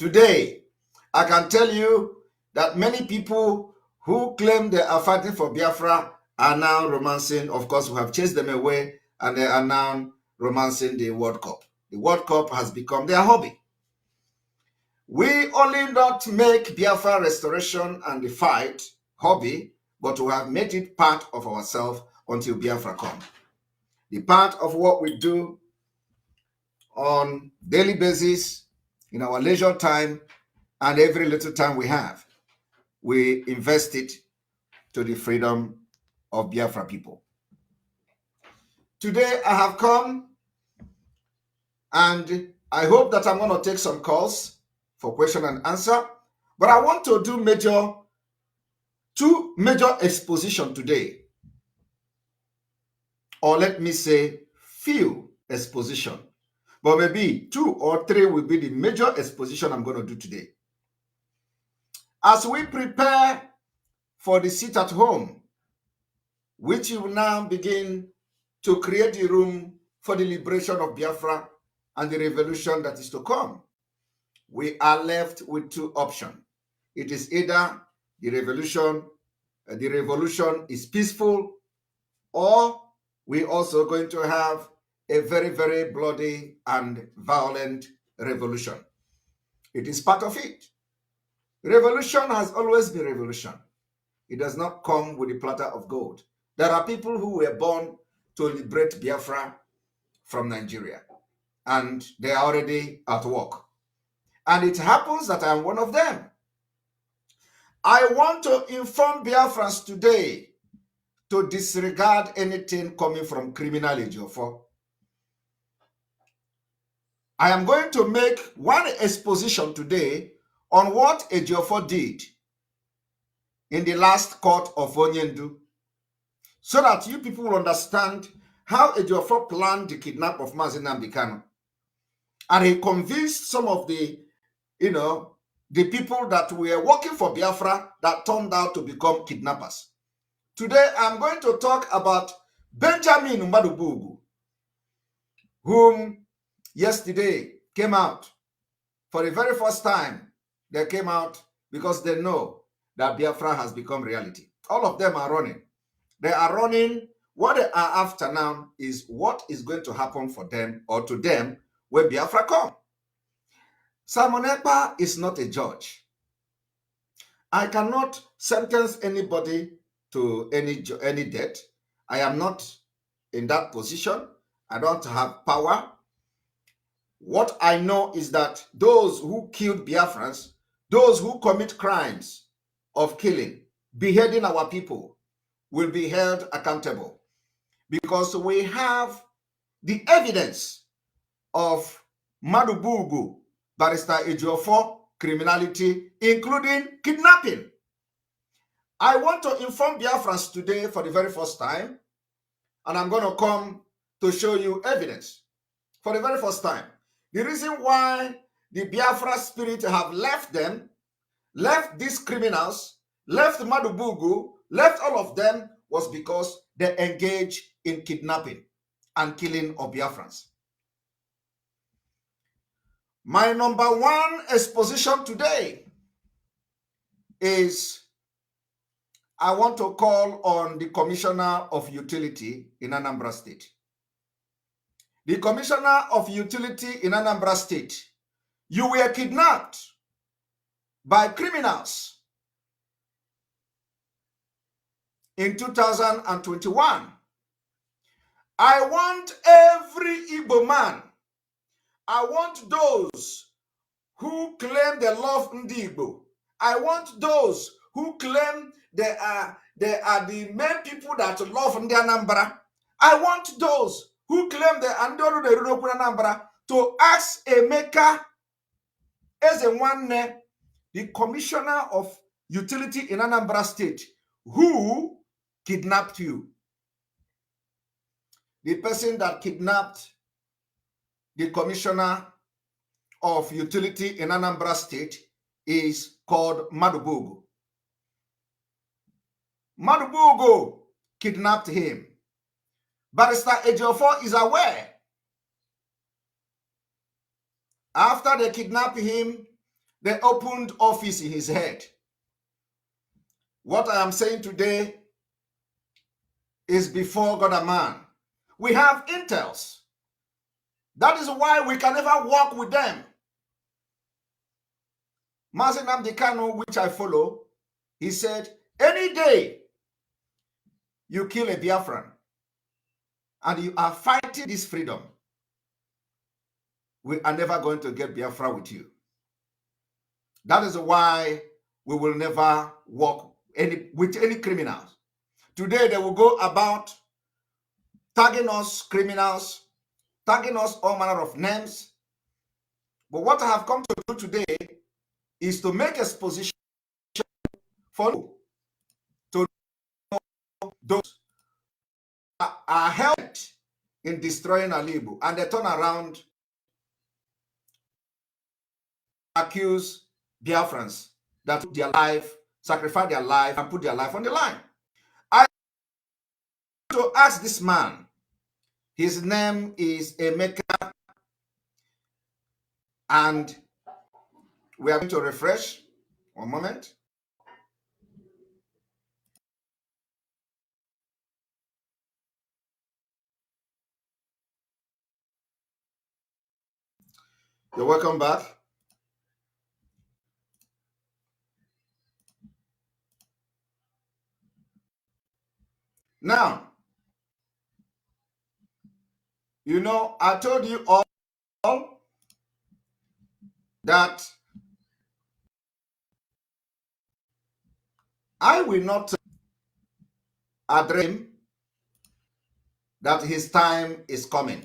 Today, I can tell you that many people who claim they are fighting for Biafra are now romancing. Of course, we have chased them away and they are now romancing the World Cup. The World Cup has become their hobby. We only not make Biafra restoration and the fight hobby, but we have made it part of ourselves until Biafra comes. The part of what we do on daily basis, in our leisure time, and every little time we have, we invest it to the freedom of Biafra people. Today I have come and I hope that I'm going to take some calls for question and answer, but I want to do two major exposition today, or let me say few exposition, but maybe 2 or 3 will be the major exposition I'm going to do today. As we prepare for the sit at home, which will now begin to create the room for the liberation of Biafra and the revolution that is to come, we are left with 2 options. It is either the revolution is peaceful, or we also going to have a very, very bloody and violent revolution. It is part of it. Revolution has always been revolution. It does not come with a platter of gold. There are people who were born to liberate Biafra from Nigeria, and they are already at work. And it happens that I am one of them. I want to inform Biafrans today to disregard anything coming from criminal Ejiofor. I am going to make one exposition today on what Ejiofor did in the last court of Onyendu, so that you people will understand how Ejiofor planned the kidnap of Mazi Nnamdi Kanu. And he convinced some of the people that were working for Biafra that turned out to become kidnappers. Today, I'm going to talk about Benjamin Mbadubugu, whom yesterday came out for the very first time. They came out because they know that Biafra has become reality. All of them are running. They are running. What they are after now is what is going to happen for them or to them when Biafra comes. Simon Ekpa is not a judge. I cannot sentence anybody to any death. I am not in that position. I don't have power. What I know is that those who killed Biafrans, those who commit crimes of killing, beheading our people, will be held accountable, because we have the evidence of Madubugu, Barrister Ejiofor criminality, including kidnapping. I want to inform Biafrans today for the very first time, and I'm going to come to show you evidence for the very first time. The reason why the Biafra spirit have left them, left these criminals, left Madubugu, left all of them, was because they engaged in kidnapping and killing of Biafrans. My number 1 exposition today is I want to call on the Commissioner of Utility in Anambra State. The Commissioner of Utility in Anambra State, you were kidnapped by criminals in 2021. I want every Igbo man, I want those who claim they love Ndi Igbo, I want those who claim they are the main people that love Ndi Anambra, I want those who claim they are Ndi Anambra to ask Emeka Ezenwanne, the Commissioner of Utility in Anambra State, who kidnapped you. The person that kidnapped the Commissioner of Utility in Anambra State is called Madubugu. Madubugu kidnapped him. Barrister Ejiofor is aware. After they kidnapped him, They opened office in his head. What I am saying today is before God and man. We have intels. That is why we can never walk with them. Mazi Nnamdi Kanu, which I follow, he said, any day you kill a Biafran and you are fighting this freedom, we are never going to get Biafra with you. That is why we will never walk with any criminals. Today they will go about tagging us criminals, tagging us all manner of names. But what I have come to do today is to make exposition for you to know those are helped in destroying Alibu, and they turn around, accuse Biafrans that took their life, sacrificed their life, and put their life on the line. I want to ask this man, his name is Emeka, and we are going to refresh. One moment. You're welcome back. Now, you know, I told you all that I will not address him, that his time is coming.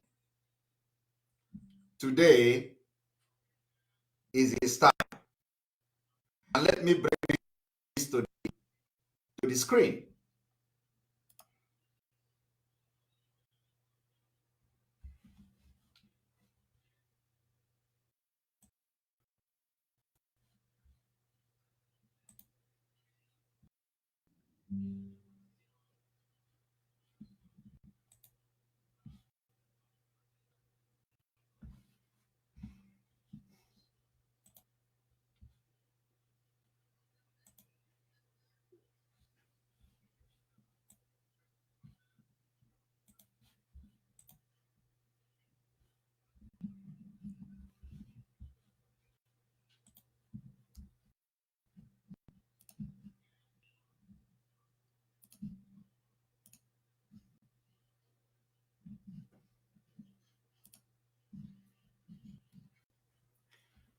Today is his time. And let me bring this to the screen.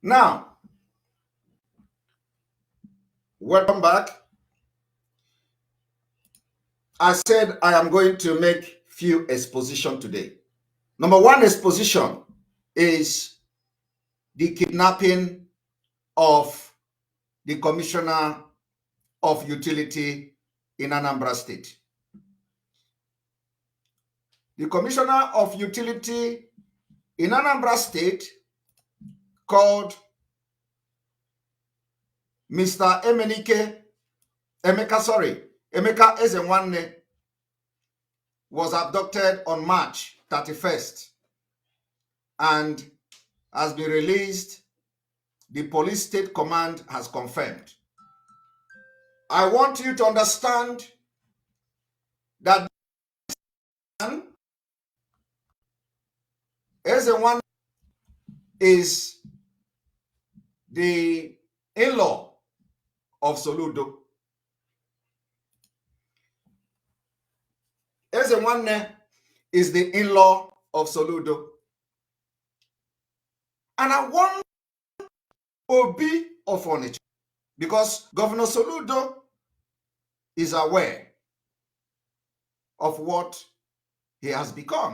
Now, welcome back. I said I am going to make few exposition today. Number one exposition is the kidnapping of the Commissioner of Utility in Anambra State. The Commissioner of Utility in Anambra State, called Mr. Emeka Ezenwanne, was abducted on March 31st and has been released. The police state command has confirmed. I want you to understand that Ezenwanne is the in-law of Soludo. Ezenwanne is the in-law of Soludo. And I want Obi of Onitsha, because Governor Soludo is aware of what he has become,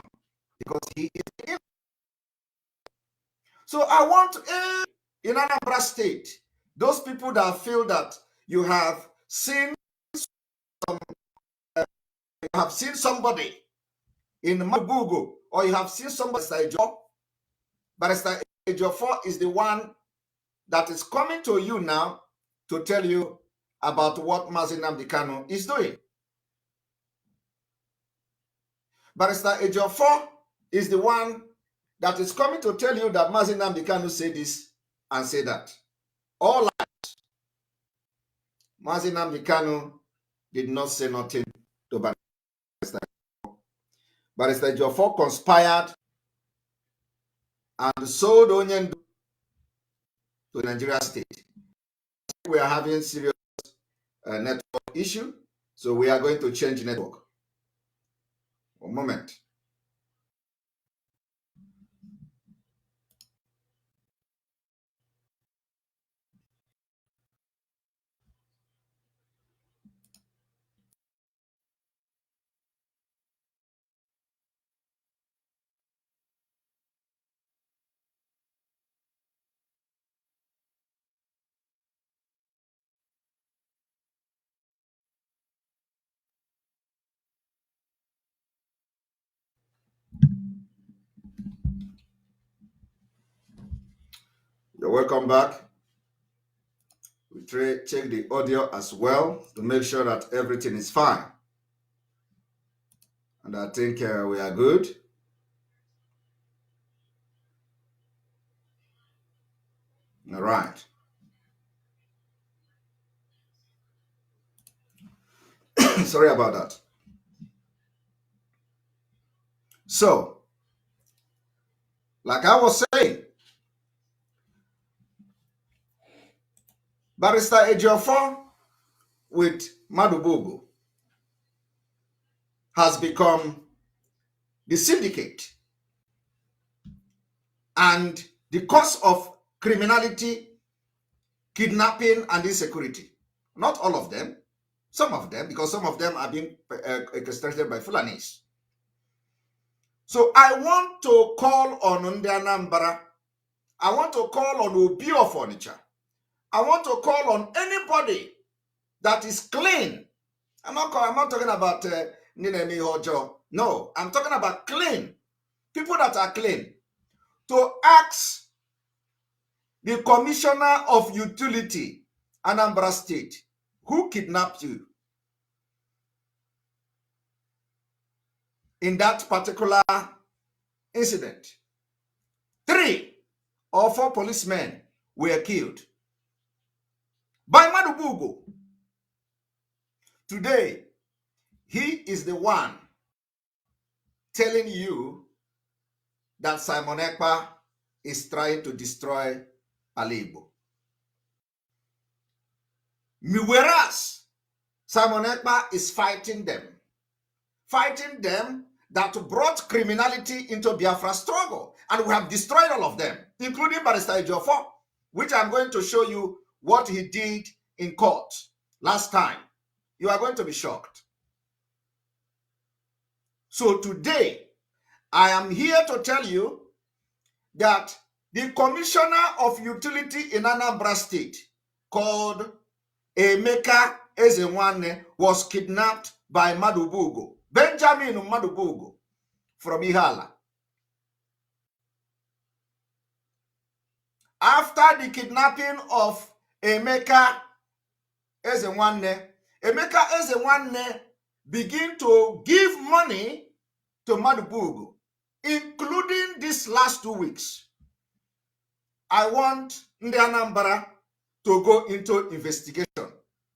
because he is in. So I want in Anambra State, those people that feel that you have seen somebody in Mabugo, or you have seen somebody, Barrister Ejiofor is the one that is coming to you now to tell you about what Mazi Nnamdi Kanu is doing. Barrister Ejiofor is the one that is coming to tell you that Mazi Nnamdi Kanu say this and say that. All Mazi Nnamdi Kanu did not say nothing to Barrister. Barrister Ejiofor conspired and sold Onyendu to Nigeria State. We are having serious network issue, so we are going to change network. One moment. You're welcome back. We check the audio as well to make sure that everything is fine. And I think we are good. All right. Sorry about that. So, like I was saying, Barrister Ejiofor with Madubugu has become the syndicate and the cause of criminality, kidnapping, and insecurity. Not all of them, some of them, because some of them are being orchestrated by Fulanis. So I want to call on Ndi Anambra. I want to call on Obi of Furniture. I want to call on anybody that is clean. I'm not talking about Ninemi Hojo. No, I'm talking about clean. People that are clean. To ask the Commissioner of Utility, Anambra State, who kidnapped you in that particular incident. 3 or 4 policemen were killed by Madubugu. Today, he is the one telling you that Simon Ekpa is trying to destroy Alibo. Whereas Simon Ekpa is fighting them that brought criminality into Biafra struggle. And we have destroyed all of them, including Barrister Ejiofor, which I'm going to show you what he did in court last time. You are going to be shocked. So today, I am here to tell you that the Commissioner of Utility in Anambra State, called Emeka Ezenwanne, was kidnapped by Madubugu, Benjamin Madubugu, from Ihala. After the kidnapping of Emeka Ezenwanne, Emeka Ezenwanne began to give money to Madubugu, including these last 2 weeks. I want Ndi Anambra to go into investigation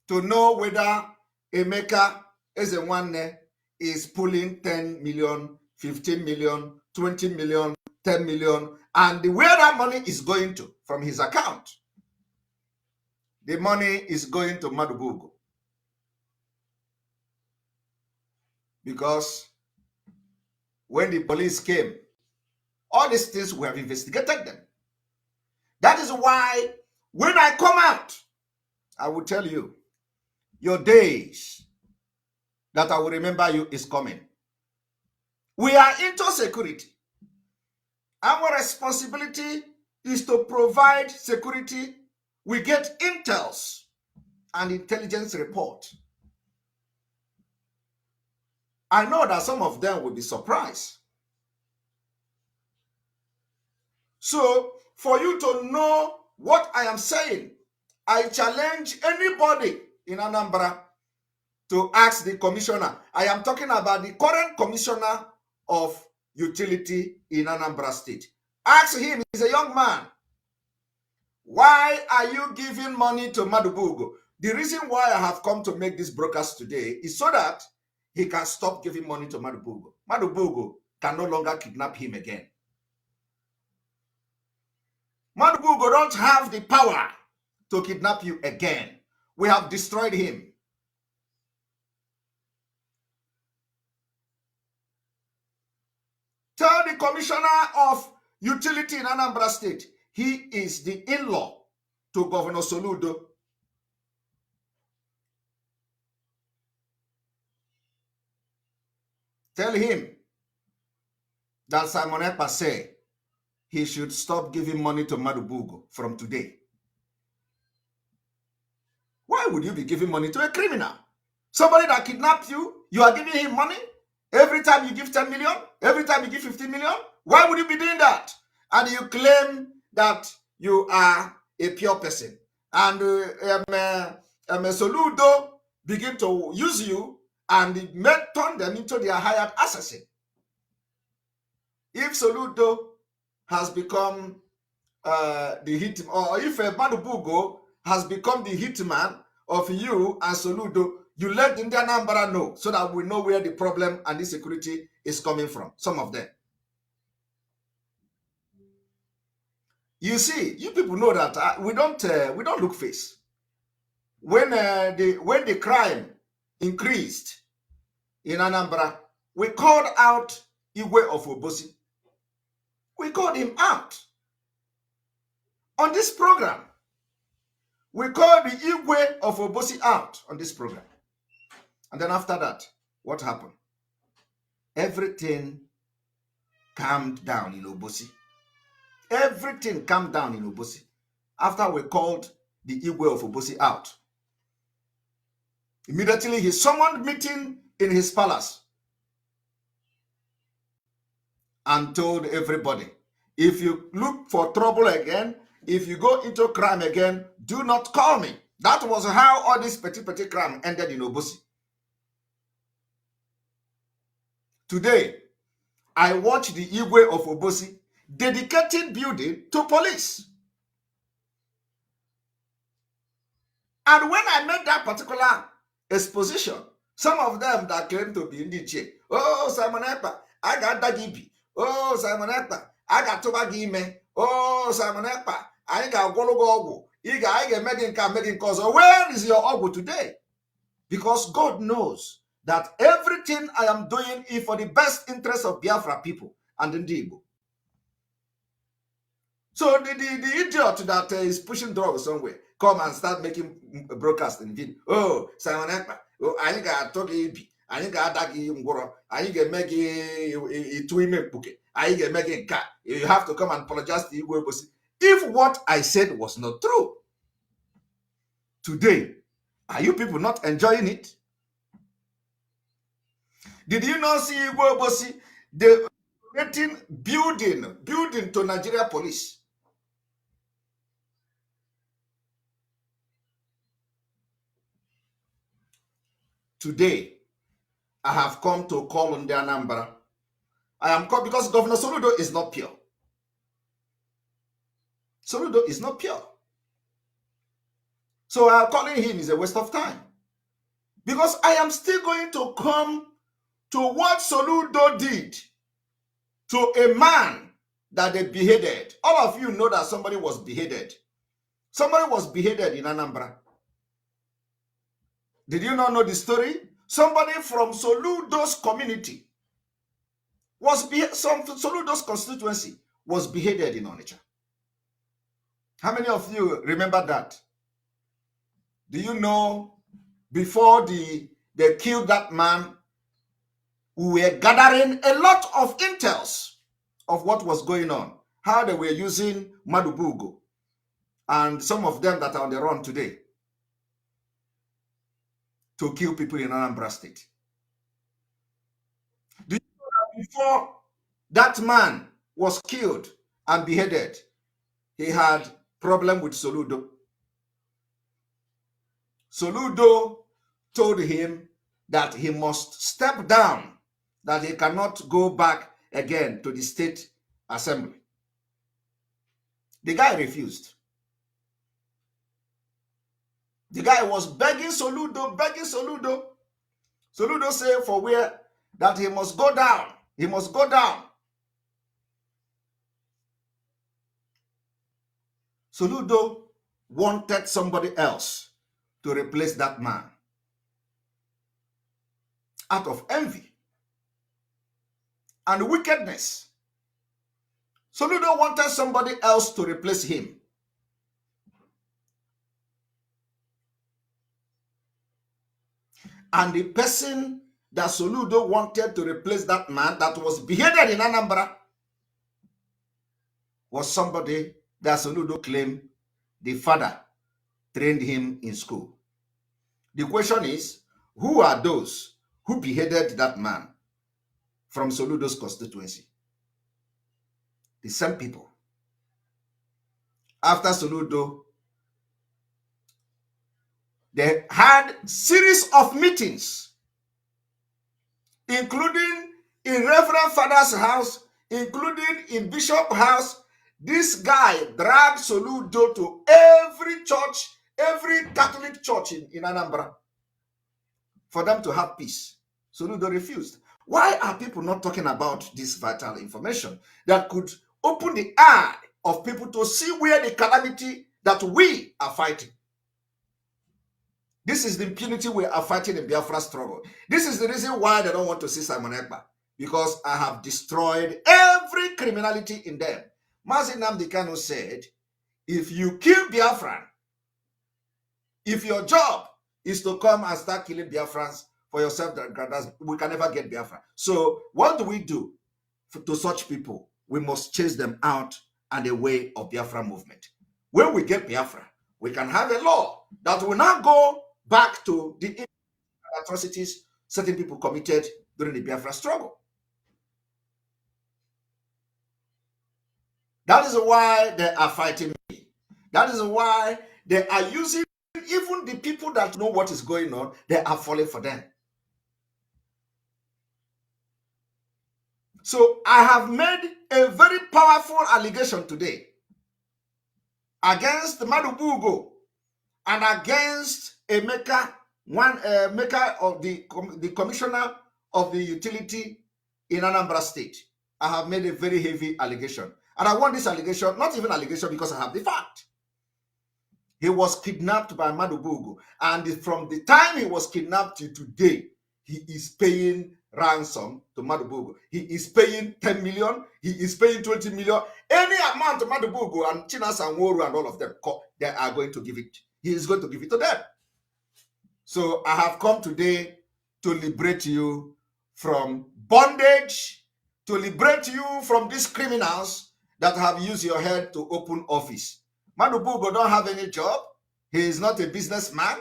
to know whether Emeka Ezenwanne is pulling 10 million, 15 million, 20 million, 10 million, and where that money is going to from his account. The money is going to Madubugu. Because when the police came, all these things, we have investigated them. That is why when I come out, I will tell you, your days that I will remember you is coming. We are into security. Our responsibility is to provide security. We get intels and intelligence report. I know that some of them will be surprised. So, for you to know what I am saying, I challenge anybody in Anambra to ask the commissioner. I am talking about the current commissioner of utility in Anambra State. Ask him, he's a young man. Why are you giving money to Madubugo? The reason why I have come to make this broadcast today is so that he can stop giving money to Madubugo. Madubugo can no longer kidnap him again. Madubugo don't have the power to kidnap you again. We have destroyed him. Tell the commissioner of utility in Anambra State, he is the in-law to Governor Soludo. Tell him that Simon Ekpa said he should stop giving money to Madubugo from today. Why would you be giving money to a criminal? Somebody that kidnapped you, you are giving him money? Every time you give 10 million, every time you give 15 million, why would you be doing that? And you claim that you are a pure person. And Soludo begin to use you and turn them into their hired assassin. If Soludo has become the hitman, or if Madubugo has become the hitman of you and Soludo, you let the Indian Anambra know so that we know where the problem and insecurity is coming from. Some of them. You see, you people know that we don't look face. When the crime increased in Anambra, we called out Igwe of Obosi. We called him out on this program. We called the Igwe of Obosi out on this program. And then after that, what happened? Everything calmed down in Obosi. Everything calmed down in Obosi after we called the Igwe of Obosi out. Immediately, he summoned meeting in his palace and told everybody, if you look for trouble again, if you go into crime again, do not call me. That was how all this petty crime ended in Obosi. Today, I watched the Igwe of Obosi dedicated building to police. And when I made that particular exposition, some of them that claim to be in the chair, oh, Simon Ekpa, I got Dagibi. Oh, Simon Ekpa, I got Tobagime. Oh, Simon Ekpa, I got Gologo. I got Megan cause. Where is your Ogu today? Because God knows that everything I am doing is for the best interest of Biafra people and Ndigo. So the idiot that is pushing drugs somewhere come and start making broadcasting video. Oh, Simon Ekpa, oh, I got Togi, I got Dagi Ngoro, I get Maggie Twime Puke, I get Maggie Cat. You have to come and apologize to you. If what I said was not true, today, are you people not enjoying it? Did you not see Igwe Obosi the building to Nigeria police? Today, I have come to call on the Anambra. I am called because Governor Soludo is not pure. Soludo is not pure. So calling him is a waste of time. Because I am still going to come to what Soludo did to a man that they beheaded. All of you know that somebody was beheaded. Somebody was beheaded in Anambra. Did you not know the story? Somebody from Soludo's community Soludo's constituency was beheaded in Onitsha. How many of you remember that? Do you know before they killed that man, we were gathering a lot of intels of what was going on, how they were using Madubugo and some of them that are on the run today to kill people in Anambra State. Do you know that before that man was killed and beheaded, he had problem with Soludo? Soludo told him that he must step down, that he cannot go back again to the state assembly. The guy refused. The guy was begging Soludo, begging Soludo. Soludo said for where that he must go down. He must go down. Soludo wanted somebody else to replace that man out of envy and wickedness. Soludo wanted somebody else to replace him. And the person that Soludo wanted to replace that man that was beheaded in Anambra was somebody that Soludo claimed the father trained him in school. The question is, who are those who beheaded that man from Soludo's constituency? The same people. After Soludo, they had series of meetings, including in Reverend Father's house, including in Bishop's house. This guy dragged Soludo to every church, every Catholic church in Anambra for them to have peace. Soludo refused. Why are people not talking about this vital information that could open the eye of people to see where the calamity that we are fighting? This is the impunity we are fighting in Biafra struggle. This is the reason why they don't want to see Simon Ekpa, because I have destroyed every criminality in them. Mazi Nnamdi Kanu said, if you kill Biafran, if your job is to come and start killing Biafrans for yourself, we can never get Biafra. So what do we do to such people? We must chase them out and away of Biafra movement. When we get Biafra, we can have a law that will not go back to the atrocities certain people committed during the Biafra struggle. That is why they are fighting me. That is why they are using even the people that know what is going on, they are falling for them. So I have made a very powerful allegation today against Madubugo and against Emeka, maker of the commissioner of the utility in Anambra State. I have made a very heavy allegation. And I want this allegation, not even allegation, because I have the fact. He was kidnapped by Madubugo. And from the time he was kidnapped to today, he is paying ransom to Madubugo. He is paying 10 million. He is paying 20 million. Any amount to Madubugo and Chinas and Woru and all of them, they are going to give it. He is going to give it to them. So I have come today to liberate you from bondage, to liberate you from these criminals that have used your head to open office. Madubugo don't have any job. He is not a businessman.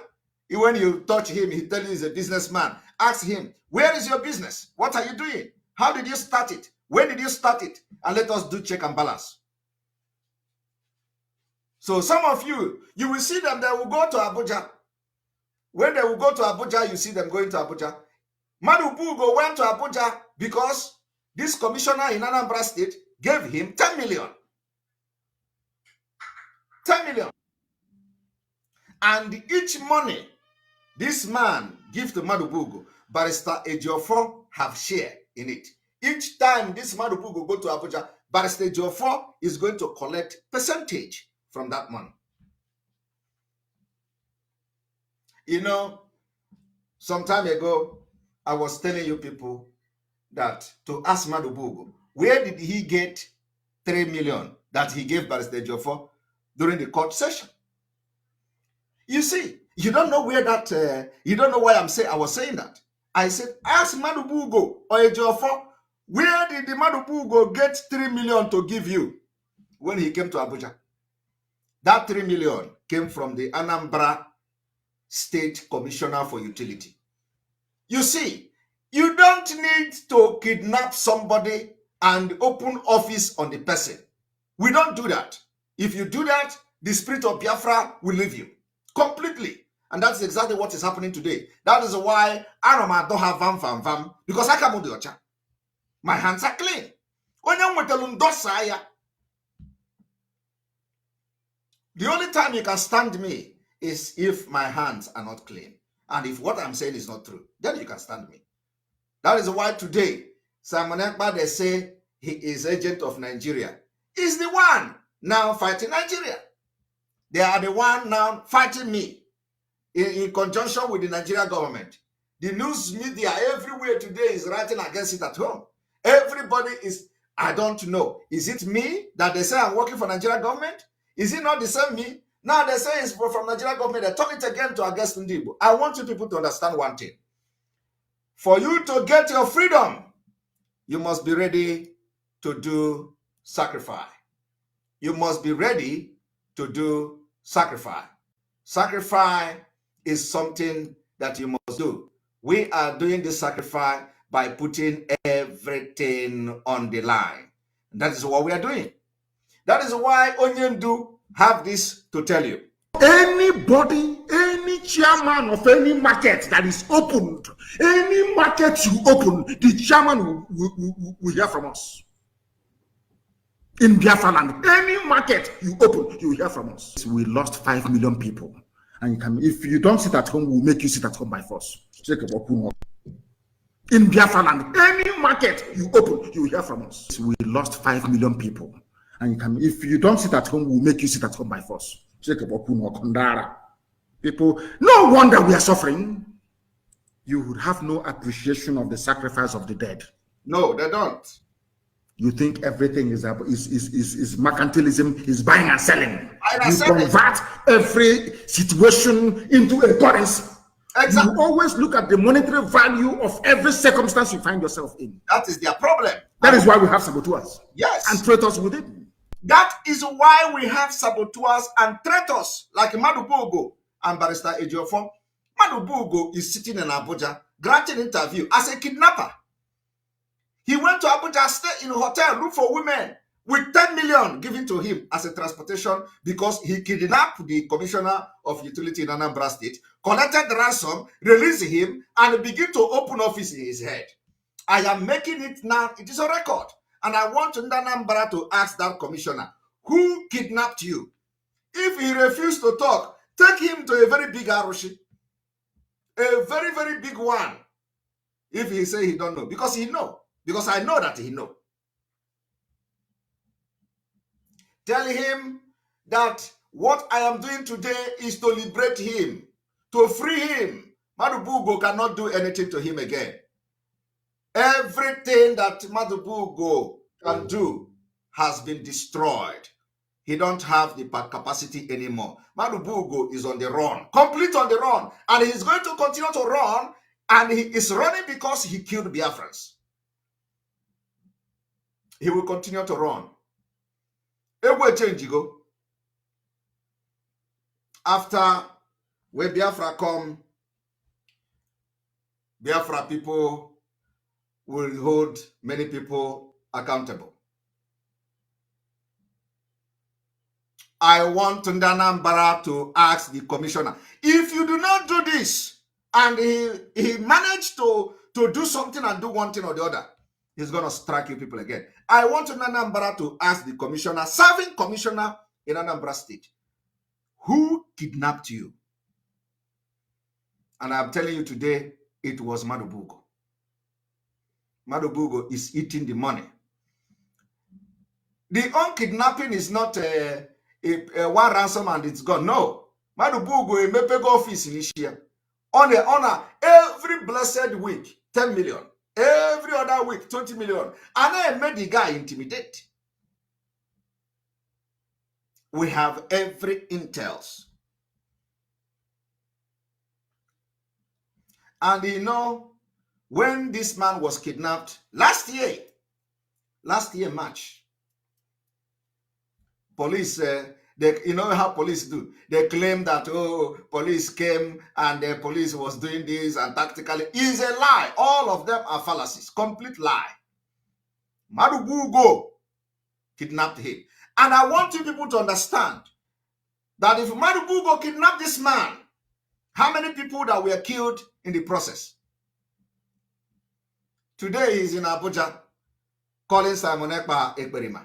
When you touch him, he tells you he's a businessman. Ask him, where is your business? What are you doing? How did you start it? When did you start it? And let us do check and balance. So some of you will see them, they will go to Abuja. When they will go to Abuja, you see them going to Abuja. Madubugo went to Abuja because this commissioner in Anambra State gave him 10 million. 10 million. And each money this man gives to Madubugo, Barrister Ejiofor have share in it. Each time this Madubugo go to Abuja, Barrister Ejiofor is going to collect percentage from that money. You know, some time ago, I was telling you people that to ask Madubugo, where did he get 3 million that he gave Barrister Ejiofor during the court session? You see, you don't know where that, you don't know why I was saying that. I said, ask Madubugo or Ejiofor, where did the Madubugo get 3 million to give you when he came to Abuja? That 3 million came from the Anambra State Commissioner for Utility. You see, you don't need to kidnap somebody and open office on the person. We don't do that. If you do that, the spirit of Biafra will leave you completely. And that's exactly what is happening today. That is why I don't have vam, because I can't do it. My hands are clean. The only time you can stand me is if my hands are not clean. And if what I'm saying is not true, then you can stand me. That is why today, Simon Ekpa, they say he is agent of Nigeria. He's the one now fighting Nigeria. They are the one now fighting me in conjunction with the Nigerian government. The news media everywhere today is writing against it at home. Everybody is, I don't know. Is it me that they say I'm working for Nigerian government? Is it not the same me? Now they say it's from Nigerian government. They turn it again to against Ndibo. I want you people to understand one thing. For you to get your freedom, you must be ready to do sacrifice. You must be ready to do sacrifice. Sacrifice is something that you must do. We are doing this sacrifice by putting everything on the line. That is what we are doing. That is why Onyendu have this to tell you. Anybody, any chairman of any market that is opened, any market you open, the chairman will hear from us. In Biafra land, any market you open, you will hear from us. We lost 5 million people. And you can, if you don't sit at home, we'll make you sit at home by force. In Biafra land, any market you open, you will hear from us. We lost 5 million people. And you can, if you don't sit at home, we'll make you sit at home by force. People, no wonder we are suffering. You would have no appreciation of the sacrifice of the dead. No, they don't. You think everything is mercantilism, is buying and selling. You convert every situation into a currency. Exactly. You always look at the monetary value of every circumstance you find yourself in. That is their problem. That is why we have saboteurs. Yes. And traitors with it. That is why we have saboteurs and traitors like Madubugo and Barrister Ejiofor. Madubugo is sitting in Abuja granting interview as a kidnapper. He went to Abuja, stay in a hotel, look for women with 10 million given to him as a transportation because he kidnapped the commissioner of utility in Anambra State, collected the ransom, released him, and began to open office in his head. I am making it now. It is a record. And I want Anambra to ask that commissioner, who kidnapped you? If he refused to talk, take him to a very big Arushi. A very, very big one. If he say he don't know. Because he know. Because I know that he know. Tell him that what I am doing today is to liberate him, to free him. Madubugo cannot do anything to him again. Everything that Madubugo can do has been destroyed. He don't have the capacity anymore. Madubugo is on the run, complete on the run, and he's going to continue to run, and he is running because he killed Biafrans. He will continue to run. It will change, go. After when Biafra come, Biafra people will hold many people accountable. I want Anambra to ask the commissioner, if you do not do this, and he managed to do something and do one thing or the other, he's going to strike you people again. I want Anambra to ask the commissioner, serving commissioner in Anambra State, who kidnapped you? And I'm telling you today, it was Madubugo. Madubugo is eating the money. The kidnapping is not a one ransom and it's gone. No. Madubugo a mepego office in Ishia. On every blessed week, 10 million. Every other week, 20 million. And I made the guy intimidate. We have every intels. And you know, when this man was kidnapped last year March, police, you know how police do. They claim that, oh, police came and the police was doing this and tactically. Is a lie. All of them are fallacies. Complete lie. Madubugo kidnapped him. And I want you people to understand that if Madubugo kidnapped this man, how many people that were killed in the process? Today he's in Abuja calling Simon Ekpa Ekperima.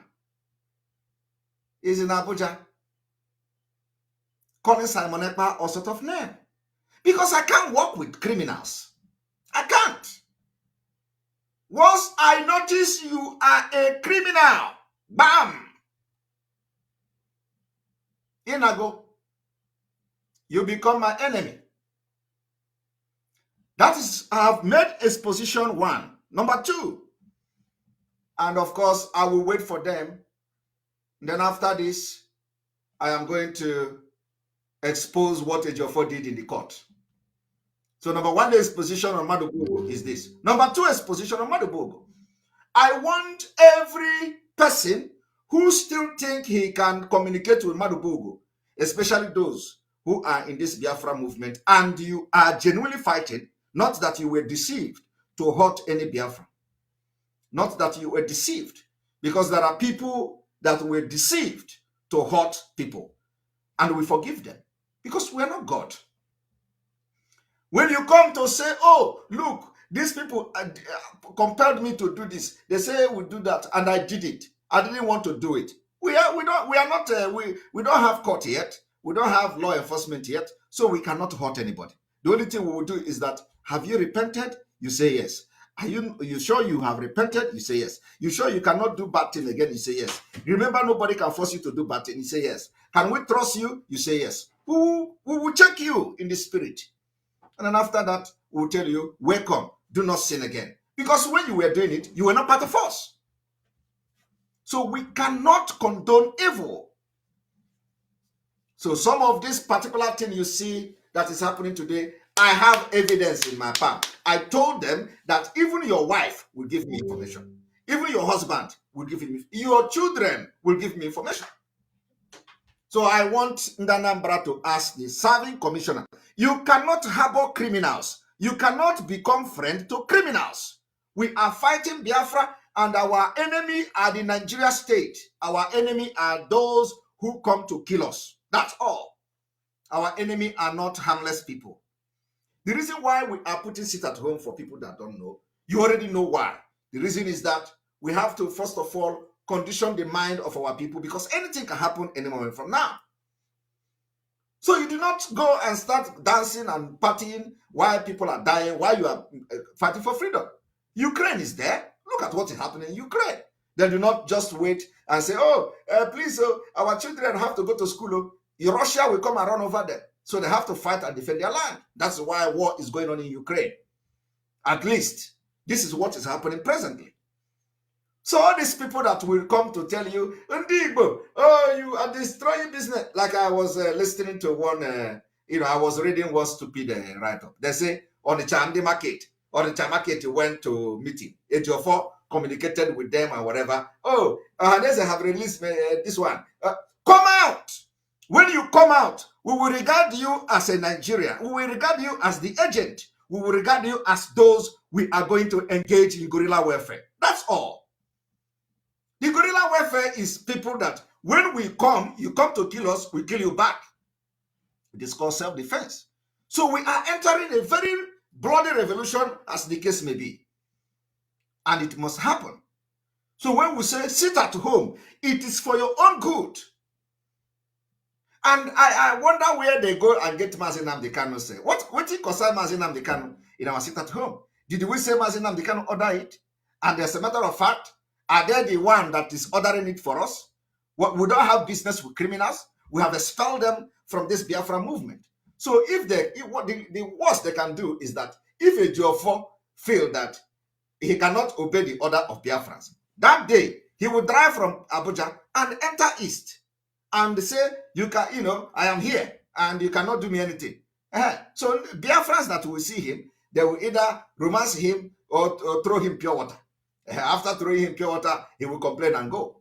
He's in Abuja. calling Simon Ekpa all sort of name. Because I can't work with criminals. I can't. Once I notice you are a criminal, bam! In I go. You become my enemy. That is, I have made exposition 1. Number 2, and of course, I will wait for them. Then after this, I am going to expose what Ejiofor did in the court. So number 1, the exposition on Madubogo is this. Number 2, exposition on Madubogo. I want every person who still think he can communicate with Madubogo, especially those who are in this Biafra movement, and you are genuinely fighting, not that you were deceived to hurt any Biafra. Not that you were deceived, because there are people that were deceived to hurt people, and we forgive them, because we are not God. When you come to say, oh, look, these people compelled me to do this, they say we do that, and I did it. I didn't want to do it. We don't have court yet. We don't have law enforcement yet, so we cannot hurt anybody. The only thing we will do is that, have you repented? You say yes. Are you sure you have repented? You say yes. You sure you cannot do bad thing again? You say yes. Remember, nobody can force you to do bad thing. You say yes. Can we trust you? You say yes. We will check you in the spirit. And then after that, we'll tell you, welcome, do not sin again. Because when you were doing it, you were not part of us. So we cannot condone evil. So some of this particular thing you see that is happening today, I have evidence in my palm. I told them that even your wife will give me information. Even your husband will give me, your children will give me information. So I want Ndanambra to ask the serving commissioner, you cannot harbor criminals. You cannot become friend to criminals. We are fighting Biafra, and our enemy are the Nigeria state. Our enemy are those who come to kill us. That's all. Our enemy are not harmless people. The reason why we are putting sit at home for people that don't know, you already know why. The reason is that we have to, first of all, condition the mind of our people, because anything can happen any moment from now. So you do not go and start dancing and partying while people are dying, while you are fighting for freedom. Ukraine is there. Look at what is happening in Ukraine. They do not just wait and say, oh, please, our children have to go to school. Russia will come and run over them. So they have to fight and defend their land. That's why war is going on in Ukraine. At least, this is what is happening presently. So all these people that will come to tell you, Ndigbo, oh, you are destroying business. Like I was listening to one, I was reading one stupid write-up. They say, on the Chandi market, went to meeting. Ejiofor communicated with them and whatever. Oh, they have released this one. Come out. When you come out, we will regard you as a Nigerian. We will regard you as the agent. We will regard you as those we are going to engage in guerrilla warfare. That's all. The guerrilla warfare is people that when we come, you come to kill us, we kill you back. It is called self-defense. So we are entering a very bloody revolution, as the case may be. And it must happen. So when we say sit at home, it is for your own good. And I wonder where they go and get Mazi Nnamdi Kanu say. What it concern Mazi Nnamdi Kanu in our sit at home? Did we say Mazi Nnamdi Kanu order it? And as a matter of fact, are they the one that is ordering it for us? We don't have business with criminals. We have expelled them from this Biafra movement. So if the worst they can do is that if Ejiofor feel that he cannot obey the order of Biafrans, that day he will drive from Abuja and enter East and say, I am here and you cannot do me anything. So Biafrans that will see him, they will either romance him or throw him pure water. After throwing him pure water, he will complain and go.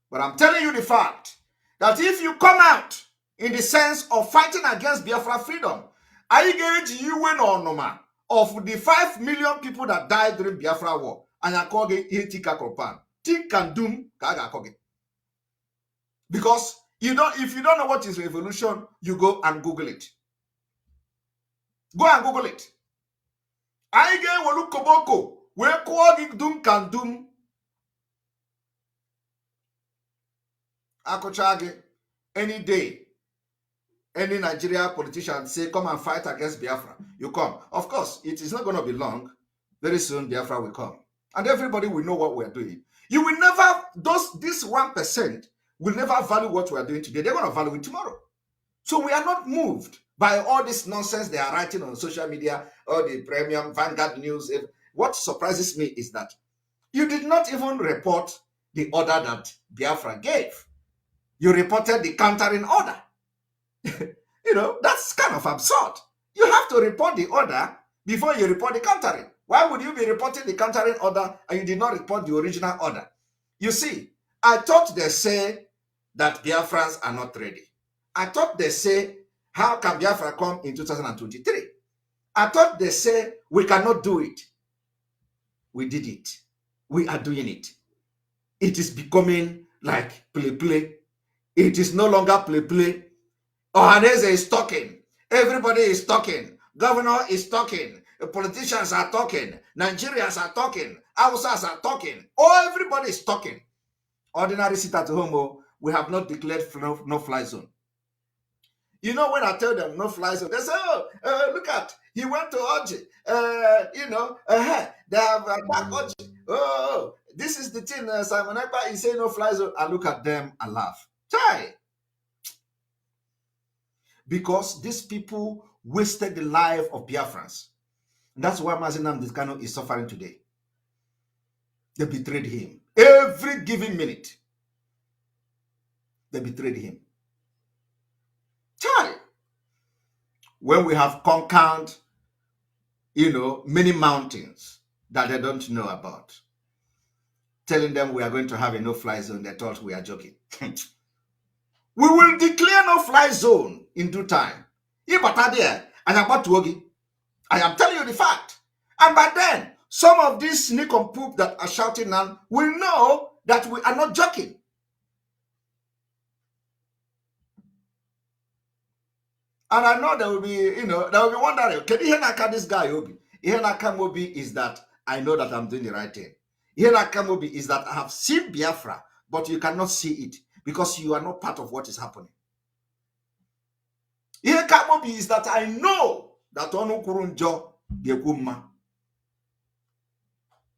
But I'm telling you the fact that if you come out in the sense of fighting against Biafra freedom, I engage you when or no of the 5 million people that died during Biafra war, and I call it Tika Kopan. Think and doom, because if you don't know what is revolution, you go and Google it. Go and Google it. I get wolu koboko, we call it doom can doom. Akochage, any day, any Nigeria politician say, come and fight against Biafra, you come. Of course, it is not going to be long. Very soon, Biafra will come. And everybody will know what we're doing. You will never, this 1% will never value what we're doing today. They're going to value it tomorrow. So we are not moved by all this nonsense they are writing on social media, or the premium Vanguard News. What surprises me is that you did not even report the order that Biafra gave. You reported the countering order. That's kind of absurd. You have to report the order before you report the countering. Why would you be reporting the countering order and you did not report the original order? You see, I thought they say that Biafrans are not ready. I thought they say, how can Biafra come in 2023? I thought they say, we cannot do it. We did it. We are doing it. It is becoming like play. It is no longer play. Ohaneze is talking. Everybody is talking. Governor is talking. The politicians are talking. Nigerians are talking. Hausas are talking. Oh, everybody is talking. Ordinary sit at home, we have not declared no-fly zone. You know, when I tell them no-fly zone, they say, look at, he went to Oji. They have attacked Oji. Oh, this is the thing, Simon Ekpa is saying no-fly zone. I look at them and laugh. Chai! Because these people wasted the life of Biafrans. That's why Mazi Nnamdi Kanu is suffering today. They betrayed him. Every given minute, they betrayed him. Chai! When we have conquered, many mountains that they don't know about, telling them we are going to have a no-fly zone, they thought we are joking. We will declare no-fly zone in due time. I am telling you the fact. And by then, some of these sneak and poop that are shouting now will know that we are not joking. And I know there will be, wondering, can you hear this guy, Obi? Obi is that I know that I'm doing the right thing. Obi is that I have seen Biafra, but you cannot see it because you are not part of what is happening. Obi is that I know that Onu Kurunjo Geguma.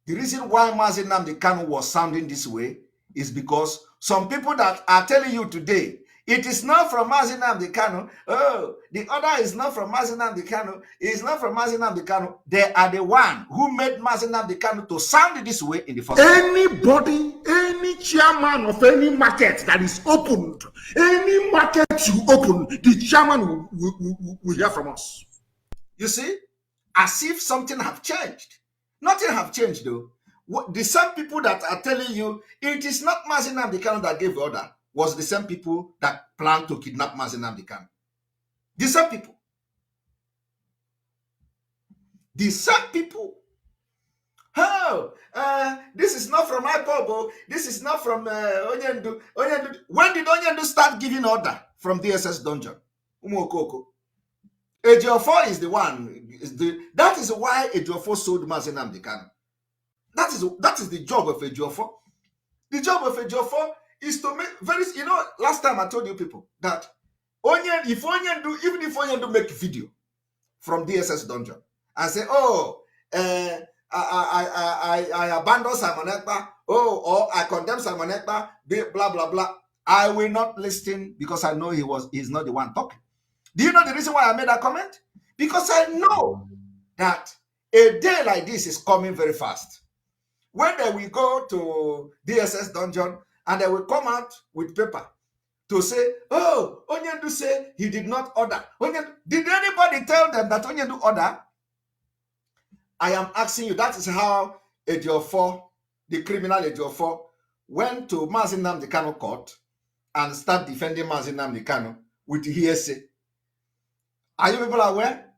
The reason why Mazi Nnamdi Kanu was sounding this way is because some people that are telling you today, it is not from Mazi Nnamdi Kanu. Oh, the order is not from Mazi Nnamdi Kanu. It is not from Mazi Nnamdi Kanu. They are the one who made Mazi Nnamdi Kanu to sound this way in the first place. Anybody, any chairman of any market that is opened, any market you open, the chairman will hear from us. You see, as if something have changed. Nothing have changed though. The same people that are telling you it is not Mazi Nnamdi Kanu that gave the order was the same people that planned to kidnap Mazi Nnamdi Kanu. The same people. The same people. Oh, this is not from IPOB. This is not from Onyendu. When did Onyendu start giving order from DSS dungeon? Umokoko. Ejiofor is the one. That is why Ejiofor sold Mazi Nnamdi Kanu. That is the job of Ejiofor. The job of Ejiofor is to make last time I told you people that even if Onyendu make video from DSS dungeon and say, I abandon Simon Ekpa, or I condemn Simon Ekpa, blah blah blah, I will not listen because I know he's not the one talking. Do you know the reason why I made that comment? Because I know that a day like this is coming very fast. When they will go to DSS dungeon and they will come out with paper to say, Onyendu say he did not order. Did anybody tell them that Onyendu order? I am asking you, that is how Ejiofor, the criminal Ejiofor, went to Mazi Nnamdi Kanu court and start defending Mazi Nnamdi Kanu with the hearsay. Are you people aware?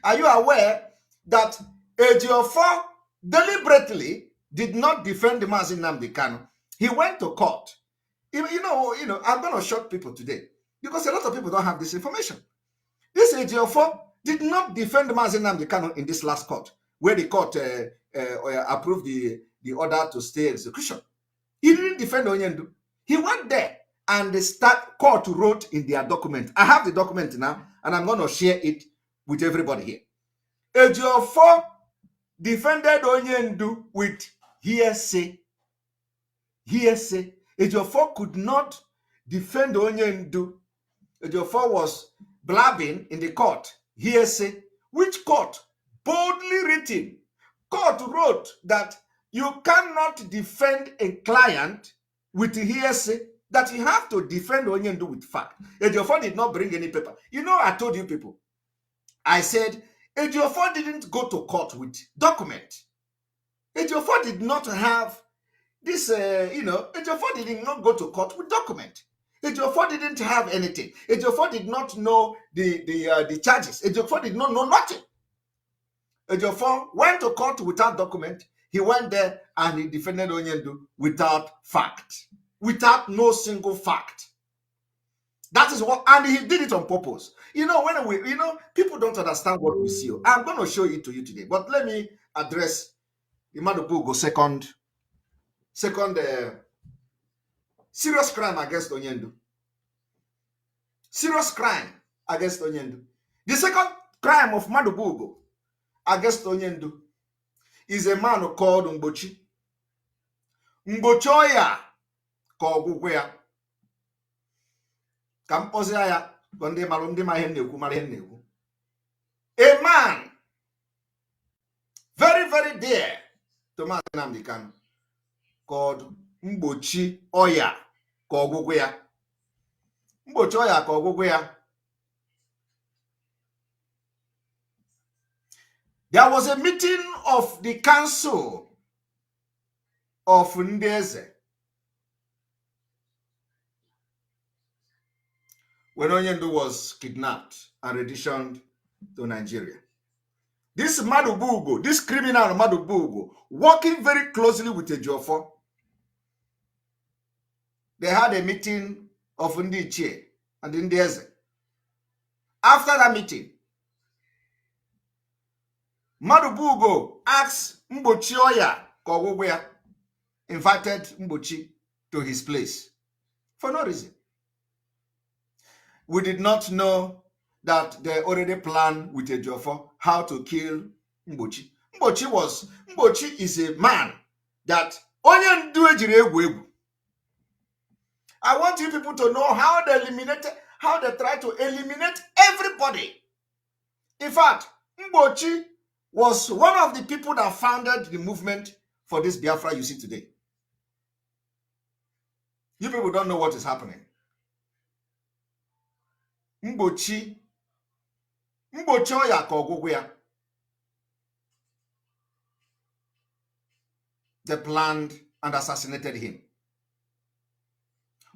Are you aware that Ejiofor deliberately did not defend the Mazi Nnamdi Kanu? He went to court. I'm going to shock people today because a lot of people don't have this information. This Ejiofor did not defend Mazi Nnamdi Kanu in this last court, where the court approved the order to stay execution. He didn't defend Onyendu. He went there and the court wrote in their document. I have the document now, and I'm going to share it with everybody here. Ejiofor defended Onyendu with hearsay. Hearsay. Ejiofor could not defend Onyendu. Ejiofor was blabbing in the court. Hearsay. Which court? Boldly written. Court wrote that you cannot defend a client with hearsay, that you have to defend Onyendu with fact. Ejiofor did not bring any paper. You know, I told you people, I said, Ejiofor didn't go to court with document. Ejiofor did not have this, Ejiofor did not go to court with document. Ejiofor didn't have anything. Ejiofor did not know the charges. Ejiofor did not know nothing. Ejiofor went to court without document. He went there and he defended Onyendu without fact, without no single fact. That is what, and he did it on purpose. You know, people don't understand what we see. I'm going to show it to you today, but let me address the Madubugo second serious crime against Onyendu. Serious crime against Onyendu. The second crime of Madubugo against Onyendu is a man called Mgbochi. Mgbochi Oya ka ọgwụgwụ ya. Ka mkpọzi ya ndị ma ihe na-ekwu mara ihe na-ekwu. A man very, very dear to Mazi Nnamdi Kanu called Mgbochi Oya ka ọgwụgwụ ya. Mgbochi Oya ka ọgwụgwụ ya. There was a meeting of the council of Ndeze when Onyendu was kidnapped and renditioned to Nigeria. This Madubugo, this criminal Madubugo, working very closely with Ejiofor, they had a meeting of Ndiche and Ndeze. After that meeting, Madubugo asked Mgbochi Oya ka ọgwụgwụ ya, invited Mgbochi to his place for no reason. We did not know that they already planned with Ejiofor how to kill Mgbochi. Mgbochi is a man that Onyendu ejiri egwu egwu. I want you people to know how they try to eliminate everybody. In fact, Mgbochi was one of the people that founded the movement for this Biafra you see today. You people don't know what is happening. Mgbochi Oya ka ọgwụgwụ ya. They planned and assassinated him.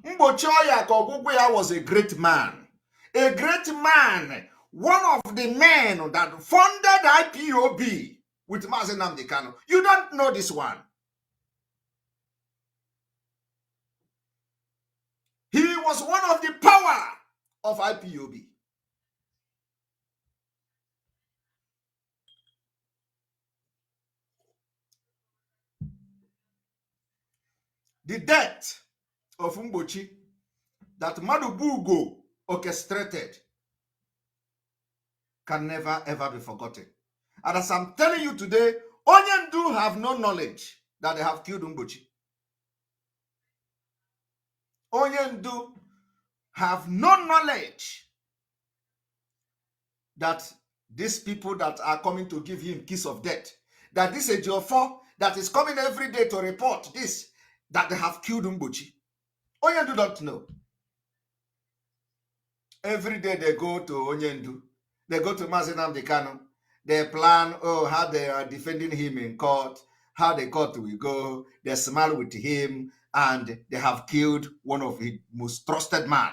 Mgbochi Oya ka ọgwụgwụ ya was a great man. A great man. One of the men that funded IPOB with Mazi Nnamdi Kanu. You don't know this one. He was one of the power of IPOB. The death of Mgbochi that Madubugo orchestrated can never ever be forgotten. And as I'm telling you today, Onyendu have no knowledge that they have killed Mgbochi. Onyendu have no knowledge that these people that are coming to give him kiss of death, that this Ejiofor that is coming every day to report this, that they have killed Mgbochi. Onyendu don't know. Every day they go to Onyendu. They go to Mazi Nnamdi Kanu. They plan, how they are defending him in court, how the court will go. They smile with him, and they have killed one of his most trusted men.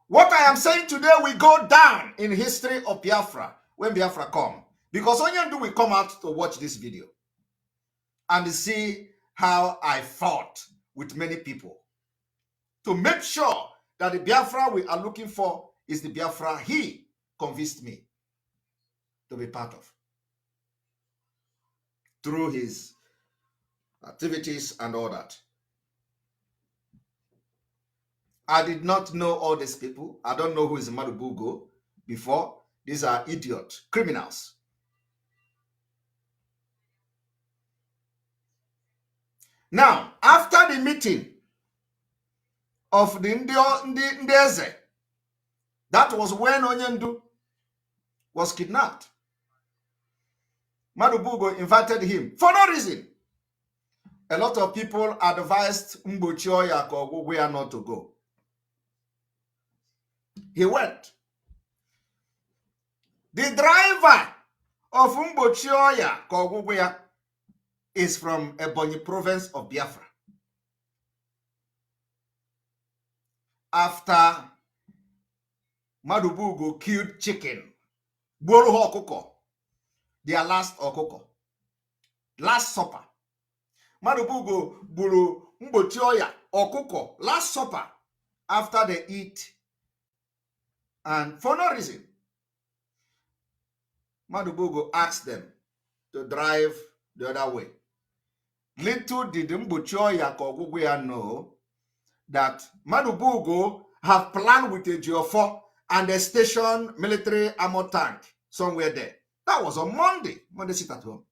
What I am saying today will go down in history of Biafra when Biafra come. Because Onyendu will come out to watch this video and see how I fought with many people to make sure that the Biafra we are looking for is the Biafra he convinced me to be part of through his activities and all that. I did not know all these people. I don't know who is Madubugo before. These are idiot criminals. Now, after the meeting of the Ndeze, that was when Onyendu was kidnapped. Madubugo invited him for no reason. A lot of people advised Mbochioya Kogwugwea not to go. He went. The driver of Mbochioya Kogwugwea is from Ebonyi province of Biafra. After Madubugo killed chicken, Boro Okoko, their last Okoko, last supper. Madubugo buru Mbochioya Okoko, last supper, after they eat, and for no reason, Madubugo asked them to drive the other way. Little did Mbochioya Kogwugwea know that Madubugo have planned with Ejiofor and they stationed military armor tank somewhere there. That was on Monday. Monday sit at home.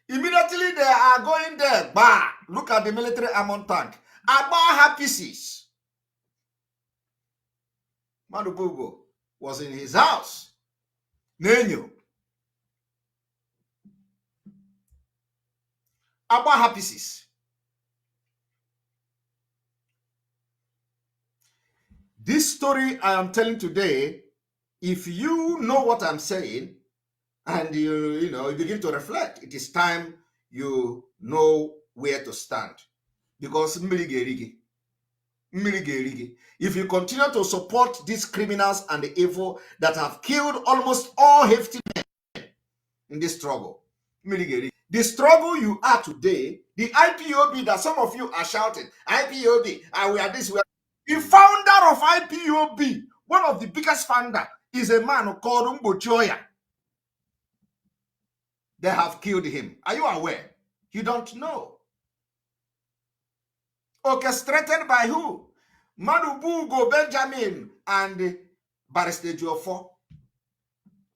Immediately they are going there. Bah! Look at the military armor tank. About pieces. Madubugo was in his house. Nenyo. About pieces. This story I am telling today, if you know what I'm saying, and you begin to reflect, it is time you know where to stand. Because if you continue to support these criminals and the evil that have killed almost all hefty men in this struggle, the struggle you are today, the IPOB that some of you are shouting, IPOB, we are this, we are. The founder of IPOB, one of the biggest founder, is a man called Mbochioya. They have killed him. Are you aware? You don't know. Orchestrated by who? Madubugo Benjamin and Barrister Ejiofor.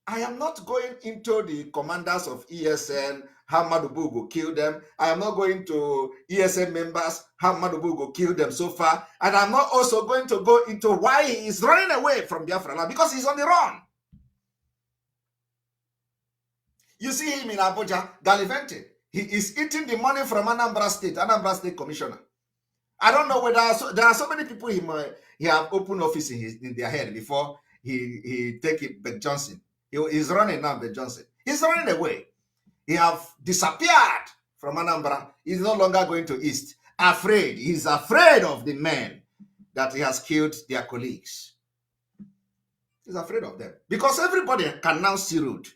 I am not going into the commanders of ESN, how Madubugo killed them. I am not going to ESN members, how Madubugo killed them so far. And I'm not also going to go into why he is running away from Biafra, because he's on the run. You see him in Abuja, gallivanting. He is eating the money from Anambra State Commissioner. I don't know whether there are so many people he have open office in their head before he take it. But Johnson, he's running now. But Johnson, he's running away. He have disappeared from Anambra. He's no longer going to East. Afraid. He's afraid of the men that he has killed their colleagues. He's afraid of them because everybody can now see road.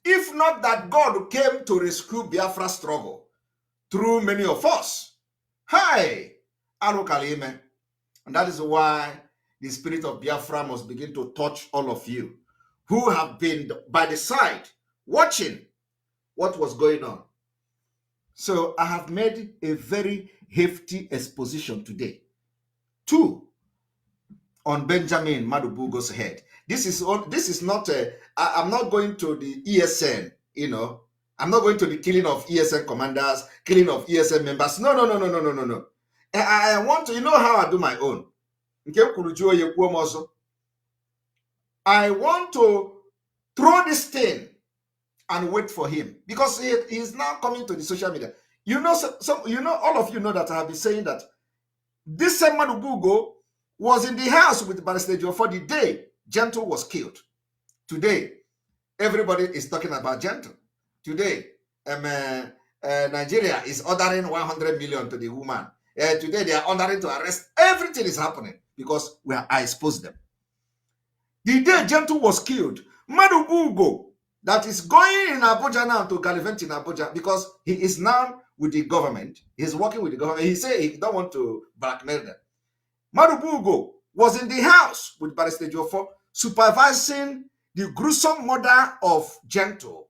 If not that God came to rescue Biafra struggle through many of us. Hi, Arukalime. And that is why the spirit of Biafra must begin to touch all of you who have been by the side watching what was going on. So I have made a very hefty exposition today. 2 on Benjamin Madubugo's head. This is not I'm not going to the ESN, I'm not going to the killing of ESN commanders, killing of ESN members. No. I want to, how I do my own. I want to throw this thing and wait for him because he is now coming to the social media. All of you know that I have been saying that this same Madubugo was in the house with Barrister Ejiofor the day Gentle was killed. Today, everybody is talking about Gentle. Today, Nigeria is ordering 100 million to the woman. Today, they are ordering to arrest. Everything is happening because I exposed them. The day Gentle was killed, Madubugo, that is going in Abuja now to gallivant in Abuja because he is now with the government. He's working with the government. He said he don't want to blackmail them. Madubugo was in the house with Barrister Ejiofor supervising the gruesome murder of Gentle.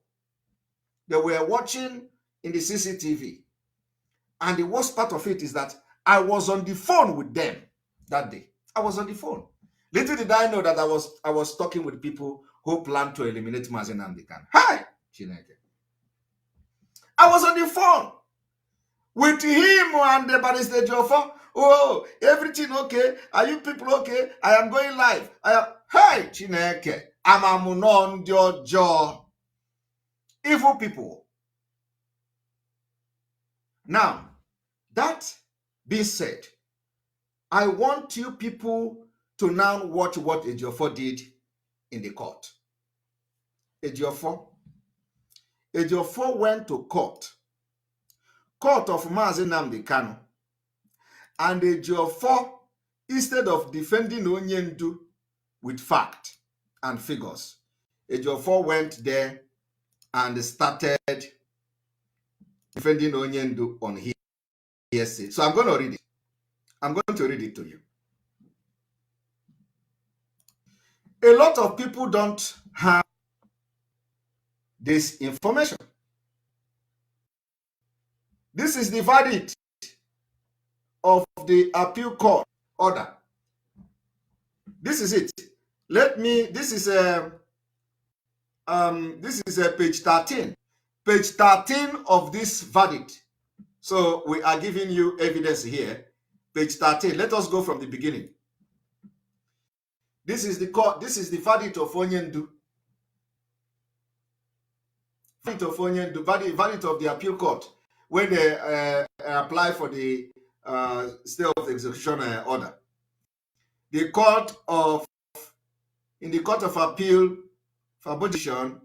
They were watching in the CCTV. And the worst part of it is that I was on the phone with them that day. I was on the phone. Little did I know that I was talking with people who plan to eliminate Mazen Amdekan. Hi, Chineke. I was on the phone with him and the Barrister Ejiofor. Oh, everything okay? Are you people okay? I am going live. Hey, Chineke. I'm Jojo. Evil people. Now, that being said, I want you people to now watch what Ejiofor did in the court. Ejiofor went to court of Mazi Nnamdi Kanu, and Ejiofor, instead of defending Onyendu with fact and figures, Ejiofor went there and started defending Onyendu on hearsay. So I'm going to read it. I'm going to read it to you. A lot of people don't have this information. This is the verdict of the appeal court order. This is it. This is page 13. Page 13 of this verdict. So we are giving you evidence here. Page 13. Let us go from the beginning. This is the court. This is the verdict of Onyendu. Verdict of Onyendu. Verdict of the appeal court when they apply for the stay of the execution order. In the court of appeal for Abuja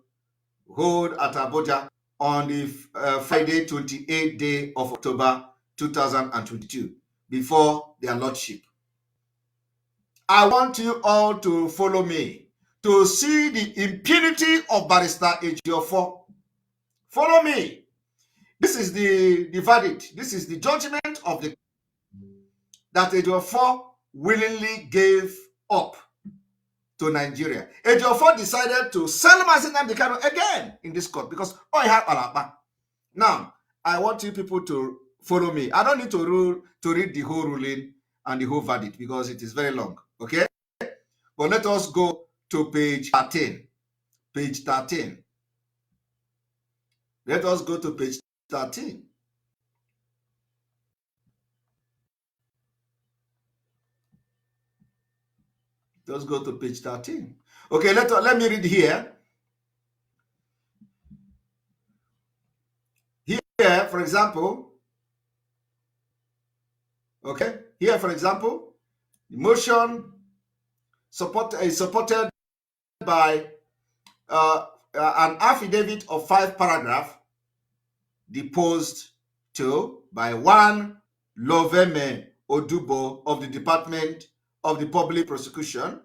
hold at Abuja on the Friday 28th day of October 2022 before their lordship. I want you all to follow me to see the impunity of Barrister Ejiofor. Follow me. This is the verdict. This is the judgment of the that Ejiofor willingly gave up to Nigeria. Ejiofor decided to sell Mazi Nnamdi Kanu again in this court because I had Alaba. Now, I want you people to follow me. I don't need to read the whole ruling and the whole verdict because it is very long. Okay? But let us go to page 13. Page 13. Let us go to page 13. Let's go to page 13. Okay, let me read here. Here, for example, okay, here, for example, the motion is supported by an affidavit of 5 paragraphs deposed to by one Loveme Odubo of the Department of the Public Prosecution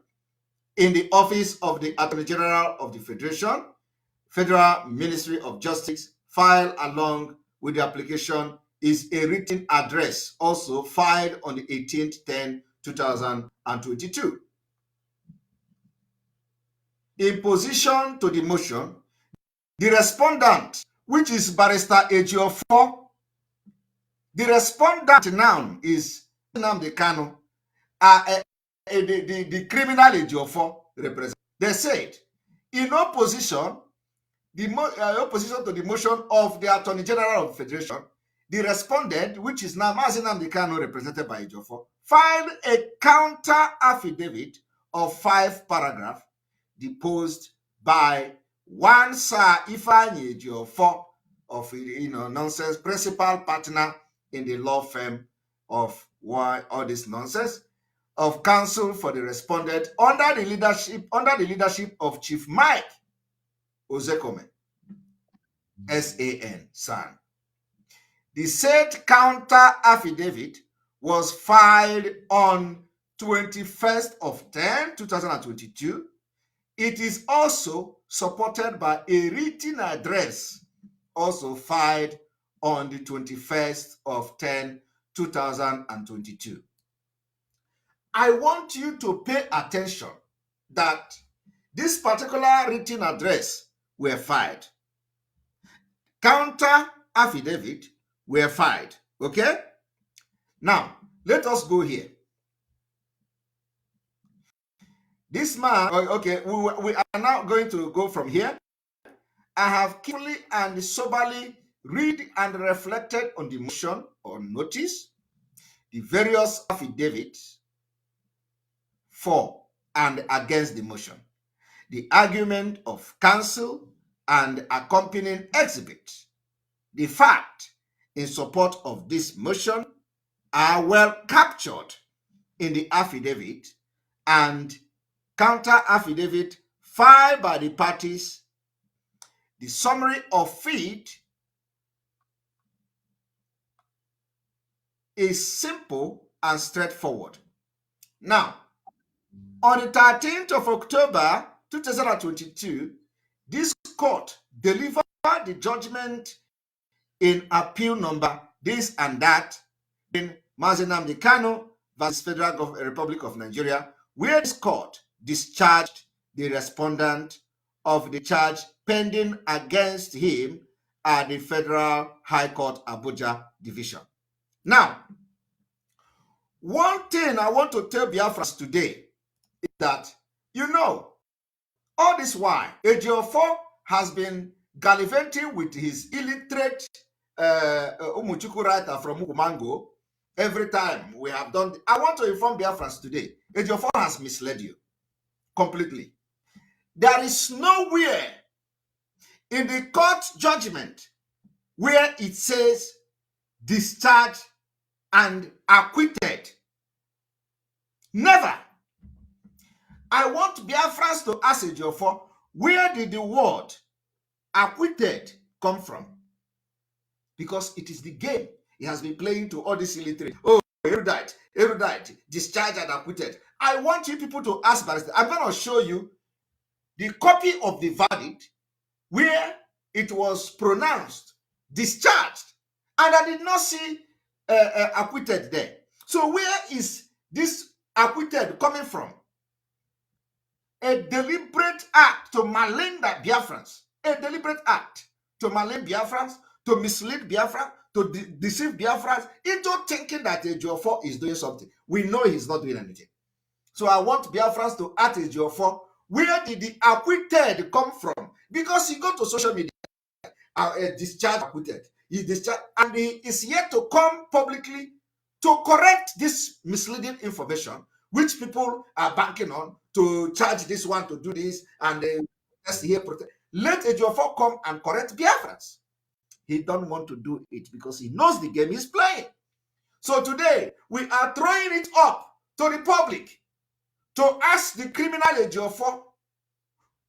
in the Office of the Attorney General of the Federation, Federal Ministry of Justice, filed along with the application is a written address, also filed on the 18/10/2022. In position to the motion, the respondent, which is Barrister Ejiofor, the respondent now is Nnamdi Kanu, the criminal Ejiofor represents. They said, in opposition, opposition to the motion of the Attorney General of the Federation, the respondent, which is now Mazi Nnamdi Kanu represented by Ejiofor, filed a counter affidavit of 5 paragraphs deposed by one Sir Ifeanyi Ejiofor of nonsense, principal partner in the law firm of why all this nonsense, of counsel for the respondent under the leadership of Chief Mike Ozekome, SAN, SAN. The said counter affidavit was filed on 21/10/2022. It is also supported by a written address, also filed on the 21/10/2022. I want you to pay attention that this particular written address were filed. counter affidavit were filed. Okay? Now, let us go here. This man, okay, we are now going to go from here. I have carefully and soberly read and reflected on the motion or notice, the various affidavits for and against the motion, the argument of counsel and accompanying exhibits. The fact in support of this motion are well captured in the affidavit and counter affidavit filed by the parties. The summary of it is simple and straightforward. Now, on the 13th of October 2022, this court delivered the judgment in appeal number this and that in Mazi Nnamdi Kanu versus Federal Republic of Nigeria, where this court discharged the respondent of the charge pending against him at the Federal High Court Abuja Division. Now, one thing I want to tell Biafrans today is that, all this while, Ejiofor has been gallivanting with his illiterate Umuchuku writer from Ukumango. Every time we have done, I want to inform Biafrans today, Ejiofor has misled you completely. There is nowhere in the court judgment where it says discharged and acquitted. Never. I want Biafrans to ask Ejiofor, where did the word acquitted come from? Because it is the game he has been playing to all this illiterate. Oh, erudite, discharged and acquitted. I want you people to ask Barrister. I'm going to show you the copy of the verdict where it was pronounced discharged, and I did not see acquitted there. So where is this acquitted coming from? A deliberate act to malign the Biafrans. A deliberate act to malign Biafrans, to mislead Biafrans, to deceive Biafrans into thinking that Ejiofor is doing something. We know he's not doing anything. So I want Biafrans to ask Ejiofor, where did the acquitted come from? Because he go to social media, discharged, acquitted. He discharged, and he is yet to come publicly to correct this misleading information, which people are banking on to charge this one to do this, and here protect. Let Ejiofor come and correct Biafrans. He don't want to do it because he knows the game he's playing. So today, we are throwing it up to the public to ask the criminal Ejiofor,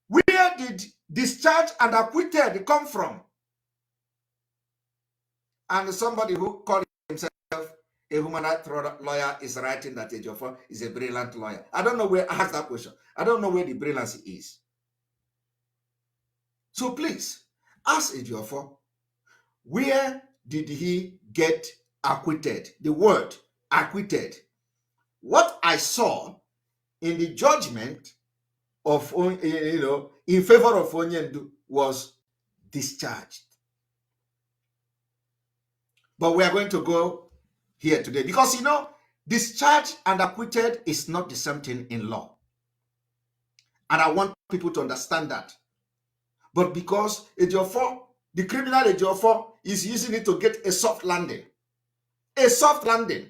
where did discharge and acquitted come from? And somebody who called himself a human rights lawyer is writing that Ejiofor is a brilliant lawyer. I don't know where I asked that question. I don't know where the brilliance is. So please, ask Ejiofor, where did he get acquitted? The word acquitted. What I saw in the judgment of, in favor of Onyendu was discharged. But we are going to go here today because, discharged and acquitted is not the same thing in law. And I want people to understand that. But because Ejiofor, the criminal Ejiofor, is using it to get a soft landing. A soft landing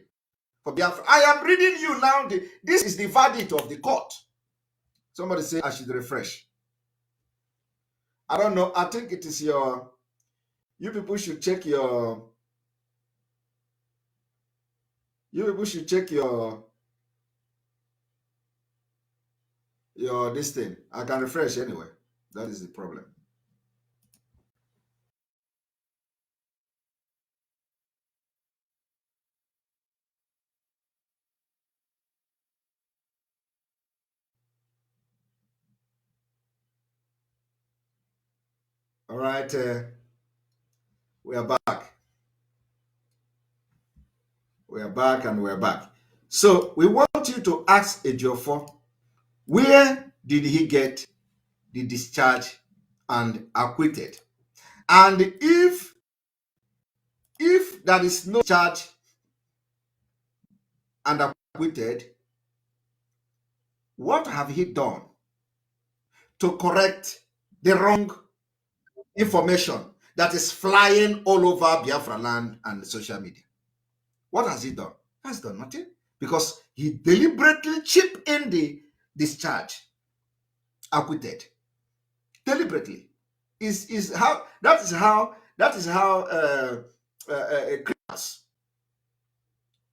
for Biafra. I am reading you now. This is the verdict of the court. Somebody say I should refresh. I don't know. I think it is you people should check your, this thing. I can refresh anyway. That is the problem. All right, we are back. We are back and we're back. So we want you to ask Ejiofor, where did he get the discharge and acquitted? And if there is no charge and acquitted, what have he done to correct the wrong information that is flying all over Biafra land and social media? What has he done? He has done nothing, because he deliberately chipped in the discharge, acquitted, deliberately. Is how that is how criminals,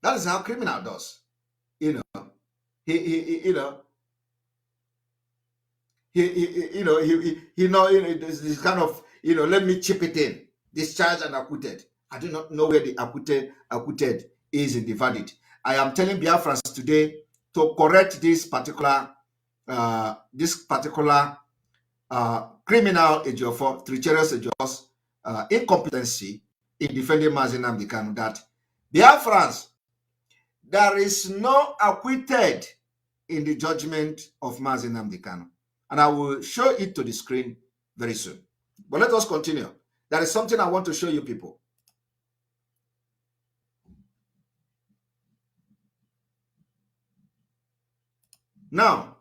that is how criminal does. You know, he you know this kind of, let me chip it in, discharged and acquitted. I do not know where the acquitted is in the verdict. I am telling Biafrans today to correct this particular criminal Ejiofor, treacherous Ejiofor's incompetency in defending Mazi Nnamdi Kanu, that Biafrans, there is no acquitted in the judgment of Mazi Nnamdi Kanu. And I will show it to the screen very soon. But let us continue. There is something I want to show you people. Now,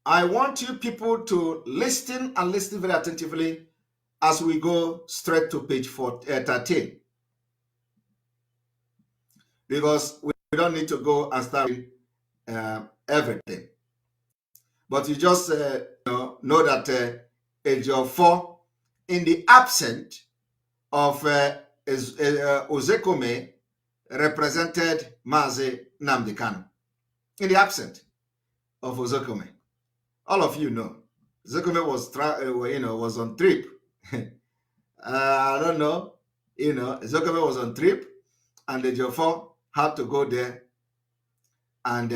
I want you people to listen, and listen very attentively as we go straight to page 13. Because we don't need to go and start everything. But you just know that Ejiofor, in the absence of Ozekome, represented Mazi Nnamdi Kanu. In the absence of Ozekome, all of you know, Ozekome was on trip. I don't know, Ozekome was on trip, and Ejiofor had to go there and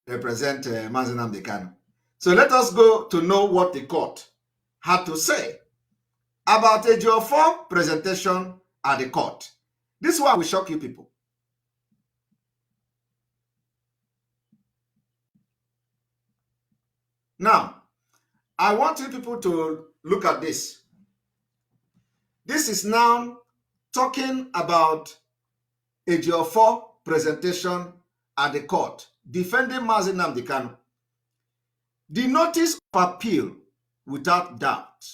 represent Mazi Nnamdi Kanu. So let us go to know what the court had to say about Ejiofor presentation at the court. This one will shock you people. Now, I want you people to look at this. This is now talking about Ejiofor presentation at the court, defending Mazi Nnamdi Kanu. The notice of appeal, without doubt,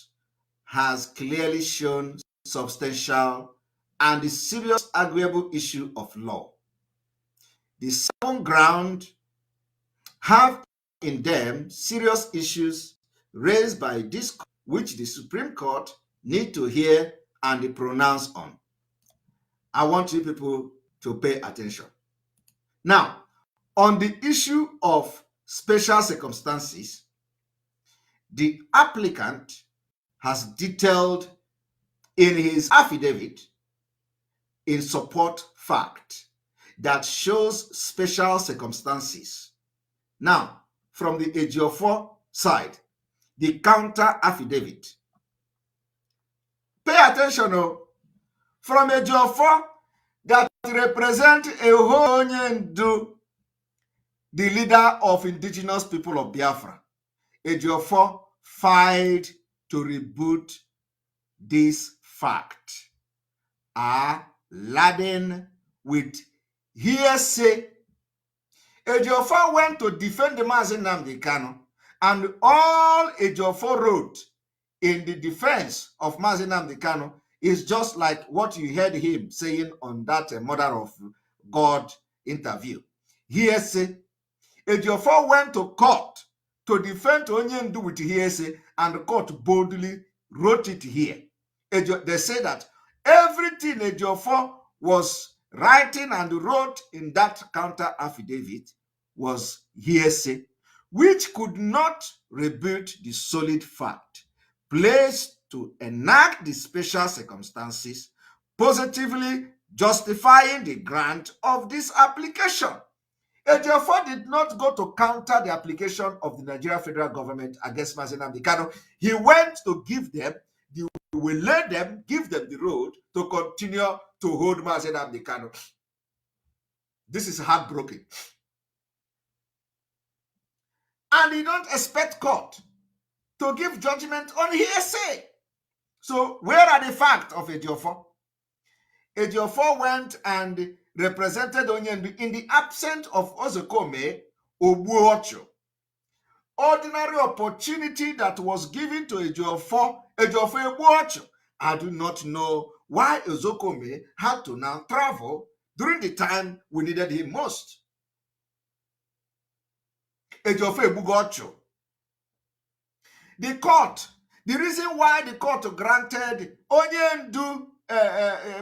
has clearly shown substantial and serious arguable issue of law. The 7 grounds have in them serious issues raised by this court, which the Supreme Court need to hear and pronounce on. I want you people to pay attention. Now, on the issue of special circumstances, the applicant has detailed in his affidavit in support fact that shows special circumstances. Now, from the Ejiofor side, the counter affidavit. Pay attention, from Ejiofor that represent Ehonyendu, the leader of indigenous people of Biafra. Ejiofor filed to rebut this fact are laden with hearsay. Ejiofor went to defend the Mazi Nnamdi Kanu, and all Ejiofor wrote in the defense of Mazi Nnamdi Kanu is just like what you heard him saying on that Mother of God interview. Hearsay. Ejiofor went to court to defend Onyendu with hearsay, and the court boldly wrote it here. They say that everything Ejiofor was writing and wrote in that counter affidavit was hearsay, which could not rebut the solid fact placed to enact the special circumstances, positively justifying the grant of this application. Ejiofor did not go to counter the application of the Nigeria federal government against Mazi Nnamdi Kanu. He went to give them give them the road to continue to hold Mazi Nnamdi Kanu. This is heartbreaking. And you don't expect court to give judgment on hearsay. So where are the facts of Ejiofor? Ejiofor went and represented Onyendu in the absence of Ozokome Ogbuochu. Ordinary opportunity that was given to Ejiofor Ogbuochu. I do not know why Ozokome had to now travel during the time we needed him most. Ejiofor Ogbuochu. The court, the reason why the court granted Onyendu,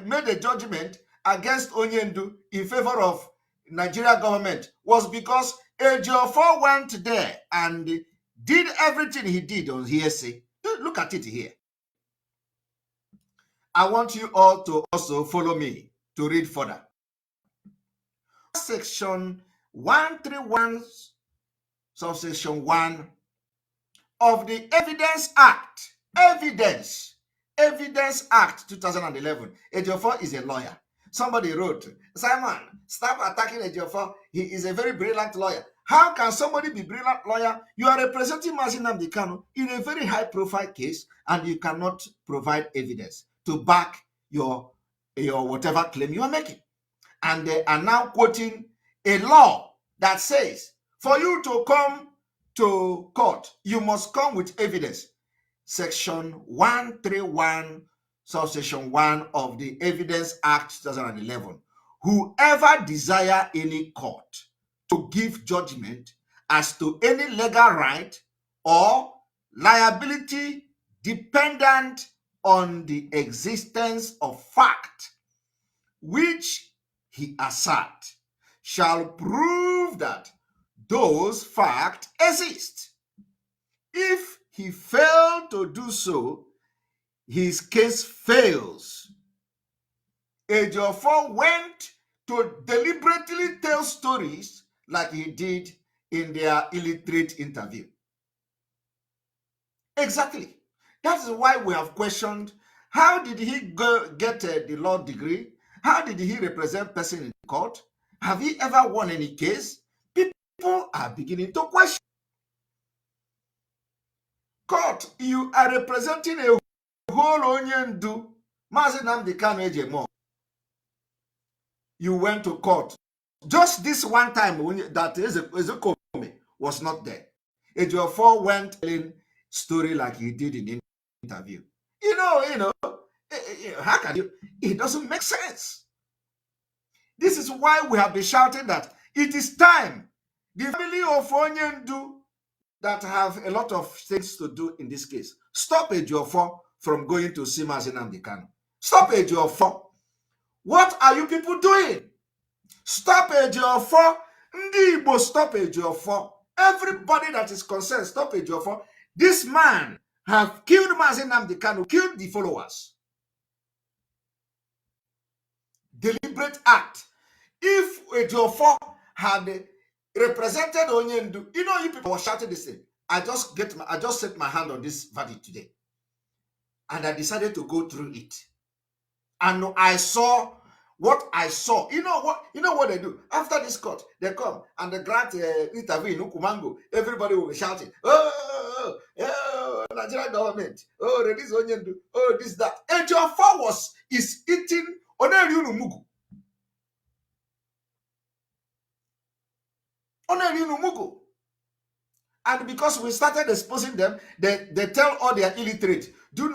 made a judgment against Onyendu in favor of Nigeria government was because Ejiofor went there and did everything he did on hearsay. Look at it here. I want you all to also follow me to read further. Section 131, subsection 1 of the Evidence Act, Evidence Act 2011. Ejiofor is a lawyer. Somebody wrote, Simon, stop attacking Ejiofor. He is a very brilliant lawyer. How can somebody be a brilliant lawyer? You are representing Mazi Nnamdi Kanu in a very high-profile case, and you cannot provide evidence to back your whatever claim you are making. And they are now quoting a law that says, for you to come to court, you must come with evidence. Section 131, subsection 1 of the Evidence Act 2011. Whoever desire any court to give judgment as to any legal right or liability dependent on the existence of fact which he assert shall prove that those facts exist. If he failed to do so, his case fails. Ejiofor went to deliberately tell stories like he did in their illiterate interview. Exactly. That is why we have questioned, how did he get the law degree? How did he represent person in court? Have he ever won any case? People are beginning to question. Court, you are representing a whole Onyendu, Mazi Nnamdi Kanu Ejimo. You went to court. Just this one time that Ezekome was not there. Ejiofor went telling story like he did in the interview. How can you? It doesn't make sense. This is why we have been shouting that it is time. The family of Onyendu that have a lot of things to do in this case. Stop Ejiofor from going to see Mazi Nnamdi Kanu. Stop Ejiofor. What are you people doing? Stop Ejiofor. Ndi Igbo, stop Ejiofor. Everybody that is concerned, stop Ejiofor. This man have killed Mazi Nnamdi Kanu, killed the followers. Deliberate act. If Ejiofor had represented Onyendu, you people were shouting this thing. I just set my hand on this verdict today, and I decided to go through it. And I saw what I saw. You know what they do after this court? They come and they grant interview in Ukumango. Everybody will be shouting, oh, Nigerian government, oh, release Onyendu, oh, this, that. Ejiofor is eating Oneriunu Mugu. And because we started exposing them, they tell all their illiterate, don't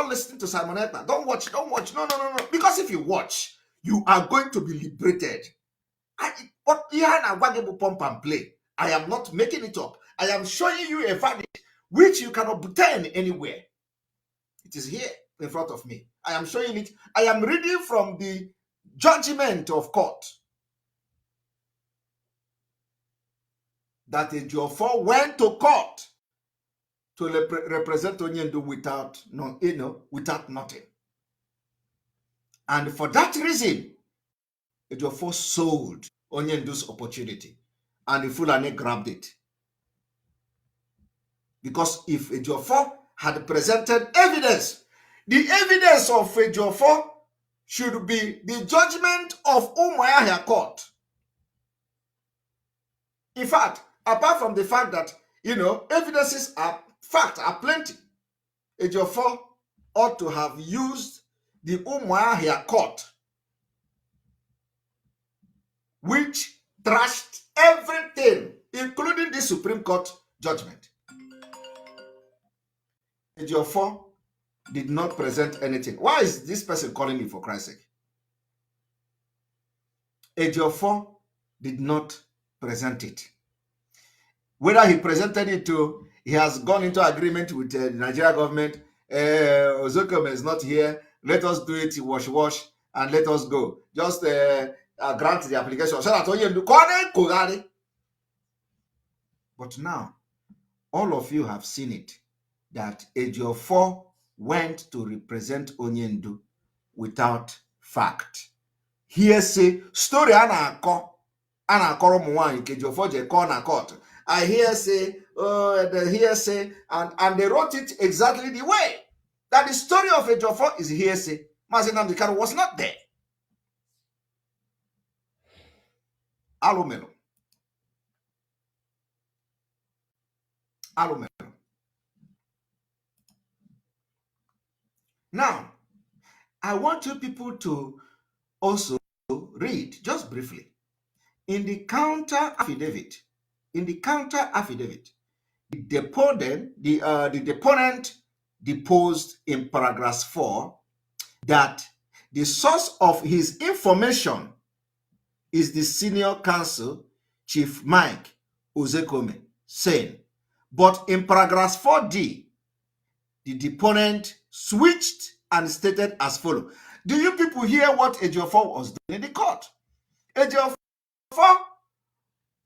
listen to Simon Ekpa. Don't watch. No. Because if you watch, you are going to be liberated. But pump and play. I am not making it up. I am showing you a verdict which you cannot obtain anywhere. It is here in front of me. I am showing it. I am reading from the judgment of court. That Ejiofor went to court to represent Onyendu without nothing. And for that reason, Ejiofor sold Onyendu's opportunity, and the Fulani grabbed it. Because if Ejiofor had presented evidence, the evidence of Ejiofor should be the judgment of Umuahia court. In fact, apart from the fact that, evidences are Facts are plenty. Ejiofor ought to have used the Umuahia court, which trashed everything, including the Supreme Court judgment. Ejiofor did not present anything. Why is this person calling me, for Christ's sake? Ejiofor did not present it. Whether he presented it to, he has gone into agreement with the Nigeria government. Ozokome is not here. Let us do it, wash, and let us go. Just grant the application. But now, all of you have seen it, that Ejiofor went to represent Onyendu without fact. Hearsay, story ana-akọrọ ụmụ nwaanyị nke Ejiofor je kọọ na court. I hearsay, the hearsay, and they wrote it exactly the way that the story of Ejiofor is hearsay. Mazi Nnamdi Kanu was not there. Alumelo. Now, I want you people to also read, just briefly, in the counter affidavit, the deponent deposed in paragraph 4 that the source of his information is the senior counsel, Chief Mike Ozekome, saying, but in paragraph 4D, the deponent switched and stated as follows. Do you people hear what Ejiofor was doing in the court? Ejiofor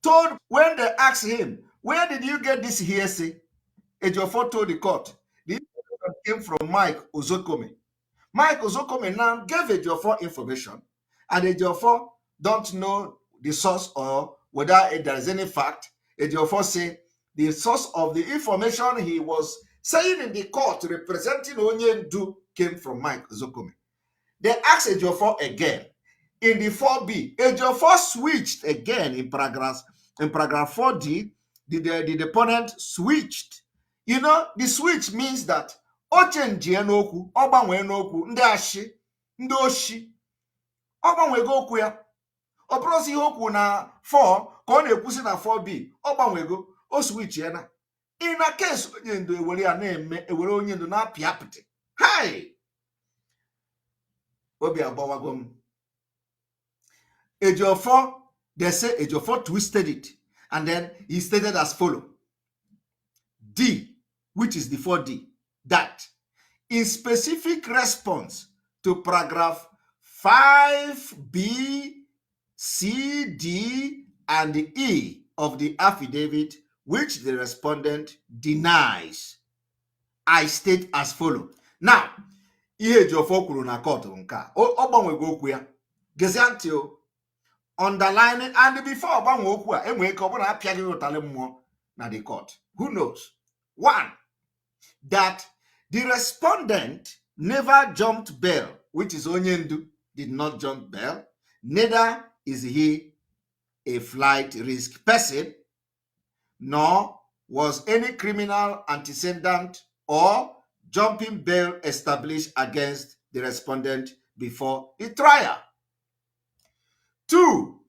told, when they asked him, where did you get this hearsay? Ejiofor told the court, the information came from Mike Ozokome. Mike Ozokome now gave Ejiofor information, and Ejiofor don't know the source or whether there is any fact. Ejiofor say the source of the information he was saying in the court representing Onyendu came from Mike Ozokome. They asked Ejiofor again in the 4B. Ejiofor switched again in paragraph 4D. The deponent switched. You know, the switch means that ochenji enoku, ogbanwe enoku, ndị ashi, ndị oshi, ogbanwego okwu ya. Ọ bụrụzi ihe okwu na 4 ka ọ na-ekwusi na 4B, ogbanwego, o switch ya na. In a case Onyendu ewere ya na-eme, ewere Onyendu na-apị apịtị. Hi! Obi agbawago m. Ejiofor, they say Ejiofor twisted it, and then he stated as follows. D, which is the 4D, that in specific response to paragraph 5B, C, D, and E of the affidavit, which the respondent denies, I state as follows. Now, ihe Ejiofor kwuru na court nke a, ọ gbanwego okwu ya. Gezie ntị o. Underlining, and before ọgbanwe okwu a, enwere ike ọ bụrụ na apịaghị ụtalị mmụọ na the court. Who knows? 1, that the respondent never jumped bail, which is Onyendu did not jump bail. Neither is he a flight risk person, nor was any criminal antecedent or jumping bail established against the respondent before the trial. 2,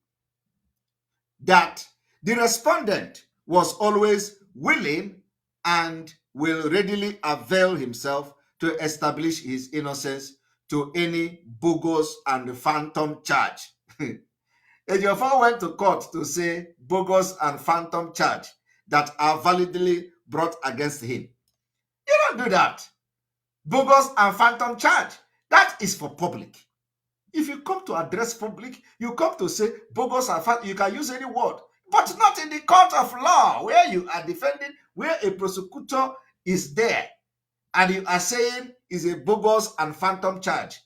that the respondent was always willing and will readily avail himself to establish his innocence to any bogus and phantom charge. Ejiofor went to court to say bogus and phantom charge that are validly brought against him. You don't do that. Bogus and phantom charge, that is for public. If you come to address public, you come to say bogus and phantom, you can use any word, but not in the court of law where you are defending, where a prosecutor is there and you are saying is a bogus and phantom charge.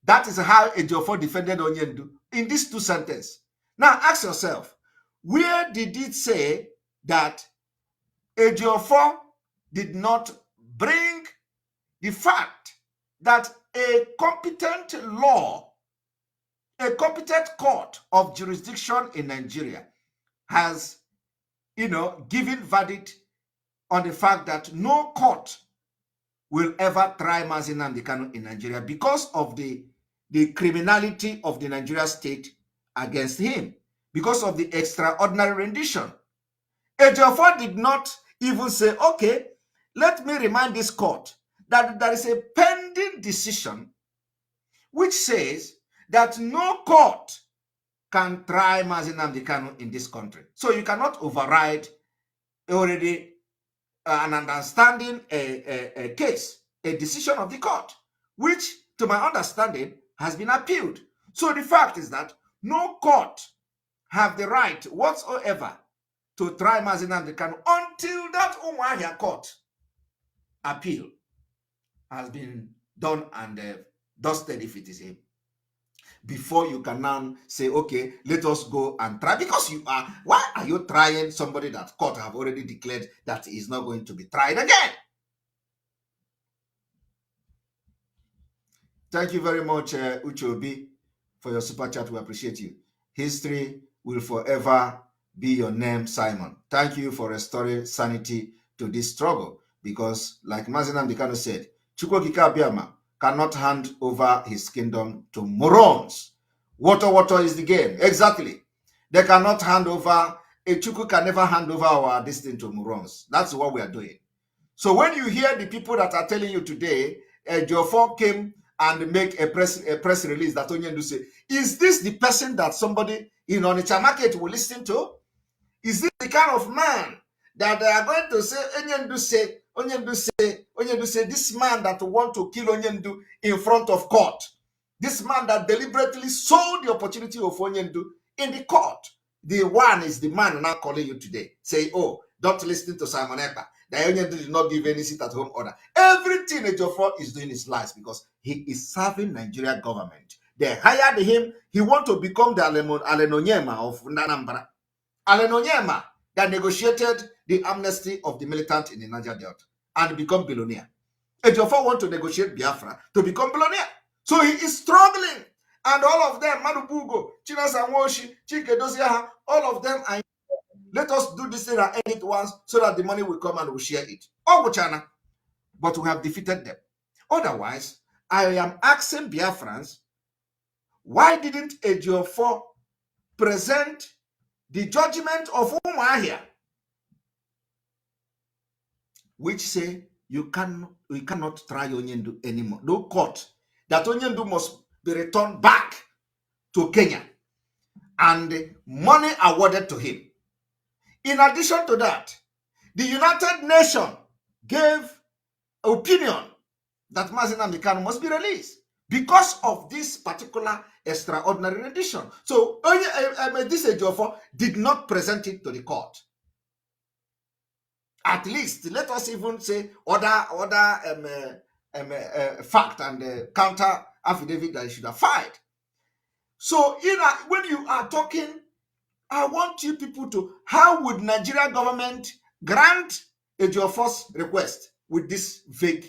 That is how Ejiofor defended Onyendu in these 2 sentences. Now ask yourself, where did it say that Ejiofor did not bring the fact that a competent court of jurisdiction in Nigeria has, given verdict on the fact that no court will ever try Mazi Nnamdi Kanu in Nigeria because of the criminality of the Nigeria state against him, because of the extraordinary rendition. Ejiofor did not even say, okay, let me remind this court that there is a pending decision which says that no court can try Mazi Nnamdi Kanu in this country. So you cannot override already an understanding a case, a decision of the court, which, to my understanding, has been appealed. So the fact is that no court have the right whatsoever to try Mazi Nnamdi Kanu until that Umuahia court appeal has been done and dusted, if it is him, before you can now say, okay, let us go and try. Because why are you trying somebody that court have already declared that he is not going to be tried again? Thank you very much, Uchobi, for your super chat. We appreciate you. History will forever be your name, Simon. Thank you for restoring sanity to this struggle, because like Mazi Nnamdi Kanu said, Chukwokika Abiyama cannot hand over his kingdom to morons. Water is the game. Exactly. They cannot hand over, a Chukwu can never hand over our destiny to morons. That's what we are doing. So when you hear the people that are telling you today, Ejiofor came and make a press release that Onyendu say, is this the person that somebody in Onitsha market will listen to? Is this the kind of man that they are going to say, Onyendu say, this man that want to kill Onyendu in front of court, this man that deliberately sold the opportunity of Onyendu in the court, the one is the man now calling you today, say, oh, don't listen to Simon Ekpa. The Onyendu did not give any sit at home order. Everything Ejiofor is doing is lies, because he is serving Nigeria government. They hired him. He want to become the Alenonyema of Nanambra. Alenonyema that negotiated the amnesty of the militant in the Niger Delta and become billionaire. Ejiofor want to negotiate Biafra to become billionaire. So he is struggling. And all of them, Madubugo, Chinasa Nwoshi, Chike Doziaha, all of them are, let us do this thing and end it once so that the money will come and we'll share it. Oh, China. But we have defeated them. Otherwise, I am asking Biafrans, why didn't Ejiofor present the judgment of Umuahia, which say we cannot try Onyendu anymore. No court. That Onyendu must be returned back to Kenya and money awarded to him. In addition to that, the United Nations gave opinion that Mazi Nnamdi Kanu must be released because of this particular extraordinary rendition. So this Ejiofor did not present it to the court. At least let us even say other fact and counter affidavit that he should have filed. So when you are talking, I want you people to, how would Nigeria government grant Ejiofor's request with this vague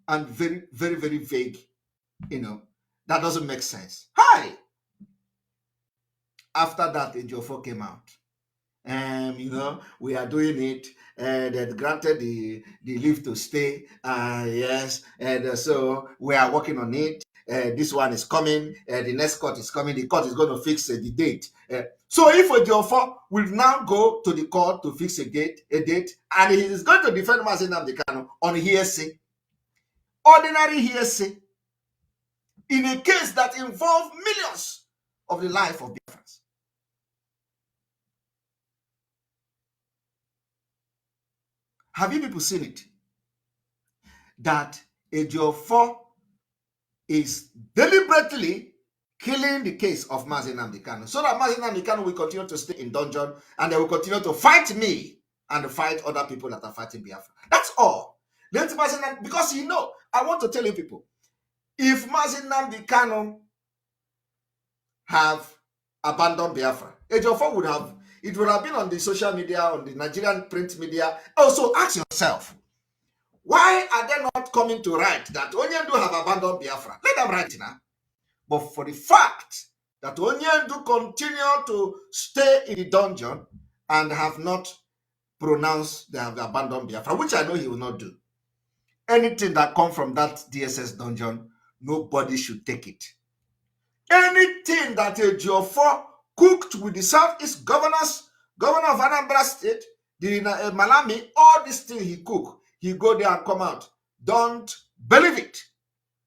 and very, very, very vague, that doesn't make sense. Hi! After that, Ejiofor came out. We are doing it. They granted the leave to stay. Yes. And so we are working on it. This one is coming. The next court is coming. The court is going to fix the date. So if Ejiofor will now go to the court to fix a date, and he is going to defend Mazi Nnamdi Kanu on hearsay, ordinary hearsay, in a case that involves millions of the life of Biafrans. Have you people seen it? That Ejiofor is deliberately killing the case of Mazi Nnamdi Kanu, so that Mazi Nnamdi Kanu will continue to stay in dungeon and they will continue to fight me and fight other people that are fighting Biafra. That's all. Let Mazi Nnamdi, because I want to tell you people, if Mazi Nnamdi Kanu have abandoned Biafra, Ejiofor would have, it would have been on the social media, on the Nigerian print media. Also, ask yourself, why are they not coming to write that Onyendu have abandoned Biafra? Let them write it now. But for the fact that Onyendu continue to stay in the dungeon and have not pronounce they have abandoned Biafra, which I know he will not do. Anything that comes from that DSS dungeon, nobody should take it. Anything that Ejiofor cooked with the Southeast governors, governor of Anambra State, the Malami, all these things he cook, he go there and come out. Don't believe it.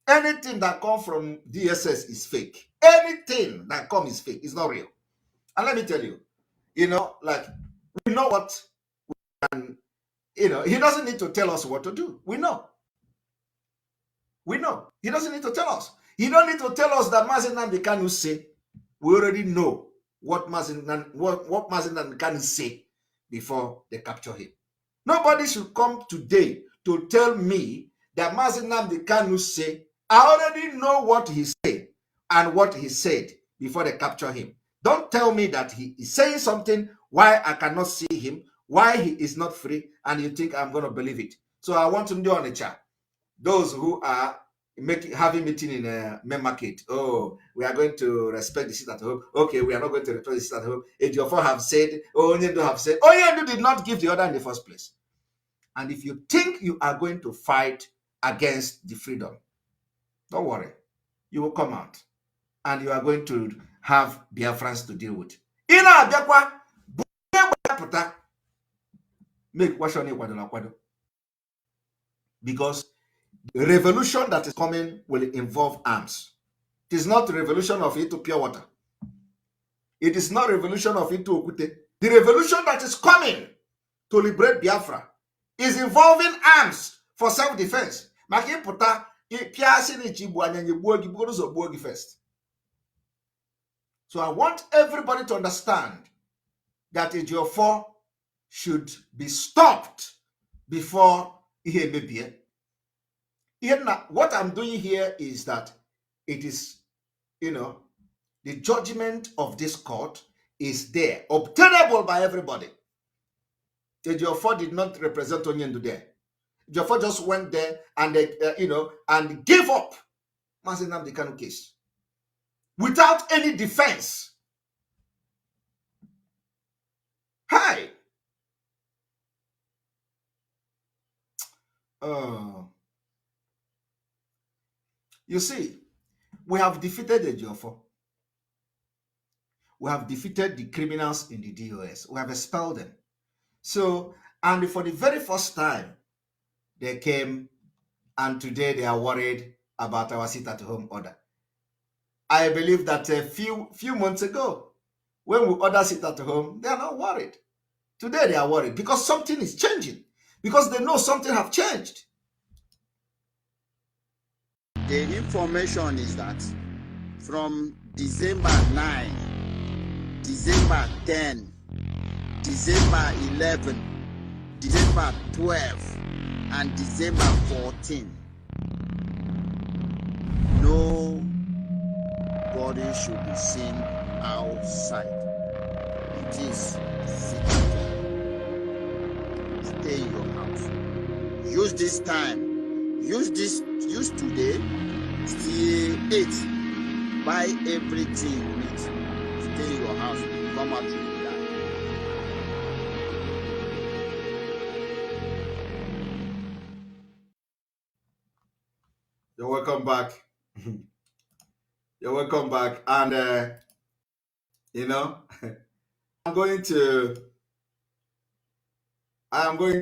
Anything that comes from DSS is fake. Anything that comes is fake. It's not real. And let me tell you, like, we know what, and he doesn't need to tell us what to do. We know. He doesn't need to tell us. He don't need to tell us that Mazi Nnamdi Kanu say. We already know what Mazi Nnamdi Kanu say before they capture him. Nobody should come today to tell me that Mazi Nnamdi Kanu say. I already know what he said and what he said before they capture him. Don't tell me that he is saying something, why I cannot see him, why he is not free, and you think I'm going to believe it. So I want to do on the chat. Those who are having meeting in a main market. Oh, we are going to respect the seat at home. Okay, we are not going to respect the seat at home. Ejiofor have said, Onyendu have said. Onyendu did not give the order in the first place. And if you think you are going to fight against the freedom, don't worry. You will come out. And you are going to have Biafrans to deal with. Because the revolution that is coming will involve arms. It is not the revolution of into pure water. It is not revolution of into okute. The revolution that is coming to liberate Biafra is involving arms for self-defense. First. So I want everybody to understand that Ejiofor should be stopped before he may be. What I'm doing here is that it is, the judgment of this court is there, obtainable by everybody. Ejiofor did not represent Onyendu there. Ejiofor just went there and and gave up Mazi Nnamdi Kanu case without any defense. Hi. You see, we have defeated Ejiofor. We have defeated the criminals in the DOS. We have expelled them. So, and for the very first time, they came, and today they are worried about our sit-at-home order. I believe that a few months ago, when we order sit-at-home, they are not worried. Today they are worried because something is changing, because they know something have changed. The information is that from December 9, December 10, December 11, December 12, and December 14, nobody should be seen outside. It is secret. Stay in your house. Use this time. Use today. Still 8. Buy everything you need. Stay in your house. Come out to die. You're welcome back. You're welcome back. And, I'm going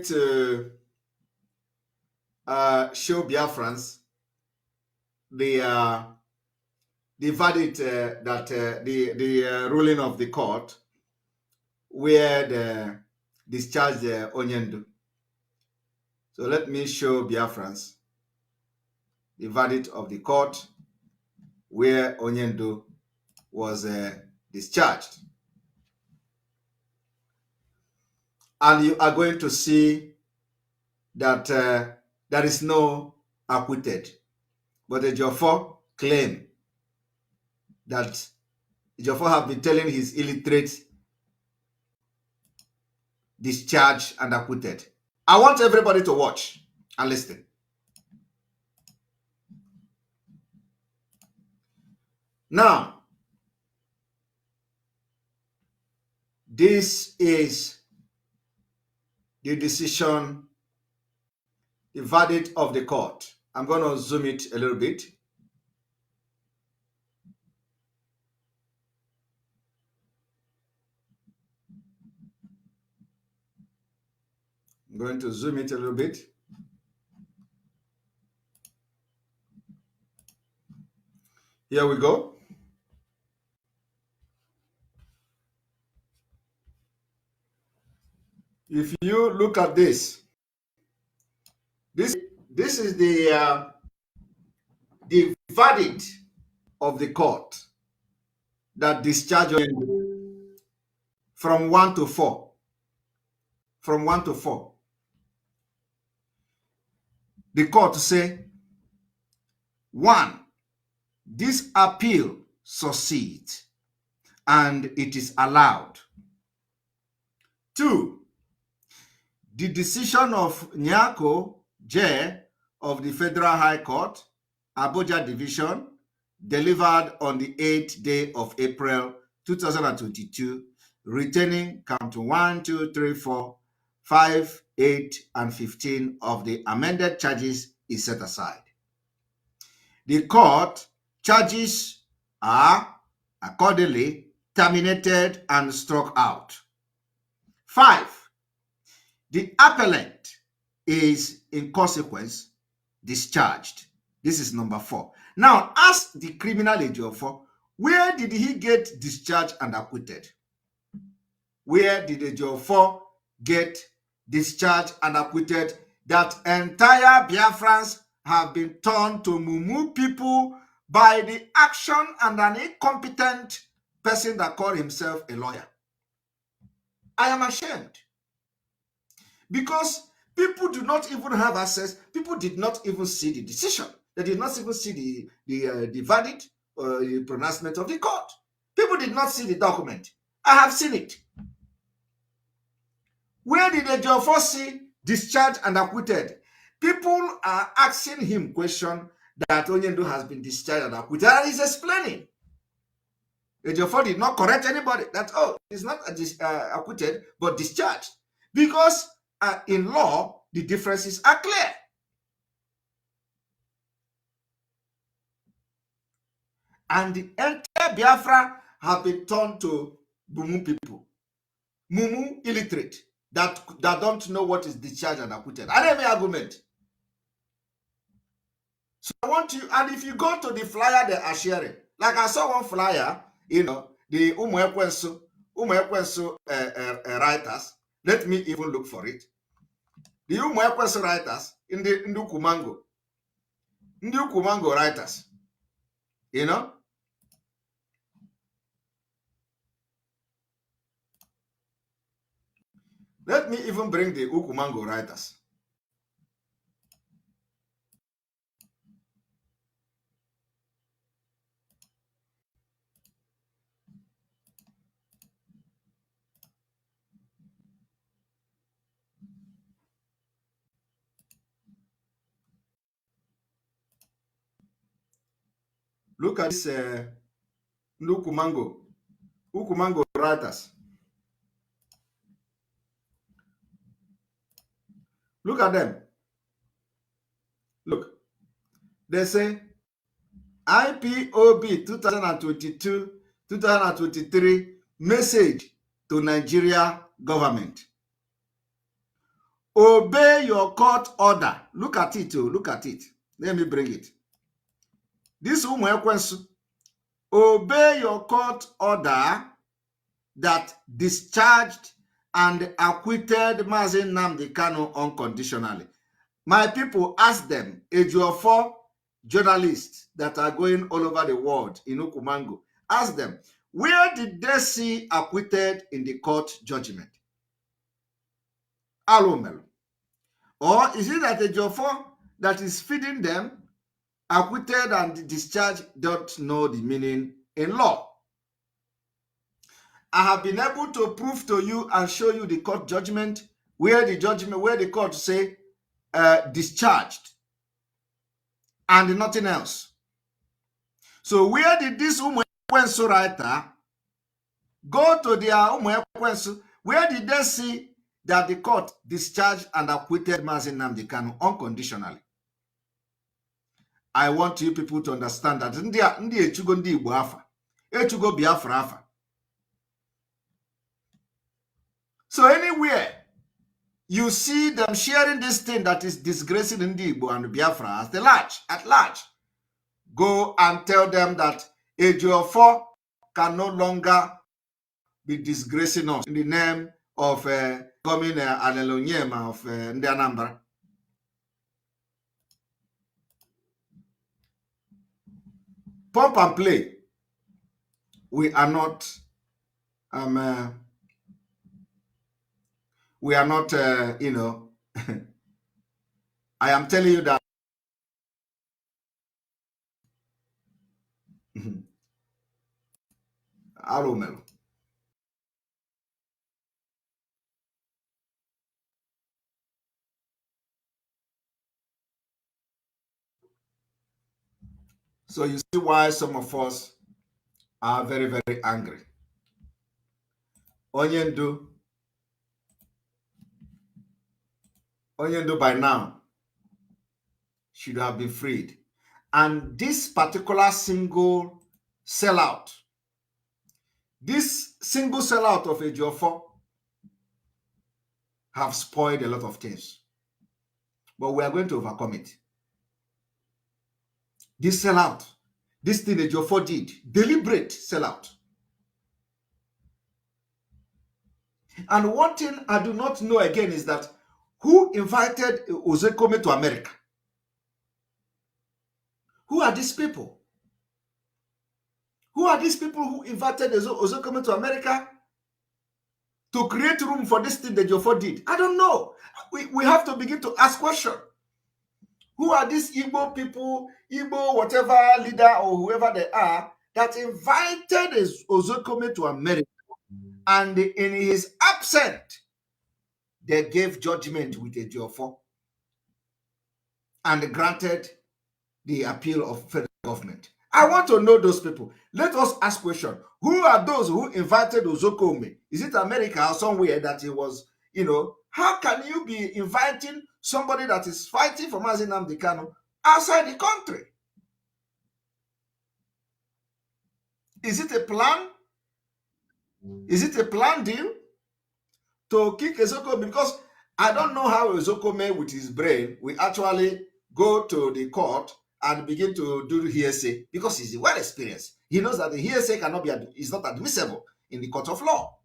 to show Biafrans the verdict that the ruling of the court where they discharged Onyendu. So let me show Biafrans the verdict of the court where Onyendu was discharged. And you are going to see that there is no acquitted. But Ejiofor claim that Ejiofor have been telling his illiterates discharged and acquitted. I want everybody to watch and listen. Now, this is the decision, the verdict of the court. I'm going to zoom it a little bit. I'm going to zoom it a little bit. Here we go. If you look at this is the verdict of the court that discharged from 1 to 4. From 1 to 4. The court say, 1, this appeal succeeds and it is allowed. 2, the decision of Nyako J of the Federal High Court, Abuja Division, delivered on the 8th day of April 2022, retaining count 1, 2, 3, 4, 5, 8, and 15 of the amended charges is set aside. The court charges are accordingly terminated and struck out. 5, the appellant is in consequence discharged. This is number 4. Now, ask the criminal Ejiofor, where did he get discharged and acquitted? Where did Ejiofor get discharged and acquitted? That entire Biafrans have been turned to mumu people by the action and an incompetent person that called himself a lawyer. I am ashamed. Because people do not even have access. People did not even see the decision. They did not even see the verdict or the pronouncement of the court. People did not see the document. I have seen it. Where did Ejiofor see discharged and acquitted? People are asking him question that Onyendu has been discharged and acquitted, and he's explaining. Ejiofor did not correct anybody that, oh, he's not acquitted, but discharged. Because in law, the differences are clear. And the entire Biafra have been turned to Mumu people. Mumu illiterate that don't know what is discharged and acquitted. I don't have an argument. So I want you, and if you go to the flyer they are sharing, like I saw one flyer, the Umuekwensu writers, let me even look for it. The Umuekwensu writers in the Ukumango writers, Let me even bring the Ukumango writers. Look at this Ukumango writers. Look at them. Look. They say IPOB 2022-2023 message to Nigeria government. Obey your court order. Look at it. Look at it. Let me bring it. This Umuekwensu. Obey your court order that discharged and acquitted Mazi Nnamdi Kanu unconditionally. My people, ask them, Ejiofor journalists that are going all over the world in Ukumango, ask them, where did they see acquitted in the court judgment? Alomelo. Or is it that Ejiofor that is feeding them acquitted and discharged don't know the meaning in law? I have been able to prove to you and show you the court judgment where the court say discharged and nothing else. So where did this Umuekwensu writer go to their Umuekwensu? Where did they see that the court discharged and acquitted Mazi Nnamdi Kanu unconditionally. I want you people to understand that ndị echugo ndị Igbo afa, echugo Biafra afa. So anywhere you see them sharing this thing that is disgracing Ndi Igbo and Biafra at large, go and tell them that Ejiofor can no longer be disgracing us in the name of coming Alelonyema of Ndi Anambra. Pump and play. We are not you know, I am telling you that Aromel. So you see why some of us are very, very angry. Onyendu by now should have been freed. And this particular single sellout of Ejiofor have spoiled a lot of things. But we are going to overcome it. This sellout, this thing Ejiofor did, deliberate sellout. And one thing I do not know again is that who invited Ozekome to America? Who are these people? Who are these people who invited Ozekome to America to create room for this thing that Ejiofor did? I don't know. We have to begin to ask questions. Who are these Igbo people, Igbo whatever leader or whoever they are, that invited Ozekome to America, and in his absence, they gave judgment with Ejiofor and granted the appeal of federal government? I want to know those people. Let us ask question. Who are those who invited Ozekome? Is it America or somewhere that he was, you know? How can you be inviting somebody that is fighting for Mazi Nnamdi Kanu outside the country? Is it a plan? Is it a planned deal to kick Ozekome? Because I don't know how Ozekome with his brain will actually go to the court and begin to do hearsay, because he's well experienced. He knows that the hearsay is not admissible in the court of law.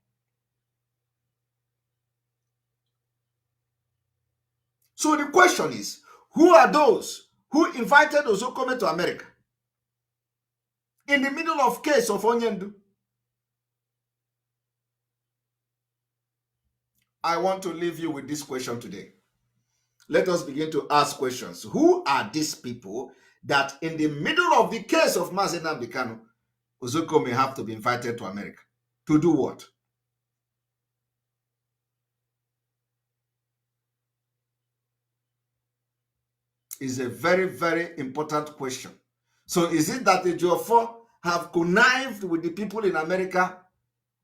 So the question is, who are those who invited Ozekome to America in the middle of case of Onyendu? I want to leave you with this question today. Let us begin to ask questions. Who are these people that in the middle of the case of Mazi Nnamdi Kanu, Ozekome have to be invited to America? To do what? Is a very, very important question. So is it that the Ejiofor have connived with the people in America,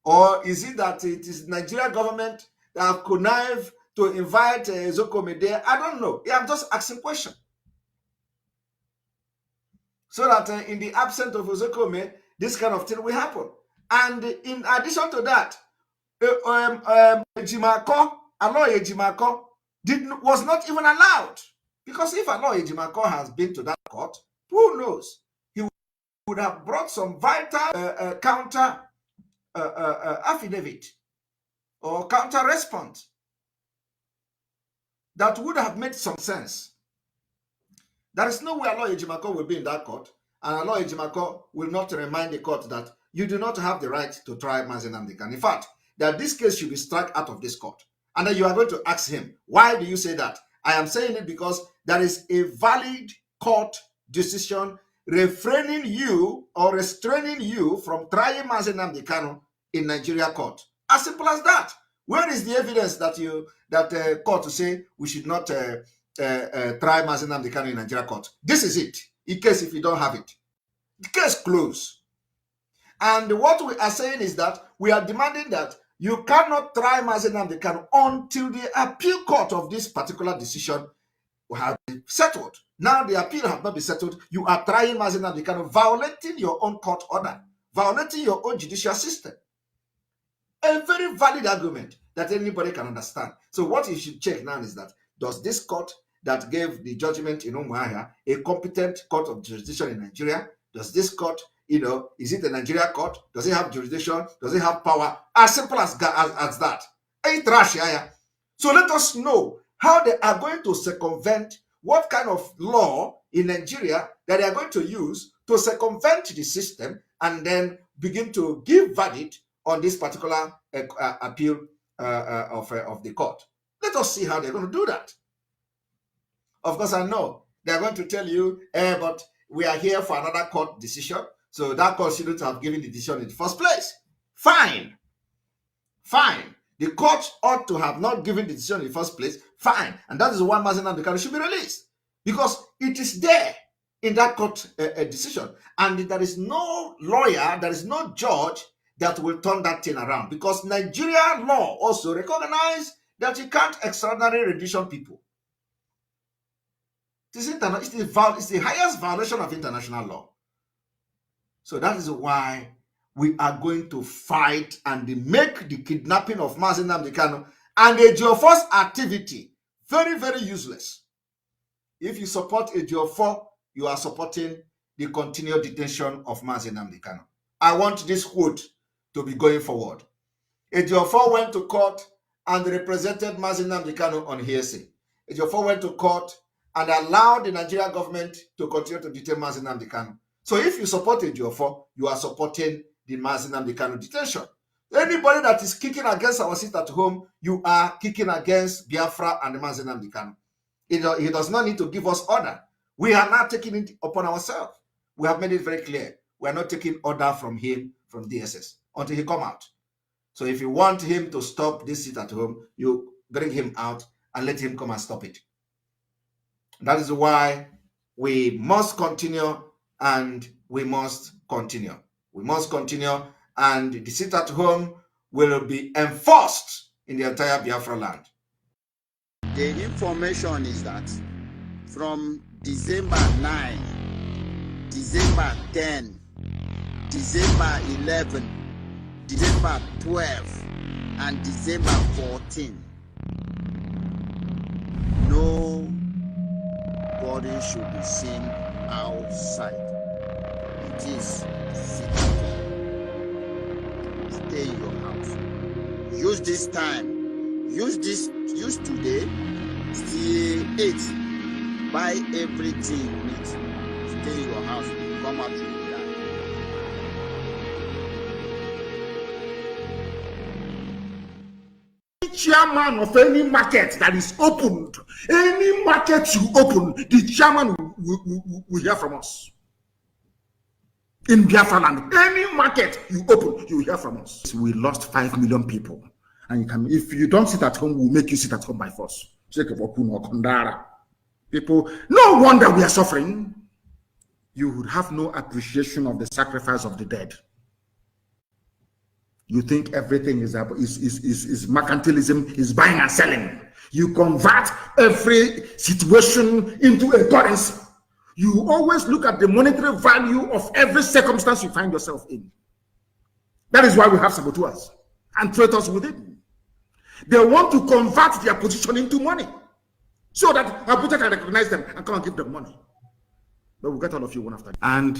or is it that it is Nigeria government that have connived to invite Ozekome there? I don't know. Yeah, I'm just asking question. So that in the absence of Ozekome, this kind of thing will happen. And in addition to that, Ejimako, Aloy Ejimako, was not even allowed. Because if Aloy Ejimako has been to that court, who knows? He would have brought some vital counter affidavit or counter response that would have made some sense. There is no way Aloy Ejimako will be in that court, and Aloy Ejimako will not remind the court that you do not have the right to try Mazi Nnamdi Kanu. In fact, that this case should be struck out of this court. And then you are going to ask him, why do you say that? I am saying it because there is a valid court decision refraining you or restraining you from trying Mazi Nnamdi Kanu in Nigeria court. As simple as that. Where is the evidence that court to say we should not try Mazi Nnamdi Kanu in Nigeria court? This is it. In case if you don't have it, the case closed. And what we are saying is that we are demanding that You cannot try Mazi Nnamdi Kanu until the appeal court of this particular decision have been settled. Now the appeal has not been settled. You are trying Mazi Nnamdi Kanu, violating your own court order, violating your own judicial system. A very valid argument that anybody can understand. So what you should check now is that, does this court that gave the judgment in Umuahia a competent court of jurisdiction in Nigeria? Does this court, is it a Nigeria court? Does it have jurisdiction? Does it have power? As simple as that. So let us know how they are going to circumvent, what kind of law in Nigeria that they are going to use to circumvent the system and then begin to give verdict on this particular appeal of the court. Let us see how they're going to do that. Of course, I know they're going to tell you, but we are here for another court decision, so that court shouldn't have given the decision in the first place. Fine. The court ought to have not given the decision in the first place. Fine. And that is why Mazi Nnamdi Kanu should be released, because it is there in that court decision. And there is no lawyer, there is no judge that will turn that thing around, because Nigeria law also recognizes that you can't extraordinary rendition people. It's the highest violation of international law. So that is why we are going to fight and make the kidnapping of Mazi Nnamdi Kanu and Ejiofor's activity very, very useless. If you support Ejiofor, you are supporting the continued detention of Mazi Nnamdi Kanu. I want this quote to be going forward. Ejiofor went to court and represented Mazi Nnamdi Kanu on hearsay. Ejiofor went to court and allowed the Nigerian government to continue to detain Mazi Nnamdi Kanu. So if you support Ejiofor, you are supporting the Mazi Nnamdi Kanu detention. Anybody that is kicking against our seat at home, you are kicking against Biafra and the Mazi Nnamdi Kanu. He does not need to give us order. We are not taking it upon ourselves. We have made it very clear. We are not taking order from him, from DSS, until he come out. So if you want him to stop this seat at home, you bring him out and let him come and stop it. That is why we must continue, and we must continue. We must continue, and the seat at home will be enforced in the entire Biafra land. The information is that from December 9, December 10, December 11, December 12, and December 14, nobody should be seen outside. It is city. Stay in your house. Use this time. Use today. Still 8. Buy everything you need. Stay in your house. Come out to the chairman of any market that is opened, any market you open, the chairman will hear from us. In Biafra land, any market you open, you will hear from us. We lost 5 million people. And you can, if you don't sit at home, we'll make you sit at home by force. People, no wonder we are suffering. You would have no appreciation of the sacrifice of the dead. You think everything is mercantilism, is buying and selling. You convert every situation into a currency. You always look at the monetary value of every circumstance you find yourself in. That is why we have saboteurs and traitors within. They want to convert their position into money so that Abuja can recognize them and come and give them money. But we'll get all of you one after. And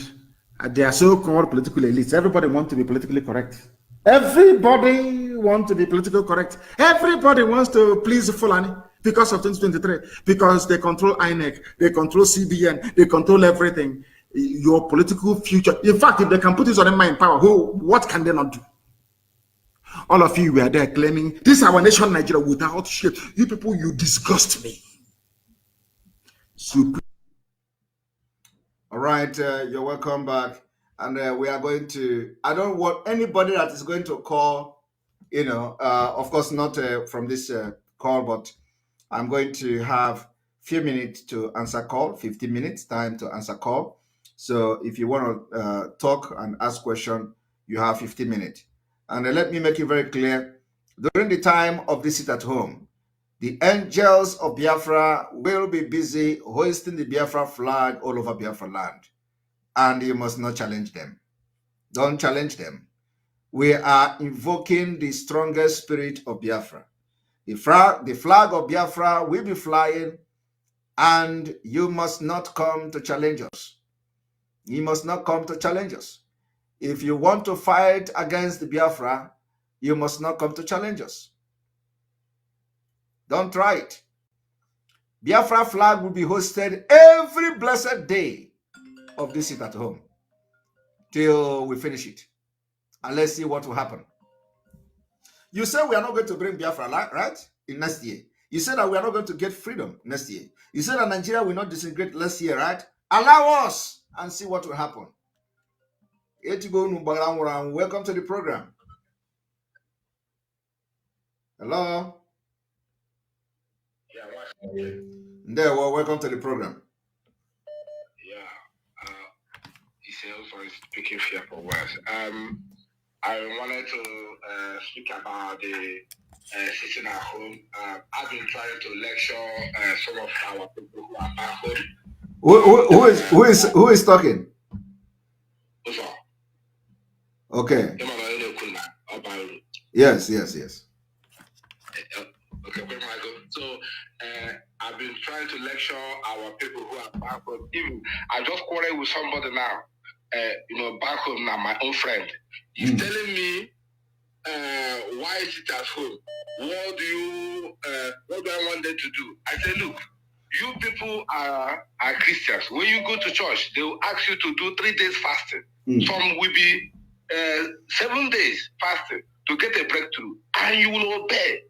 they are so-called political elites. Everybody wants to be politically correct. Everybody wants to be politically correct. Everybody wants to please Fulani because of 2023, because they control INEC, they control CBN, they control everything. Your political future. In fact, if they can put this on in power, what can they not do? All of you were there claiming this is our nation, Nigeria, without shit. You people, you disgust me. So, all right, you're welcome back. And we are going to, I don't want anybody that is going to call, of course, not from this call, but I'm going to have few minutes to answer call, 15 minutes time to answer call. So if you want to talk and ask question, you have 15 minutes. And let me make it very clear, During the time of this sit at home, the angels of Biafra will be busy hoisting the Biafra flag all over Biafra land. And you must not challenge them. Don't challenge them. We are invoking the strongest spirit of Biafra. The flag of Biafra will be flying, and you must not come to challenge us. You must not come to challenge us. If you want to fight against the Biafra, you must not come to challenge us. Don't try it. Biafra flag will be hosted every blessed day of this sit at home till we finish it. And let's see what will happen. You said we are not going to bring Biafra, right? In next year. You said that we are not going to get freedom next year. You said that Nigeria will not disintegrate last year, right? Allow us and see what will happen. Welcome to the program. Hello. There, well, welcome to the program. Yeah, Isel for speaking here for words. I wanted to speak about the sitting at home. I've been trying to lecture some of our people who are back home. Who is talking? Uzo. Okay. Yes. Okay, Michael. So I've been trying to lecture our people who are back home. Even I just quarreled with somebody now. Back home now, my own friend. He's telling me why sit at home. What do I want them to do? I said, look, you people are Christians. When you go to church, they will ask you to do 3 days fasting. Some will be 7 days fasting to get a breakthrough, and you will obey.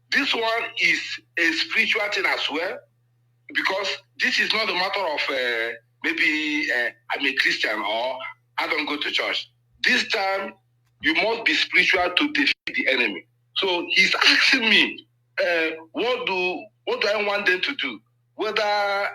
This one is a spiritual thing as well, because this is not a matter of maybe I'm a Christian or I don't go to church. This time, you must be spiritual to defeat the enemy. So he's asking me, what do I want them to do? Whether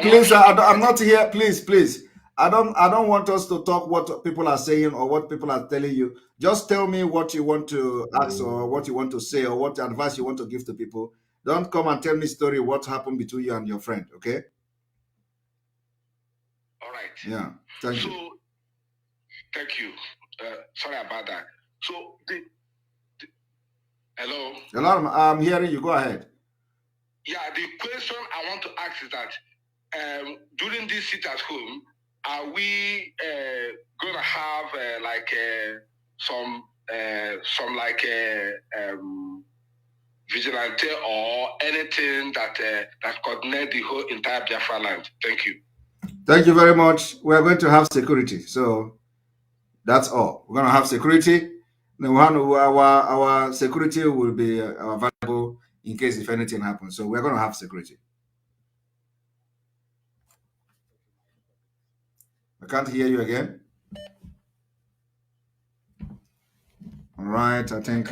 please, I'm not here. Please. I don't want us to talk what people are saying or what people are telling you. Just tell me what you want to ask or what you want to say or what advice you want to give to people. Don't come and tell me story what happened between you and your friend, okay? All right. Yeah. Thank you. Thank you. Sorry about that. So hello. Hello, I'm hearing you. Go ahead. Yeah, the question I want to ask is that during this sit at home, are we going to have some vigilante or anything that coordinate the whole entire Biafra land? Thank you. Thank you very much. We're going to have security, so that's all. We're going to have security. Our security will be available in case if anything happens. So we're going to have security. I can't hear you again. All right, I think.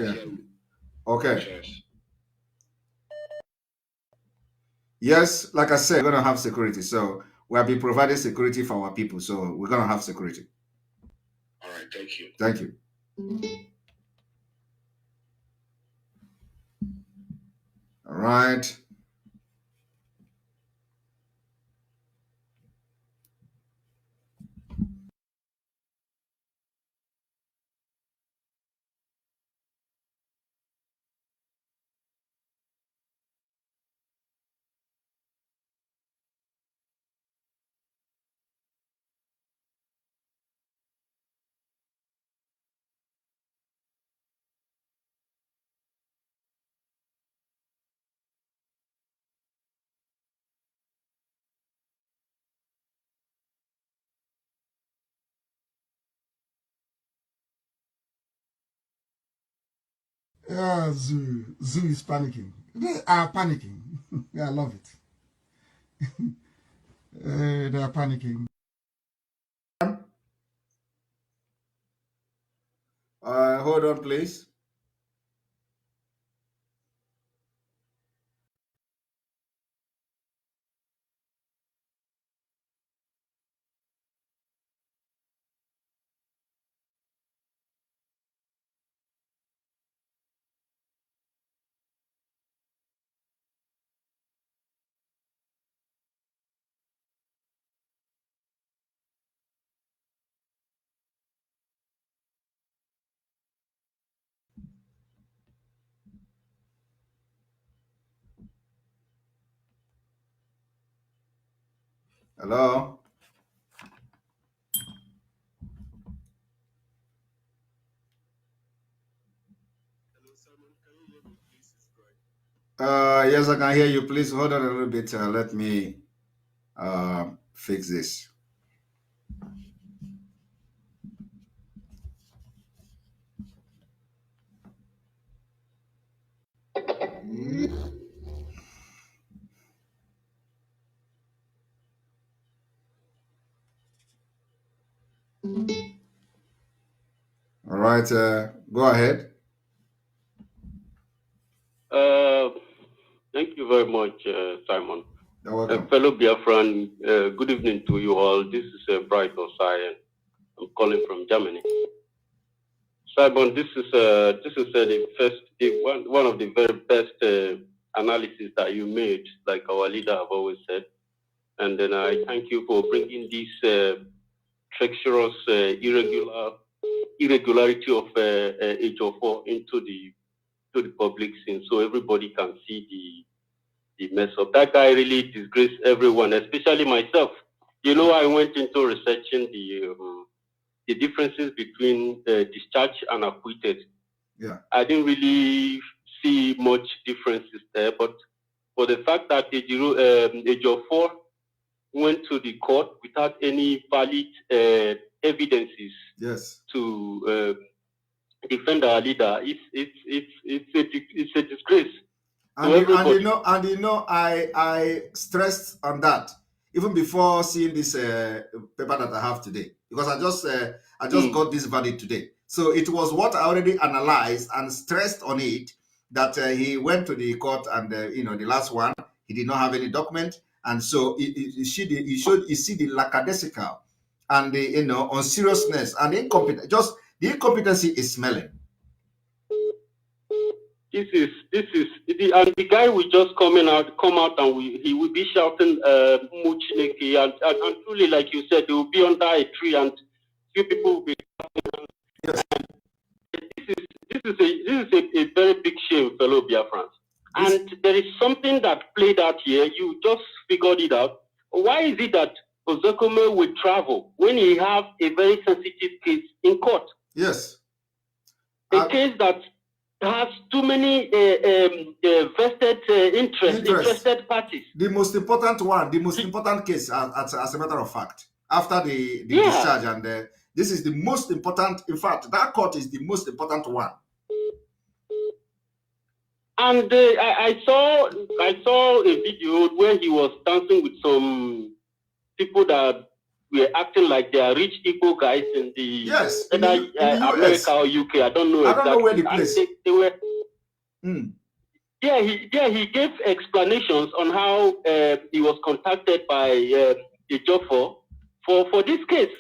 Okay. Yes, like I said, we're going to have security. So we'll be providing security for our people. So we're going to have security. All right, thank you. Thank you. All right. Yeah, Zoo is panicking. They are panicking. Yeah, I love it. They are panicking. Hold on, please. Hello. Yes, I can hear you. Please hold on a little bit. Let me fix this. All right, go ahead. Thank you very much, Simon. You're welcome. Fellow Biafran, good evening to you all. This is Bright Osai. I'm calling from Germany. Simon, this is the first, one of the very best analysis that you made, like our leader have always said. And then I thank you for bringing this treacherous irregularity of Ejiofor into the public scene, so everybody can see the mess up. That guy really disgraced everyone, especially myself. You know, I went into researching the differences between discharge and acquitted. Yeah. I didn't really see much differences there, but for the fact that Ejiofor went to the court without any valid evidences, yes, to defend our leader, it's a disgrace. And you know, I stressed on that even before seeing this paper that I have today, because I just got this verdict today. So it was what I already analyzed and stressed on it, that he went to the court and you know, the last one, he did not have any document, and so you see the lackadaisical and the, you know, unseriousness and incompetent. Just the incompetency is smelling. This is and the guy will just come out and he will be shouting Muchineke, and truly, like you said, they will be under a tree and few people will be. Yes. This is a very big shame, fellow Biafrans. And there is something that played out here. You just figured it out. Why is it that Ozokome will travel when he have a very sensitive case in court? Yes. A case that has too many vested interested parties. The most important one, the most important case, as a matter of fact, after the discharge, and this is the most important. In fact, that court is the most important one. And I saw a video where he was dancing with some people that were acting like they are rich Igbo guys in the in the America or UK. I don't know. I don't know where the place. They were. He gave explanations on how he was contacted by Ejiofor for this case.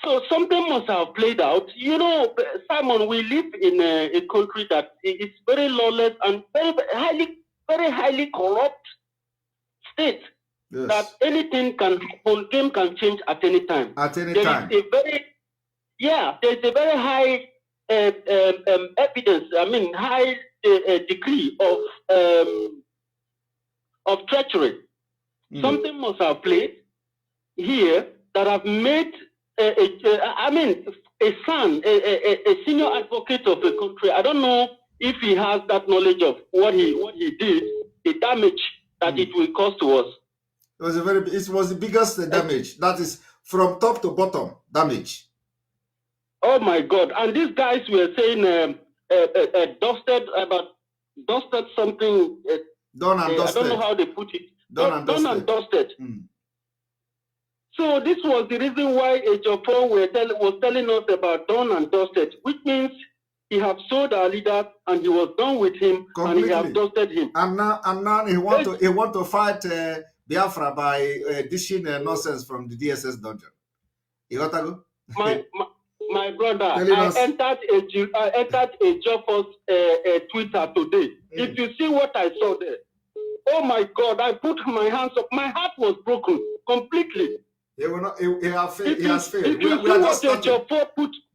So something must have played out. You know, Simon, we live in a country that is very lawless and very highly corrupt state. Yes. That anything can happen, game can change at any time. At any time. There's a very high evidence. I mean, high degree of treachery. Something must have played here that have made a senior advocate of the country. I don't know if he has that knowledge of what he did, the damage that it will cause to us. It was the biggest damage. That is from top to bottom damage. Oh my God! And these guys were saying dusted something. Done and dusted. I don't know how they put it. Done and dusted. So this was the reason why Ejiofor was telling us about done and dusted, which means he have sold our leader and he was done with him. Completely. And he have dusted him. And now he want to fight Biafra by dishing nonsense from the DSS dungeon. You got to go? My brother, I entered Ejiofor's Twitter today. If you see what I saw there, oh my God, I put my hands up. My heart was broken completely. He has failed. If you see what Ejiofor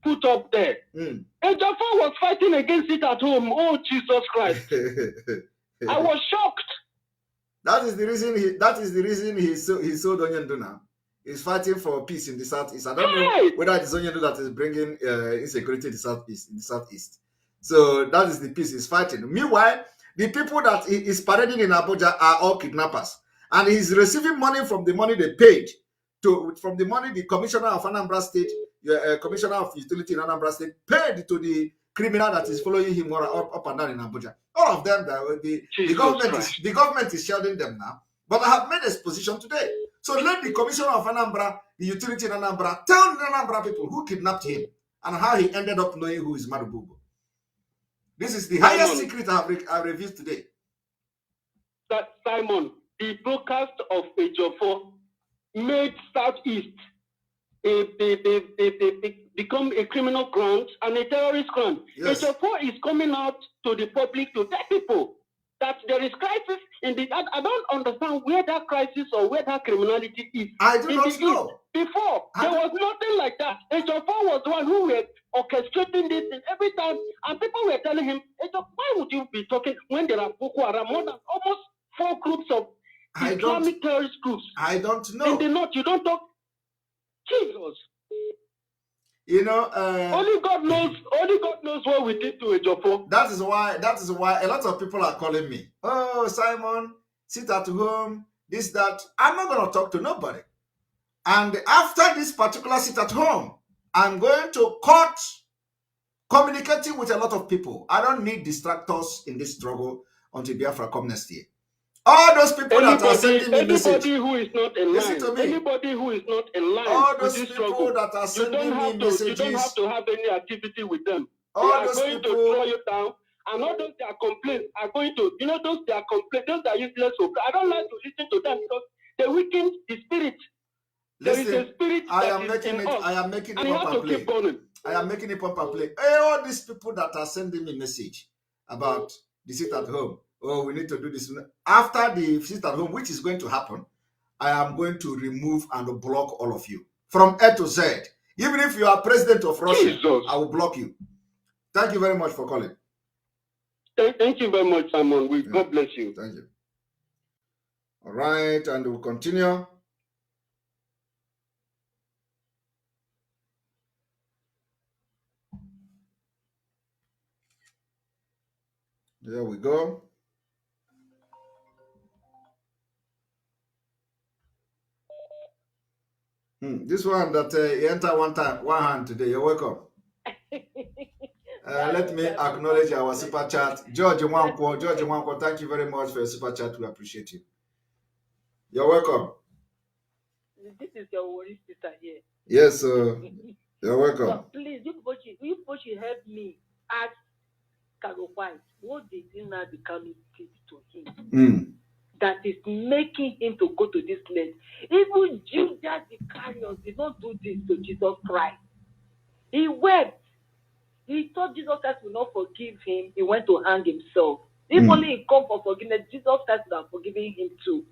put up there, Ejiofor was fighting against it at home. Oh, Jesus Christ. I was shocked. That is the reason he sold Onyendu now. He's fighting for peace in the southeast. I don't know whether it's Onyendu that is bringing insecurity in the southeast. So that is the peace he's fighting. Meanwhile, the people that he is parading in Abuja are all kidnappers, and he's receiving money from the money they paid from the money the commissioner of Anambra State, commissioner of utility in Anambra State, paid to the criminal that is following him up and down in Abuja. All of them, the government is shielding them now. But I have made a position today. So let the commissioner of Anambra, the utility in Anambra, tell the Anambra people who kidnapped him and how he ended up knowing who is Marububu. This is the highest secret I've revealed today. Simon, the broadcast of Ejiofor made Southeast become a criminal ground and a terrorist ground. Yes. Ejiofor is coming out to the public to tell people that there is crisis in the. I don't understand where that crisis or where that criminality is. I do not know. Before, there was nothing like that. Ejiofor was the one who was orchestrating this thing every time, and people were telling him, why would you be talking when there are Boko Haram, more than almost 4 groups of Islamic terrorist groups? I don't know. In the north, you don't talk. Jesus. You know, only God knows what we did to Ejiofor. That is why a lot of people are calling me. Oh, Simon, sit at home, this, that. I'm not going to talk to nobody. And after this particular sit at home, I'm going to cut communicating with a lot of people. I don't need distractors in this struggle until Biafra come next year. All those people that are sending me messages. Who is not in listen line. To me. Anybody who is not in line. All those people that are sending me messages. You don't have to have any activity with them. All they are those going people, to throw you down. And all those their complaints are going to, those their complaints, those that are useless. I don't like to listen to them because they weaken the spirit. Listen, there is a spirit I am making it pump and play. I am making it pump and play. Hey, all these people that are sending me message about the sit at home. Oh, we need to do this. After the sit at home, which is going to happen, I am going to remove and block all of you from A to Z. Even if you are president of Russia, Jesus. I will block you. Thank you very much for calling. Thank you very much, Simon. God bless you. Thank you. All right, and we'll continue. There we go. This one that you enter one hand today. You're welcome. Let me acknowledge our super chat. George Mwanko, thank you very much for your super chat. We appreciate you. You're welcome. This is your worry sister here. Yes, you're welcome. So please, you people should help me ask Carol White what did Nnamdi Kanu did to him that is making him to go to this length. Even Judas Iscariot did not do this to Jesus Christ. He wept. He thought Jesus Christ would not forgive him. He went to hang himself. If only he come for forgiveness, Jesus Christ would have forgiven him too.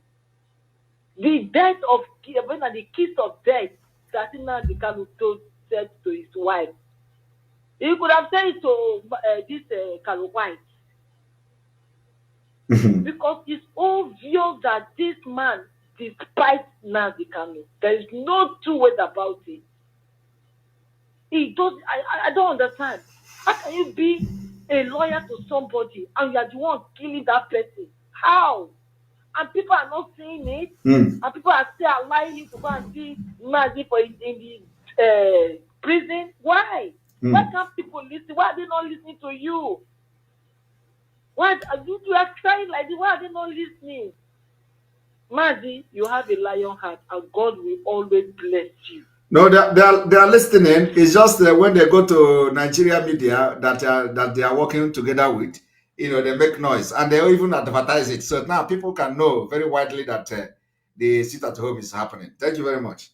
The death of the kiss of death that Nnamdi Kanu said to his wife. He could have said it to this Carol White. Because it's obvious that this man despises Nnamdi Kanu. There is no two ways about it. He does. I don't understand. How can you be a lawyer to somebody and you are the one killing that person? How? And people are not saying it. And people are still allowing him to go and see Nnamdi in the prison. Why? Why can't people listen? Why are they not listening to you? Why you are crying like this? Why are they not listening? Mazi, you have a lion heart, and God will always bless you. No, they are listening. It's just when they go to Nigeria media that they are working together with, they make noise and they even advertise it. So now people can know very widely that the sit at home is happening. Thank you very much.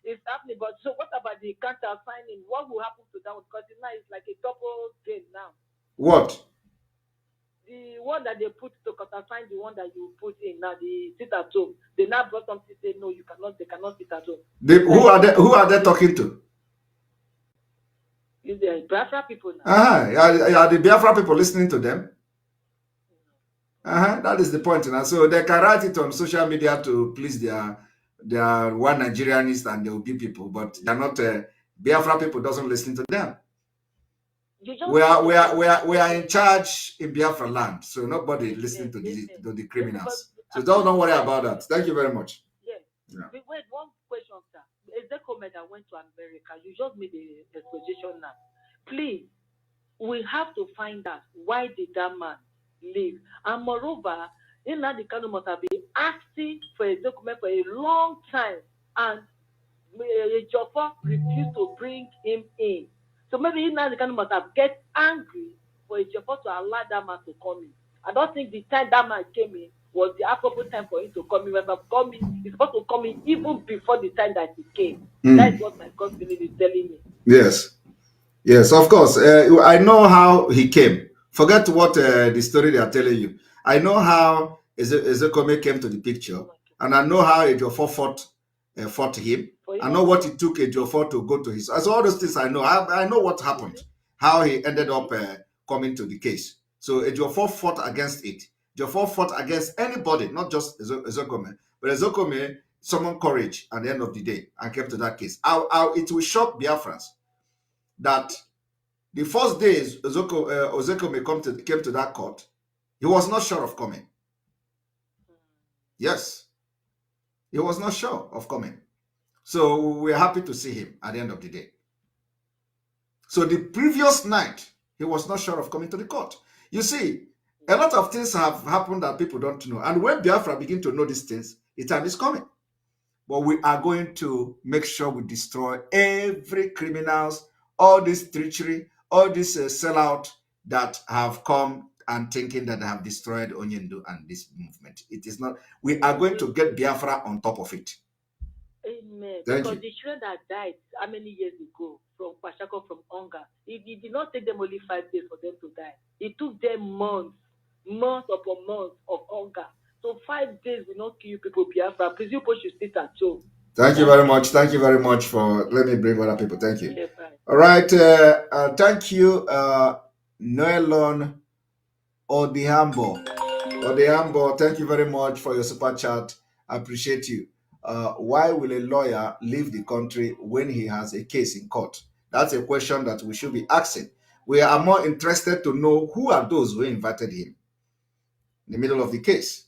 It's happening, but so what about the counter signing? What will happen to that one? Because now it's like a double game now. What? The one that they put to countersign, the one that you put in now, the sit at home. They now brought something to say no, you cannot. They cannot sit at home. Who are they talking to? The Biafra people now. Are the Biafra people listening to them? That is the point. And so they can write it on social media to please their one Nigerianists and the Obi people, but they're not. Biafra people doesn't listen to them. We are in charge in Biafra land, so nobody listening to the criminals. So don't worry about that. Thank you very much. Yes. Yeah. Wait, one question, sir. Is the comment that went to America? You just made the exposition now. Please, we have to find out why did that man leave. And moreover, in that the Kanu must have been asking for a document for a long time, and Ejiofor refused to bring him in. So maybe in that the Kanu must have get angry for Ejiofor to allow that man to come in. I don't think the time that man came in was the appropriate time for him to come in. Remember, he's supposed to come in even before the time that he came. That's what my God is telling me. Yes. Yes, of course. I know how he came. Forget what the story they are telling you. I know how Ezekome came to the picture, and I know how Ejiofor fought him. I know what it took Ejiofor to go to his. As all those things I know. I know what happened, how he ended up coming to the case. So Ejiofor fought against it. Ejiofor fought against anybody, not just Ezekome, but Ezekome summoned courage at the end of the day and came to that case. It will shock Biafrans that the first days Ozekome came to that court, he was not sure of coming. Yes, he was not sure of coming. So we're happy to see him at the end of the day. So the previous night, he was not sure of coming to the court. You see, a lot of things have happened that people don't know. And when Biafra begin to know these things, the time is coming. But we are going to make sure we destroy every criminals, all this treachery, all this sellout that have come and thinking that they have destroyed Onyendu and this movement. It is not. We are going to get Biafra on top of it. Amen. Because the children that died how many years ago from Pashako, from hunger, it did not take them only 5 days for them to die. It took them months upon months of hunger. So 5 days will not kill people, Biafra. Please, you should sit at home. Thank you very much. Thank you very much for let me bring other people. Thank you. Yeah, right. All right. Thank you, Noelon Odihambo. Odihambo, thank you very much for your super chat. I appreciate you. Why will a lawyer leave the country when he has a case in court? That's a question that we should be asking. We are more interested to know who are those who invited him in the middle of the case.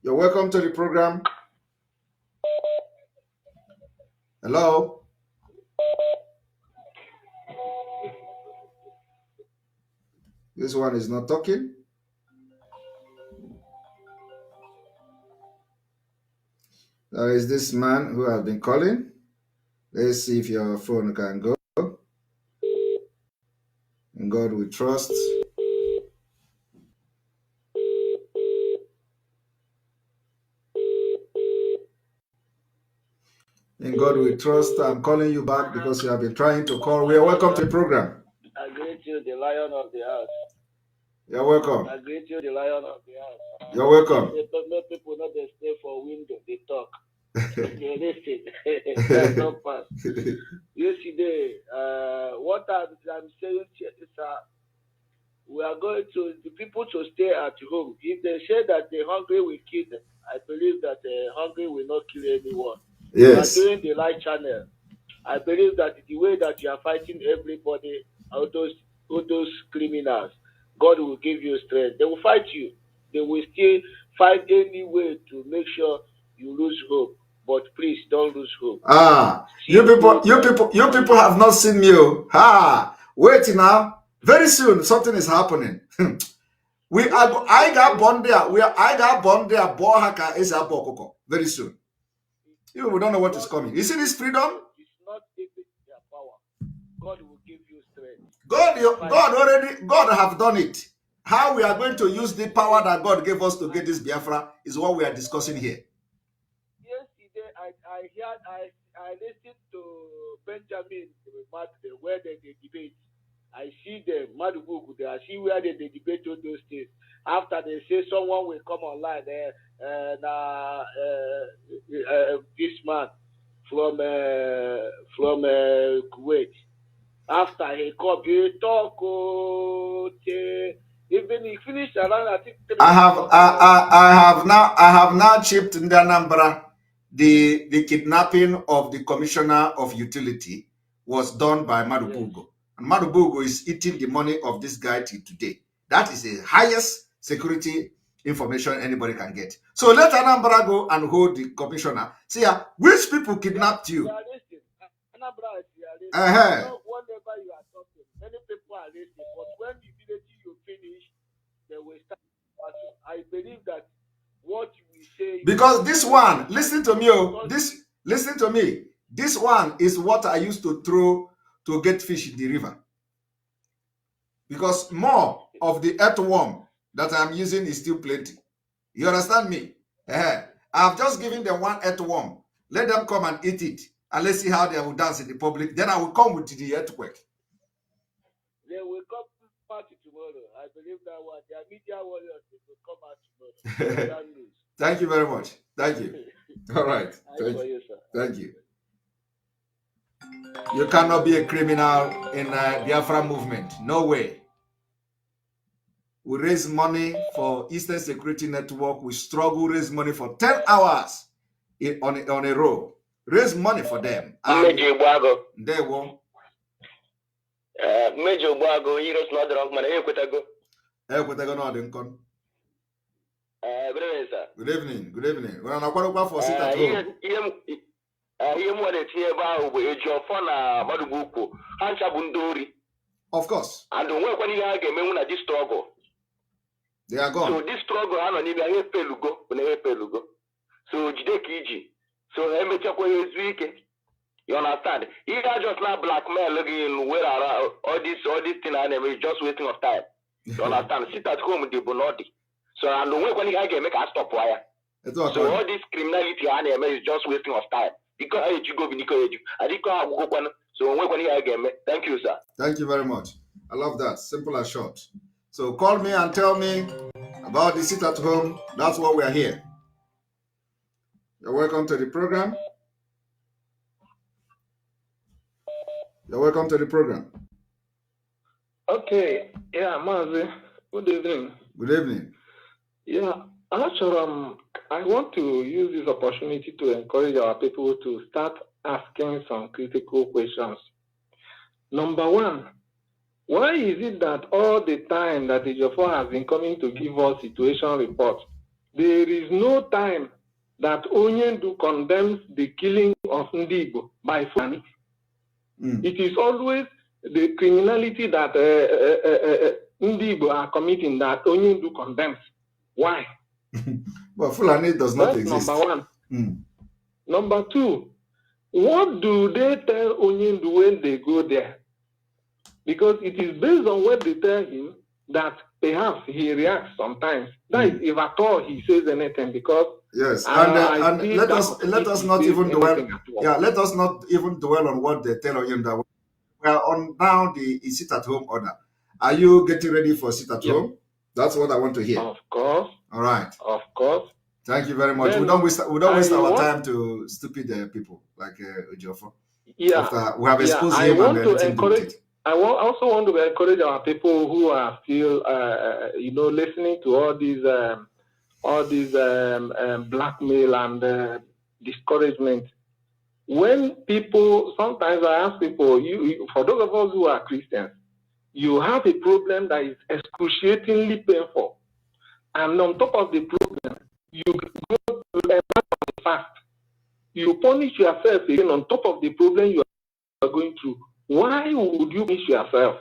You're welcome to the program. Hello. This one is not talking. There is this man who has been calling. Let's see if your phone can go. In God we trust. In God we trust. I'm calling you back because you have been trying to call. We are welcome to the program. I greet you, the lion of the house. You're welcome. I greet you, the lion of the house. You're welcome. Let people not they stay for window, they talk. They listen. That's not fast. Yesterday, what I'm saying is we are going to the people to stay at home. If they say that the hungry will kill them, I believe that the hungry will not kill anyone. Yes. You are doing the light channel. I believe that the way that you are fighting everybody, all those criminals, God will give you strength. They will fight you. They will still find any way to make sure you lose hope. But please don't lose hope. You people have not seen me. Wait now. Very soon something is happening. I got born there. I got born there. Bohaka is a bokoko. Very soon. You don't know what is coming. You see this freedom? It's not even their power. God will give you strength. God have done it. How we are going to use the power that God gave us to get this Biafra is what we are discussing here. Yesterday, I listened to Benjamin where they debate. I see them, Madubuku, I see where they debate on those things. After they say someone will come online there, this man from Kuwait. After he come, he talk, Even he finished around, I think. I have now chipped in the Anambra. The kidnapping of the commissioner of utility was done by Madubugo. Yes. And Madubugo is eating the money of this guy till today. That is the highest security information anybody can get. So let Anambra go and hold the commissioner. See, which people kidnapped you? Anambra is arrested. Whenever you are talking, many people are arrested. But when immediately you finish, they will start. I believe that what we say. Because this one, listen to me, listen to me. This one is what I used to throw to get fish in the river. Because more of the earthworm that I'm using is still plenty. You understand me? I've just given them one earthworm. Let them come and eat it. And let's see how they will dance in the public. Then I will come with the earthquake. They will come out tomorrow. I believe that one. Their media warriors will come out tomorrow. Thank you very much. Thank you. All right. Thank you. You cannot be a criminal in the Biafra movement. No way. We raise money for Eastern Security Network. We struggle, raise money for 10 hours on a row. Raise money for them. Major Bago. They won't. Major Bago, heroes not the wrong man. Ekwetago no adinkom. Good evening, sir. Good evening. Good evening. We're on a quarter for sit at home. Of course. And when you have a this struggle. They are gone. So this struggle, I don't even have pelugo. So Jidekiji. So you understand? He are just not blackmail looking where all this thing and is just wasting of time. You understand? Sit at home with the bonodi. So and when you get make a stop wire. So all this criminality and is just wasting of time. Because you go so when you get thank you, sir. Thank you very much. I love that. Simple and short. So call me and tell me about the sit at home. That's why we are here. You're welcome to the program. You're welcome to the program. Okay. Yeah, Mazi. Good evening. Good evening. Yeah, actually, I want to use this opportunity to encourage our people to start asking some critical questions. Number one, why is it that all the time that Ejiofor has been coming to give us situation reports, there is no time that Onyendu condemns the killing of Ndigo by Fulani? It is always the criminality that Ndigo are committing that Onyendu condemns. Why? But Fulani does not exist. Number one. Number two, what do they tell Onyendu when they go there? Because it is based on what they tell him that perhaps he reacts sometimes. That is if at all he says anything. Because yes, and let us not even dwell. Yeah, let us not even dwell on what they tell Onyendu. We are on now the sit at home order. Are you getting ready for sit at home? That's what I want to hear. Of course. All right. Of course. Thank you very much. Then we don't waste our time to stupid people like Ejiofor. Yeah. After we have exposed him and everything to it. I also want to encourage our people who are still, listening to all these blackmail and discouragement. When people, sometimes I ask people, for those of us who are Christians, you have a problem that is excruciatingly painful, and on top of the problem, you go to a fast. You punish yourself again on top of the problem you are going through. Why would you punish yourself?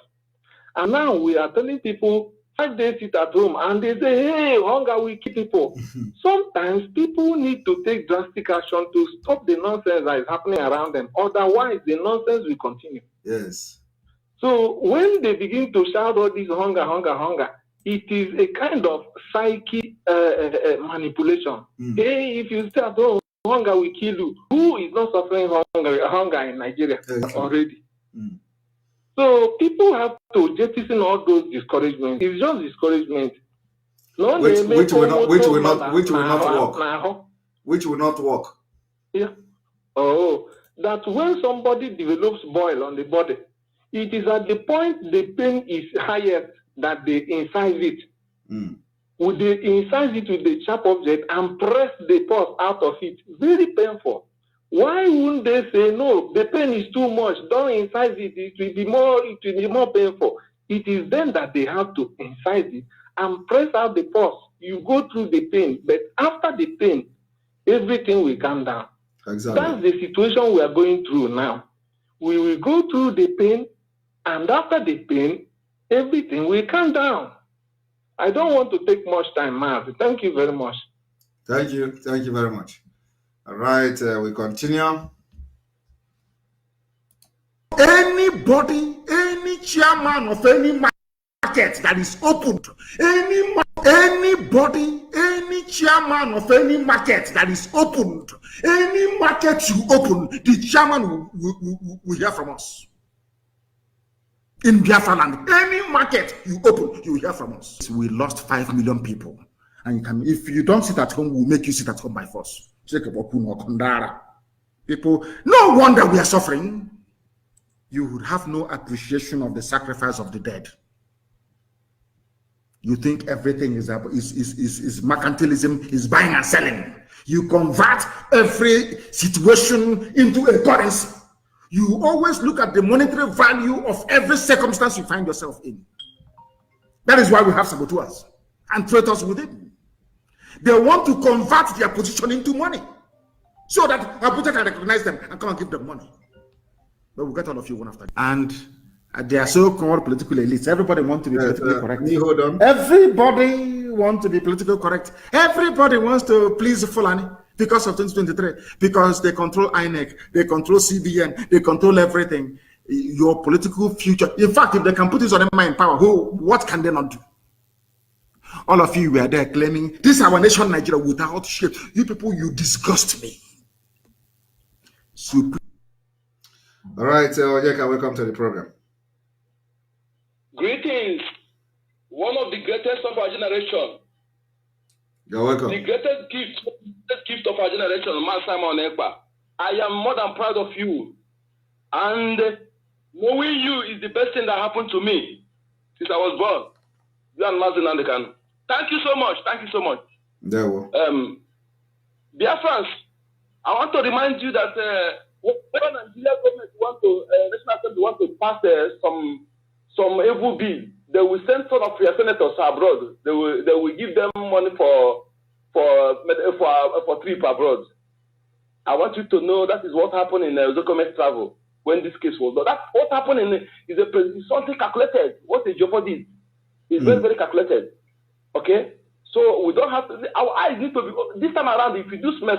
And now we are telling people 5 days sit at home, and they say, "Hey, hunger will kill people." Sometimes people need to take drastic action to stop the nonsense that is happening around them. Otherwise, the nonsense will continue. Yes. So when they begin to shout all this hunger, it is a kind of psychic manipulation. Hey, if you stay at home, hunger will kill you. Who is not suffering hunger in Nigeria already? So people have to jettison all those discouragements. It's just discouragement. No, which will not work. Which will not work. Yeah. Oh, that when somebody develops boil on the body, it is at the point the pain is highest that they incise it. Would they incise it with the sharp object and press the pus out of it? Very painful. Why wouldn't they say, no, the pain is too much, don't incise it, it will be more painful. It is then that they have to incise it and press out the pus. You go through the pain, but after the pain, everything will calm down. Exactly. That's the situation we are going through now. We will go through the pain, and after the pain, everything will calm down. I don't want to take much time, Marv. Thank you very much. Thank you. Thank you very much. All right, we continue. Anybody, any chairman of any market that is opened, anybody, any chairman of any market that is opened, any market you open, the chairman will hear from us. In Biafra land, any market you open, you will hear from us. We lost 5 million people. And you can, if you don't sit at home, we'll make you sit at home by force. People, no wonder we are suffering. You would have no appreciation of the sacrifice of the dead. You think everything is mercantilism, is buying and selling. You convert every situation into a currency. You always look at the monetary value of every circumstance you find yourself in. That is why we have saboteurs and traitors within. They want to convert their position into money so that Abuja can recognize them and come and give them money. But we'll get all of you one after. And they are so-called political elites. Everybody wants to be politically correct. Hold on. Everybody wants to be politically correct. Everybody wants to please Fulani because of 2023. Because they control INEC, they control CBN, they control everything. Your political future. In fact, if they can put this on them in power, what can they not do? All of you were there claiming, this is our nation, Nigeria, without shame. You people, you disgust me. Super. All right, Onyeka, welcome to the program. Greetings, one of the greatest of our generation. You're welcome. The greatest gift of our generation, Man Simon Ekpa. I am more than proud of you. And knowing you is the best thing that happened to me since I was born. You and Mazin Andekan. Thank you so much. Thank you so much. There we go. Dear friends, I want to remind you that when Nigeria government National Assembly want to pass some evil bill, they will send some of your senators abroad. They will give them money for trip abroad. I want you to know that is what happened in Zokomet travel when this case was done. That's what happened is something calculated. What Ejiofor did is very, very calculated. Okay? So we don't have to, our eyes need to be, this time around, if you do smell,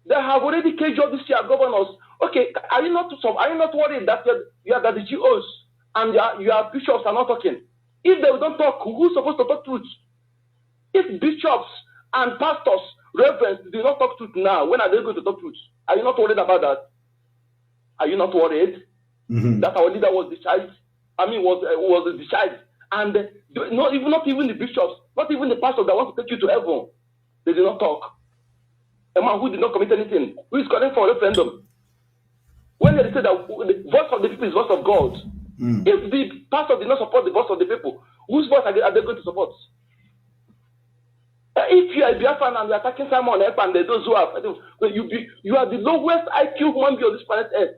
they have already caged up this year governors. Okay, are you not worried that the GOs and your bishops are not talking? If they don't talk, who's supposed to talk truth? If bishops and pastors, reverends, do not talk truth now, when are they going to talk truth? Are you not worried about that? Are you not worried that our leader was discharged? Was discharged, and not even the bishops, not even the pastors that want to take you to heaven, they did not talk. A man who did not commit anything, who is calling for a referendum. When they say that the voice of the people is the voice of God, if the pastor did not support the voice of the people, whose voice are they going to support? If you are Biafran and you are attacking Simon Ekpa and those who are, you are the lowest IQ human being on this planet Earth.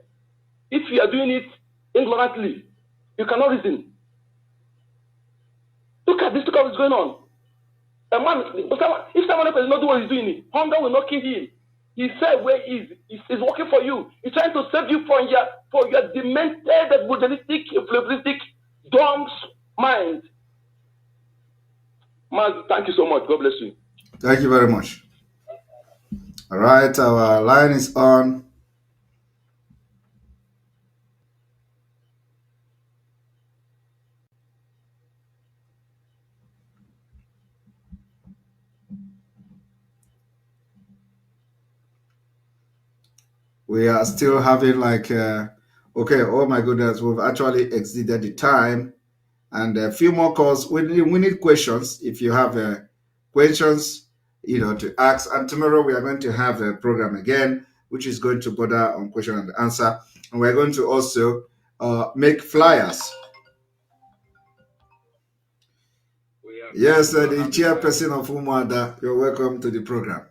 If you are doing it ignorantly, you cannot reason. Look at what's going on. A man, if someone else does not do what he's doing, hunger will not kill him. He said where he is. He's working for you. He's trying to save you from your demented, buddhistic, dumb mind. Man, thank you so much. God bless you. Thank you very much. All right, our line is on. We are still having okay, oh my goodness, we've actually exceeded the time. And a few more calls. We need questions. If you have questions, to ask. And tomorrow we are going to have a program again, which is going to border on question and answer. We're going to also make flyers. Yes, the chairperson of Umuada, you're welcome to the program.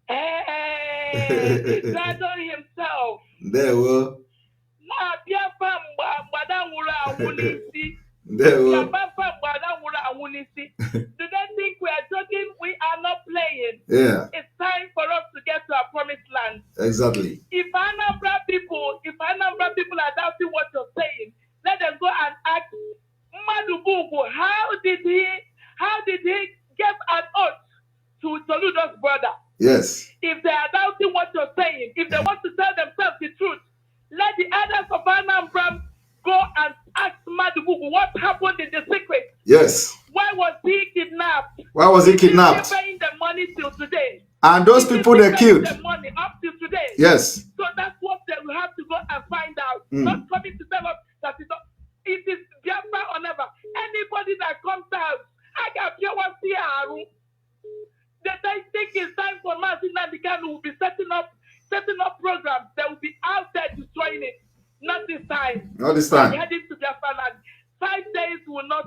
Hey, he's God himself. There will. There will. Do they think we are joking? We are not playing. Yeah. It's time for us to get to our promised land. Exactly. If Anambra people are doubting what you're saying, let them go and ask Madubugu, how did he get an oath to Soludo's brother? Yes. If they are doubting what you're saying, if they want to tell themselves the truth, let the others of Anambra go and ask Madubugu what happened in the secret. Yes. Why was he kidnapped? Why was he kidnapped? He's paying the money till today. And those people they killed. The money up to today. Yes. So that's what they will have to go and find out. Not coming to tell us that it is Biafra or never. Anybody that comes out, I got pure one CR. They think it's time for Martin Nandikan who will be setting up programs. They will be out there destroying it. Not this time. Not this time. We're heading to Biafra land. 5 days will not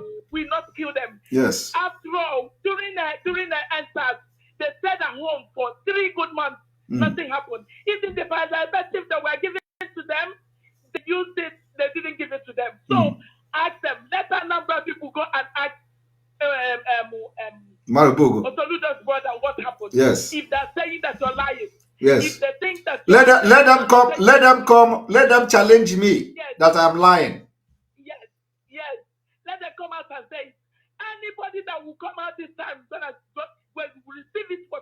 kill them. Yes. After all, during the answers, they stayed at home for 3 good months. Nothing happened. Even the preservative that were given to them, they used it. They didn't give it to them. So ask them. Let a number of people go and ask Marubugu, Otoludo's brother what happened. Yes. If they're saying that you're lying. Yes. If they think that let them come. Let them challenge me that I'm lying. Yes. Let them come out and say anybody that will come out this time will receive it for.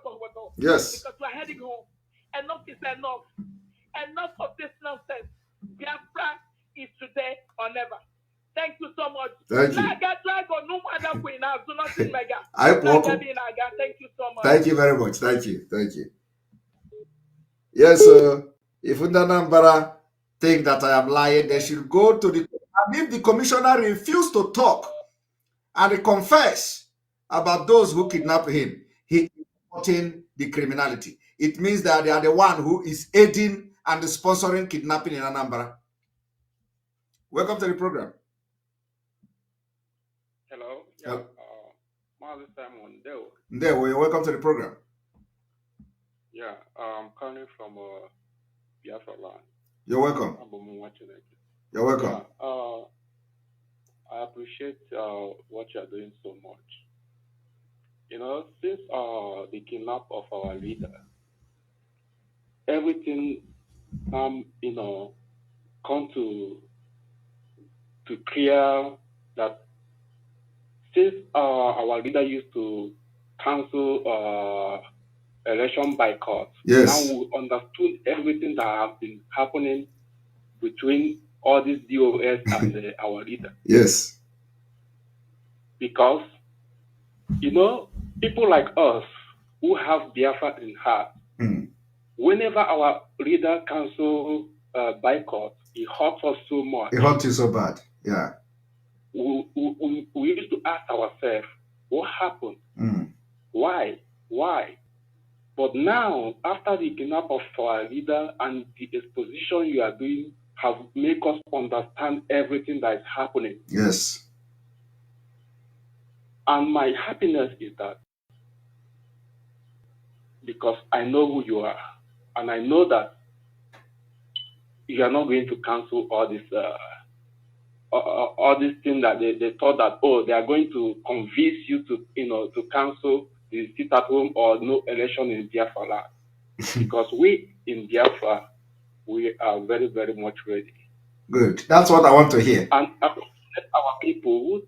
Yes. Because we're heading home. Enough is enough. Enough of this nonsense. Biafra is today or never. Thank you so much. Thank you. Thank you so much. Thank you very much. Thank you. Yes, if Undanambara think that I am lying, they should go to the. And if the commissioner refused to talk and confess about those who kidnapped him, he is supporting the criminality. It means that they are the one who is aiding and sponsoring kidnapping in Anambra. Welcome to the program. Hello. Yeah. Marley Simon There, welcome to the program. Yeah, I'm calling from Biafra land. You're welcome. You're welcome. Yeah, I appreciate what you're doing so much. You know, since the kidnap of our leader, everything come to clear that since our leader used to cancel election boycott, yes. Now we understood everything that has been happening between all these DOS and our leader. Yes. Because, you know, people like us who have Biafra in heart, whenever our leader cancel boycott, it hurts us so much. It hurts you so bad, yeah. We used to ask ourselves, what happened? Why? But now, after the kidnap of our leader and the exposition you are doing have made us understand everything that is happening. Yes. And my happiness is that because I know who you are, and I know that you are not going to cancel all this things that they thought that, they are going to convince you to cancel the sit at home or no election in Biafra land. Because we in Biafra, we are very, very much ready. Good. That's what I want to hear. And our people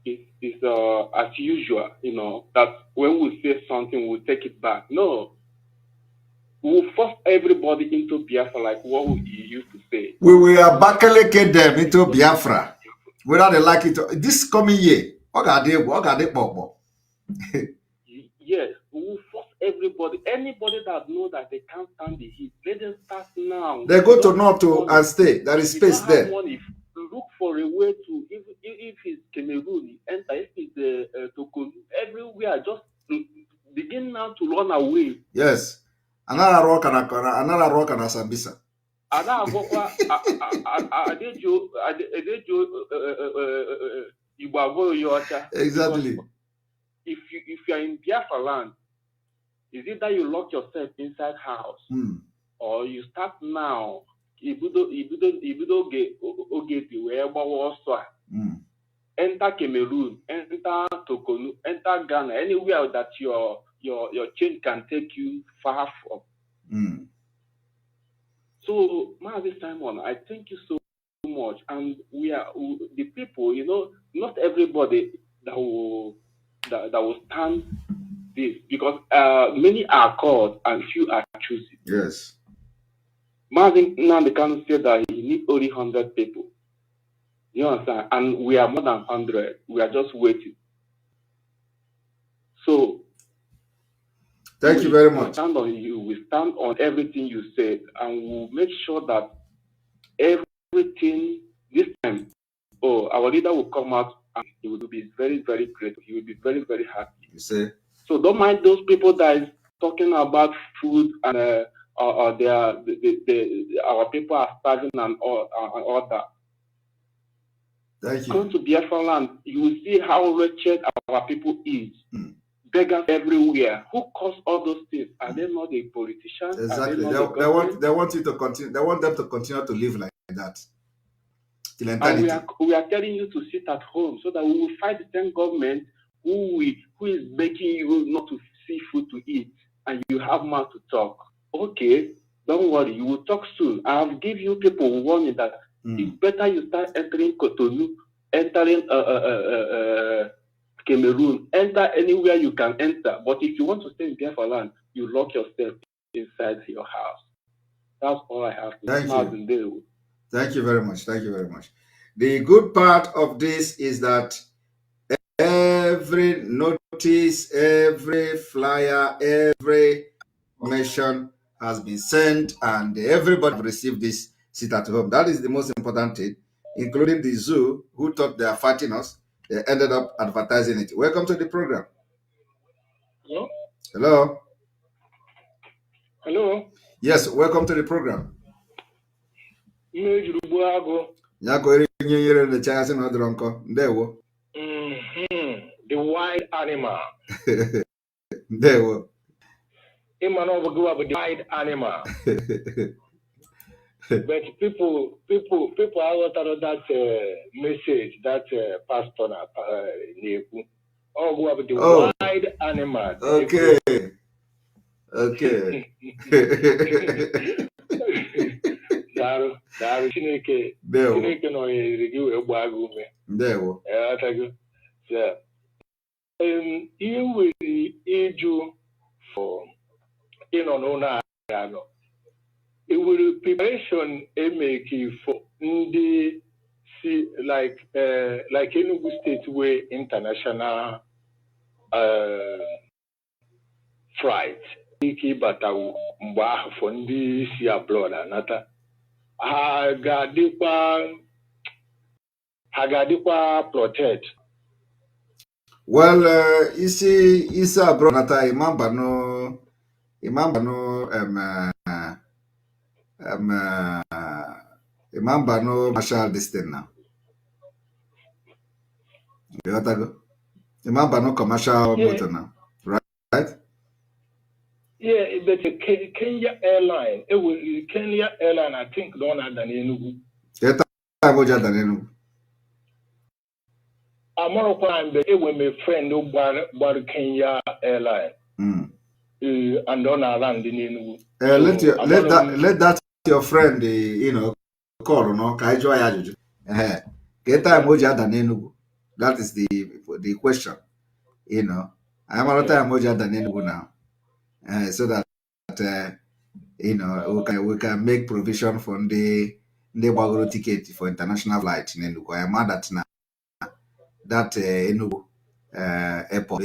is as usual, that when we say something, we'll take it back. No. We'll force everybody into Biafra like what we used to say. We will abakaleke them into Biafra. Whether they like it or this coming year. Yes, we will force everybody. Anybody that knows that they can't stand the heat, let them start now. They go to North to and stay. There is space there. Money, look for a way to, if it's Cameroon, enter. If it's Togo, everywhere, just begin now to run away. Yes. Another rock and a Sambisa. Exactly. If you are in Biafra land, is it that you lock yourself inside house, or you start now? Enter Cameroon, enter Tokonu, enter Ghana, anywhere that your chain can take you far from. So, Mazi Simon, I thank you so much, and we are the people. Not everybody that will stand this, because many are called and few are choosing. Yes. Mazi Nandekan said that he needs only 100 people. You understand? And we are more than 100. We are just waiting. So, thank you very much. Stand on you. We stand on everything you said, and we'll make sure that everything this time, our leader will come out and he will be very, very grateful. He will be very, very happy. You say? So don't mind those people that is talking about food and our people are starving and all that. Thank you. Come to Biafra land, you will see how wretched our people is. Beggars everywhere. Who caused all those things? Are they not the politicians? Exactly. They want you to continue. They want them to continue to live like that. And we are telling you to sit at home so that we will fight the same government who is making you not to see food to eat, and you have mouth to talk. Okay, don't worry, you will talk soon. I have give you people warning that it's better you start entering Cotonou, entering Cameroon, enter anywhere you can enter. But if you want to stay in Biafra land, you lock yourself inside your house. That's all I have to say. Thank you. Thank you very much. Thank you very much. The good part of this is that every notice, every flyer, every information has been sent, and everybody received this sit at home. That is the most important thing, including the zoo, who thought they are fighting us. They ended up advertising it. Welcome to the program. Hello? Hello? Hello? Yes, welcome to the program. The wild animal. The wild animal. But people are out that message that pastor Neku. Oh, go up the wild animal. Okay. Okay. Chineke no review a bagume. There. Yeah. You will iju for no. It will preparation make for the like Enugu State way international flight. Iki batawu mba for ndị si abroad anata. Ha ga-adịkwa protect. Well, isi abroad nata imamba no marshal this thing now. You got to go. Imamba no commercial motor now, right? Yeah, but Kenya Airline, Kenya Airline, I think, don't have than Enugu. I'm on a time, but it was my friend who bought Kenya Airline. And don't land in Enugu. Let that your friend, call, no? Get time moja than Enugu. That is the question. I'm on a time moja than Enugu now. So that we can make provision for the Bagoro ticket for international flight in Enugu. I am mad at now that Enugu airport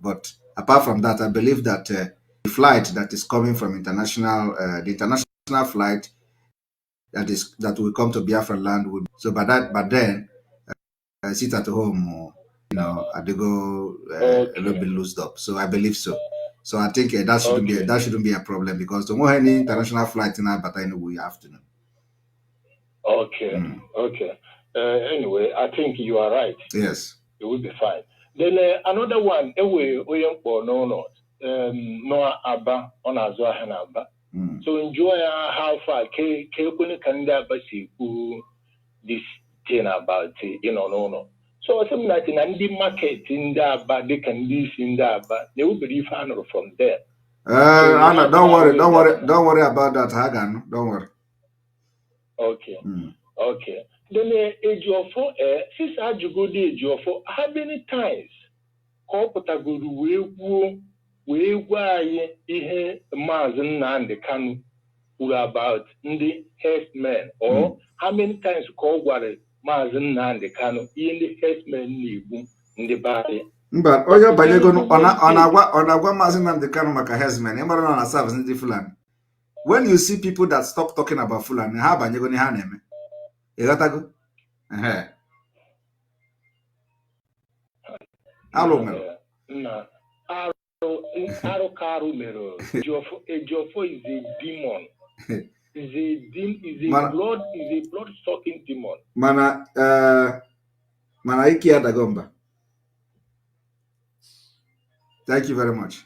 but apart from that, I believe that the flight that is coming from the international flight that will come to Biafra land would but then sit at home, they go a little bit loosed up. So I believe so. So I think that shouldn't be a problem, because the more any international flight in Abata we have to know. Okay. Okay. Anyway, I think you are right. Yes. It will be fine. Then another one, no Abba on Azwahanaba. So enjoy how far Kanda Basi this thing about no. So something like in the market in that, but they can this in that, but they will be found from there. Anna, don't worry about that, Hagan. Don't worry. Okay. Okay. Then Ejiofor, since I go to Ejiofor, how many times we Mazen and the Kanu about the herdsmen, or how many times call Mazen and the Kanu in the herdsmen in the body? But Oyo Bayegon on Agua Mazen and the Kanu Maka herdsmen, Emerald and Service in the Fulani. When you see people that stop talking about Fulani, how about you going to hand them? Hello, no. Ejiofor is a demon. Is a blood sucking demon. Mana Iki Adagomba. Thank you very much.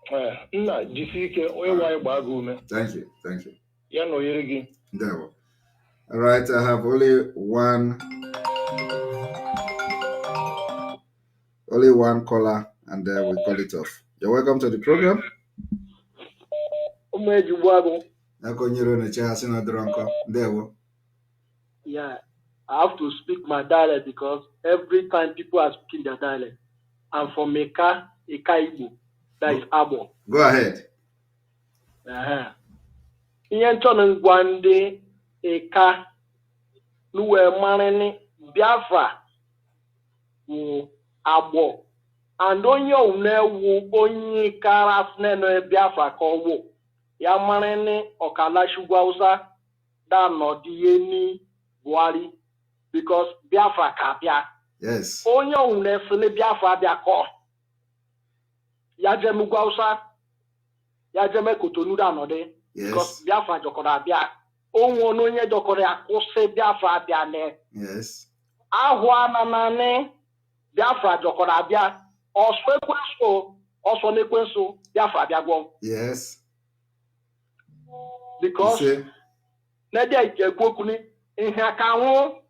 Thank you. There. All right, I have only one caller, and we call it off. You're welcome to the program. Yeah, I have to speak my dialect because every time people are speaking their dialect, I'm from Eka Igbo, that is Abo. Go ahead. Gwande Eka Nuwe Marani Biafra wu Abo, and onye unewu onye karafne no Biafra kowo ya marani okala shugwausa da no dieni Buhari, because Biafra kapia. Yes. Onye unefune Biafra biako ya jemu gwausa ya jeme Kotonu da no de. Yes. Because Biafra jokora bia onwo onye jokora akuse Biafra bia ne. Yes. Ahwa nanane Biafra jokora bia also nekwenso Biafra bia gwo. Yes. Because nedia ikekokuni nhaka ho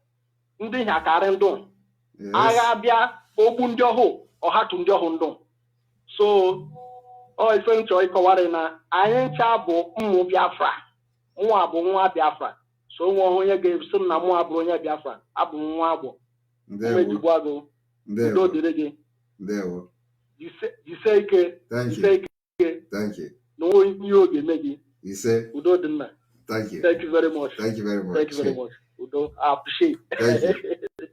ndi nhakare ndo. Agha bia ogbu ndi ohu ohatu ndi ohu ndo. So ife ncho ikoware na anyị ncha bụ ụmụ Biafra. Nwa bụ nwa Biafra. So nwa onye ga-esi na mụ abụ onye Biafra, abụ nwa Agbo. Mmejigbo agụ. Ndo dịrị gị. Ndewo. Jise ike. Thank you. No ihe oge eme gị. Ise. Udo dị mma. Thank you. Thank you very much. Thank you very much. Thank you very much. Udo, I appreciate. Thank you.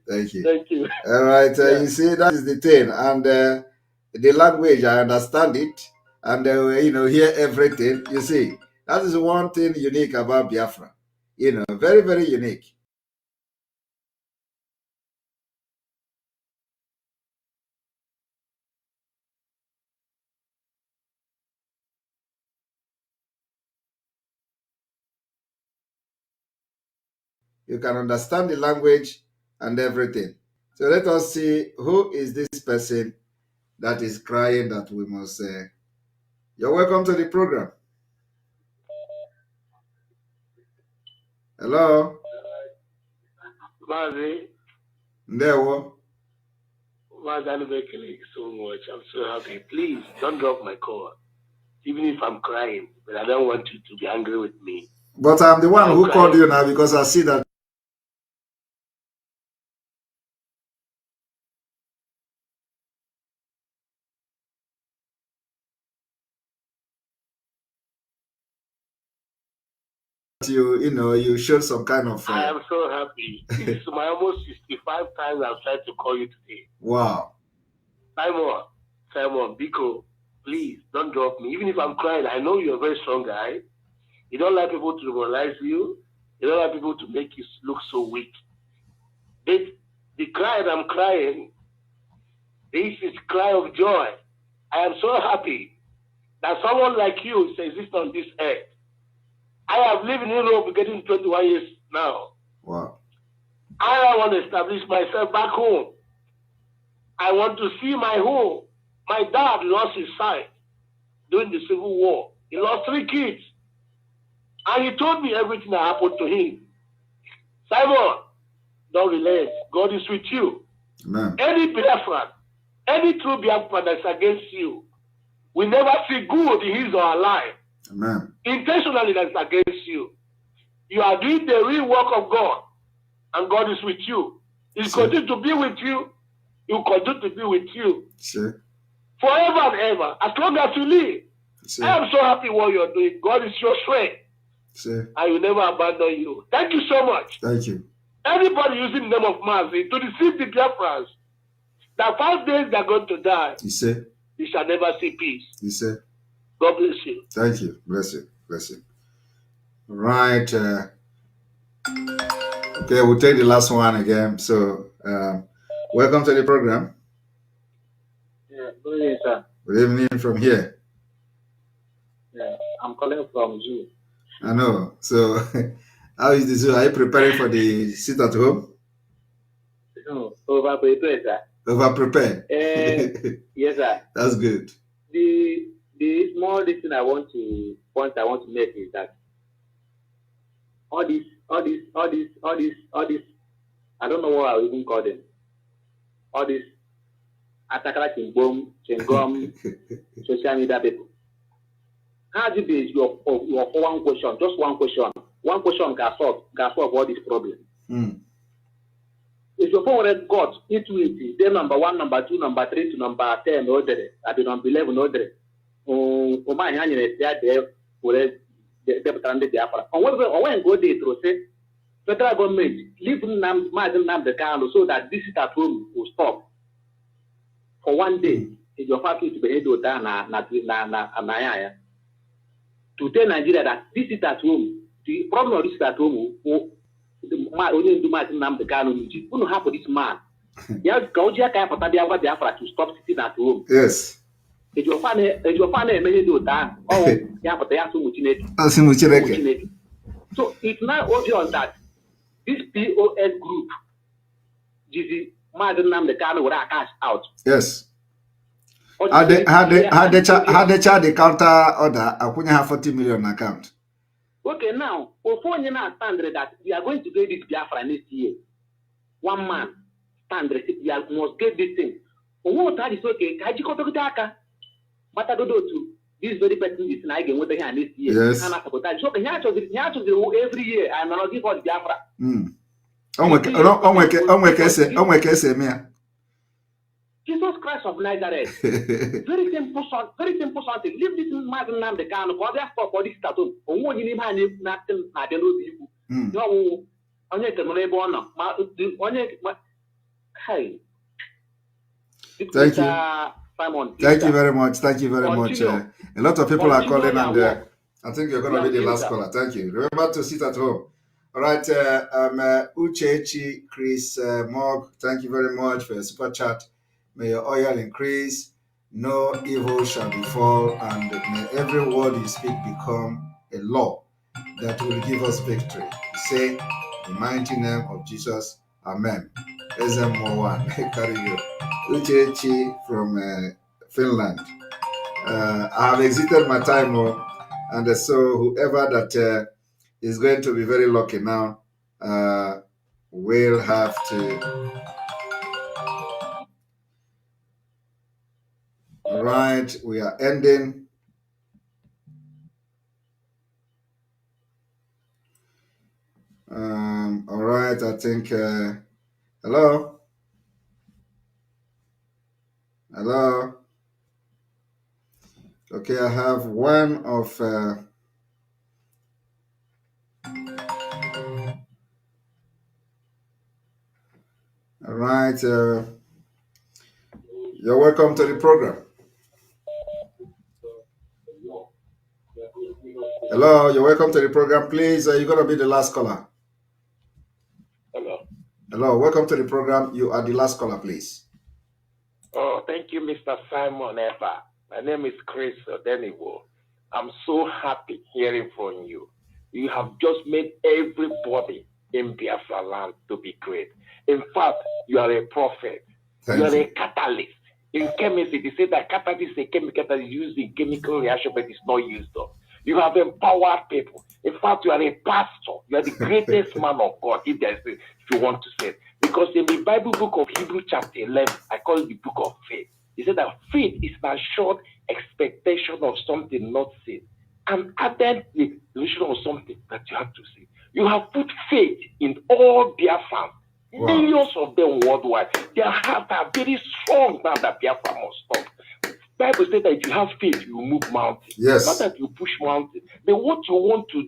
Thank you. Thank you. All right. You see, that is the thing. And the language, I understand it. And, hear everything. You see, that is one thing unique about Biafra. Very, very unique. You can understand the language and everything. So let us see, who is this person that is crying that we must say. You're welcome to the program. Hello? Mazi. Ndewo. Mazi, so much. I'm so happy. Please, don't drop my call. Even if I'm crying, but I don't want you to be angry with me. But I'm the one who called you now because I see that you showed some kind of... I am so happy. This is my almost 65 times I've tried to call you today. Wow. Simon, Biko, please don't drop me. Even if I'm crying, I know you're a very strong guy. You don't like people to demoralize you. You don't like people to make you look so weak. The cry that I'm crying, this is cry of joy. I am so happy that someone like you exists on this earth. I have lived in Europe getting 21 years now. Wow. I want to establish myself back home. I want to see my home. My dad lost his sight during the Civil War. He lost 3 kids. And he told me everything that happened to him. Simon, don't relent. God is with you. Amen. Any Biafran, any true Biafran that's against you, will never see good in his or her life. Amen. Intentionally that's against you. You are doing the real work of God, and God is with you. He's continuing to be with you. He will continue to be with you. Sure. Forever and ever, as long as you live. Sure. I am so happy what you're doing. God is your strength. Sure. I will never abandon you. Thank you so much. Thank you. Everybody using the name of mercy to deceive the Biafrans that 5 days they're going to die. You say? You shall never see peace. You say? God bless you. Thank you. Bless you. Bless you. Right. Okay, we'll take the last one again. So, welcome to the program. Yeah, good evening, sir. Good evening from here. Yeah, I'm calling from Zoo. I know. So, how is the zoo? Are you preparing for the sit at home? No, over prepared, sir. Over prepared. Yes, sir. That's good. The small thing I want to make is that all this, I don't know what I even call them. All this Atakara Chingom, social media people. How do you base your one question, just one question? One question can solve all these problems. If your phone got into it, then number 1, number 2, number 3 to number 10, order, I be number 11, order. My hand is there for the when go there to say federal government leave the car so that this at home will stop for one day. If your family to be able to tell Nigeria that this is at home, the problem of this at home only do my the car no have for this man. Yes, to stop sitting at home. Yes. If your family may do that, oh, yeah, but they are so much in it. So it's now obvious that this POS group, the Ghana will cash out. Yes. Had they charged the counter order, I couldn't have 40 million account. Okay, now, before you understand that we are going to get this Biafra next year, one man standard, we must get this thing. What that is okay, but I go to this very person is not again with the hand this year. Yes. So every year I'm not give for the Biafra. Jesus Christ of Nazareth. Very simple something. Leave this man the can because they stop for this tattoo. Only you need nothing. I don't know people. No, only the money born. Hey. Thank you. Simon, thank you very much. Thank you very much. A lot of people are calling, and I think you're going to be the last caller. Thank you. Remember to sit at home. All right. Uchechi, Chris, Mog, thank you very much for your super chat. May your oil increase, no evil shall befall, and may every word you speak become a law that will give us victory. We say, in the mighty name of Jesus, Amen. SM1, carry you. Uchechi from Finland. I have exited my time, and so whoever that is going to be very lucky now will have to. All right, we are ending. All right, I think. Hello. Hello. Okay, I have one of. All right. You're welcome to the program. Hello, you're welcome to the program. Please, you're going to be the last caller. Hello. Hello, welcome to the program. You are the last caller, please. Oh, thank you, Mr. Simon Epa. My name is Chris Odeniwo. I'm so happy hearing from you. You have just made everybody in Biafra land to be great. In fact, you are a prophet. You are a catalyst. In chemistry, they say that catalyst is a chemical that is used in chemical reaction, but it's not used up. You have empowered people. In fact, you are a pastor. You are the greatest man of God, if you want to say it. Because in the Bible book of Hebrews chapter 11, I call it the book of faith. He said that faith is an assured expectation of something not seen, and added the illusion of something that you have to see. You have put faith in all Biafrans, millions of them worldwide. Their hearts are very strong now that Biafra must stop. Bible says that if you have faith, you move mountains. Yes. Not that you push mountains. But what you want to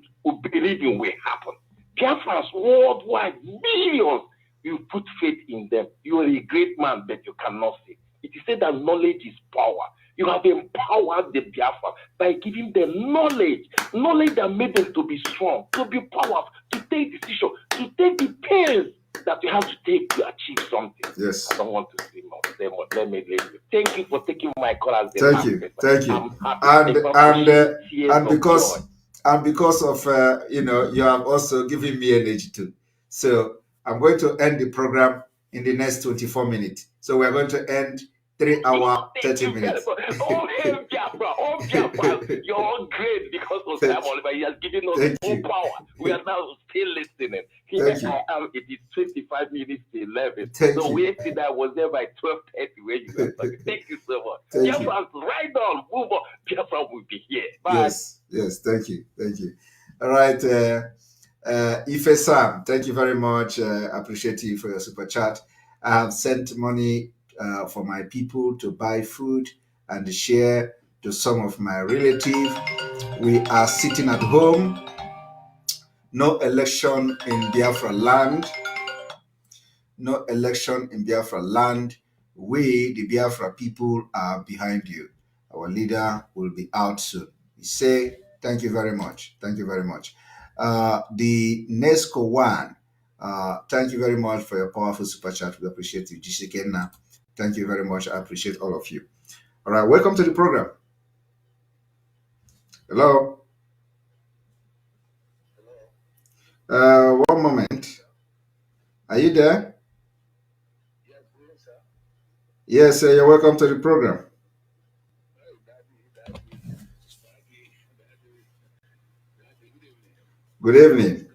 believe in will happen. Biafrans worldwide, millions, you put faith in them. You are a great man, but you cannot see. It is said that knowledge is power. You have empowered the Biafra by giving them knowledge that made them to be strong, to be powerful, to take decisions, to take the pains that you have to take to achieve something. Yes. I don't want to say more. Let me leave you. Thank you for taking my call as the Thank you. I'm happy. And because of you have also given me energy too. So I'm going to end the program in the next 24 minutes. So we're going to end 3 hours, 30 minutes. Oh, Biafra, you're all great because of Simon, but he has given us more power. We are now still listening. Here I am, it is 25 minutes to 11. So we see that I was there by 12:30 where you were talking. Thank you so much. Biafra, right on, move on. Biafra will be here. Bye. Yes, thank you. All right, Ife Sam, thank you very much. Appreciate you for your super chat. I have sent money for my people to buy food and share to some of my relatives. We are sitting at home. No election in Biafra land. No election in Biafra land. We, the Biafra people, are behind you. Our leader will be out soon. We say thank you very much. Thank you very much. The Nesco one, thank you very much for your powerful super chat. We appreciate you. Jishikena, thank you very much. I appreciate all of you. All right, welcome to the program. Hello. One moment. Are you there? Yes, you're welcome to the program. Good evening.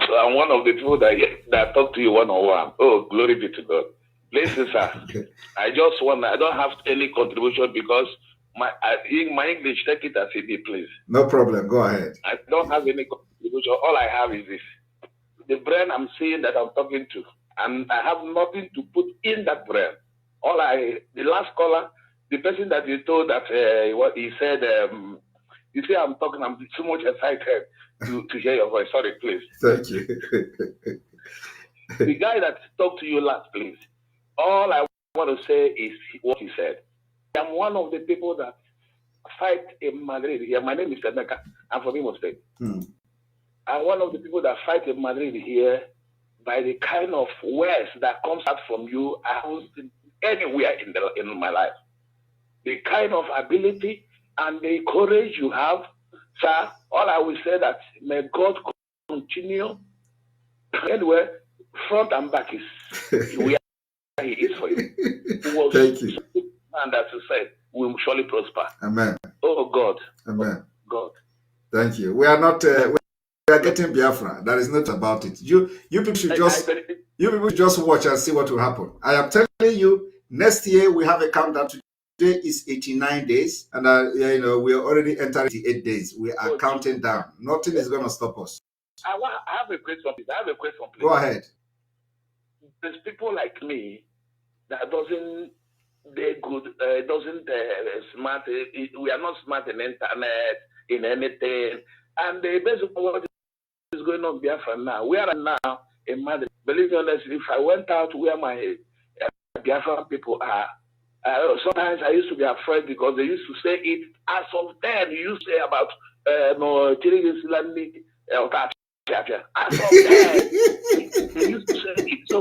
So I'm one of the people that talk to you one-on-one. Oh, glory be to God. Listen, sir, I don't have any contribution because my English, take it as it is, please. No problem. Go ahead. I don't have any contribution. All I have is this. The brain I'm seeing that I'm talking to, and I have nothing to put in that brain. The last caller, the person that you told that what he said, you say I'm too much excited to hear your voice. Sorry, please. Thank you. The guy that talked to you last, please. All I want to say is what he said. I'm one of the people that fight in Madrid. Yeah, my name is Emeka. I'm from Imo State. I'm one of the people that fight in Madrid here by the kind of words that comes out from you. I haven't seen anywhere in my life. The kind of ability and the courage you have, sir. All I will say that may God continue. Anyway, front and back is where He is for you. Thank you. And as you said, we will surely prosper. Amen. Oh God. Amen. God. Thank you. We are not. We are getting Biafra. There is not about it. You people should just watch and see what will happen. I am telling you, next year we have a countdown. Today is 89 days, and we are already entering 88 days. We are counting down. Nothing is going to stop us. I have a question. Please. Go ahead. There's people like me that doesn't smart. We are not smart in internet, in anything, and based on what is going on Biafra now, we are now in Madrid. Believe me honestly, if I went out where my Biafra people are, sometimes I used to be afraid because they used to say it as of then. You used to say about as of then they used to say it. So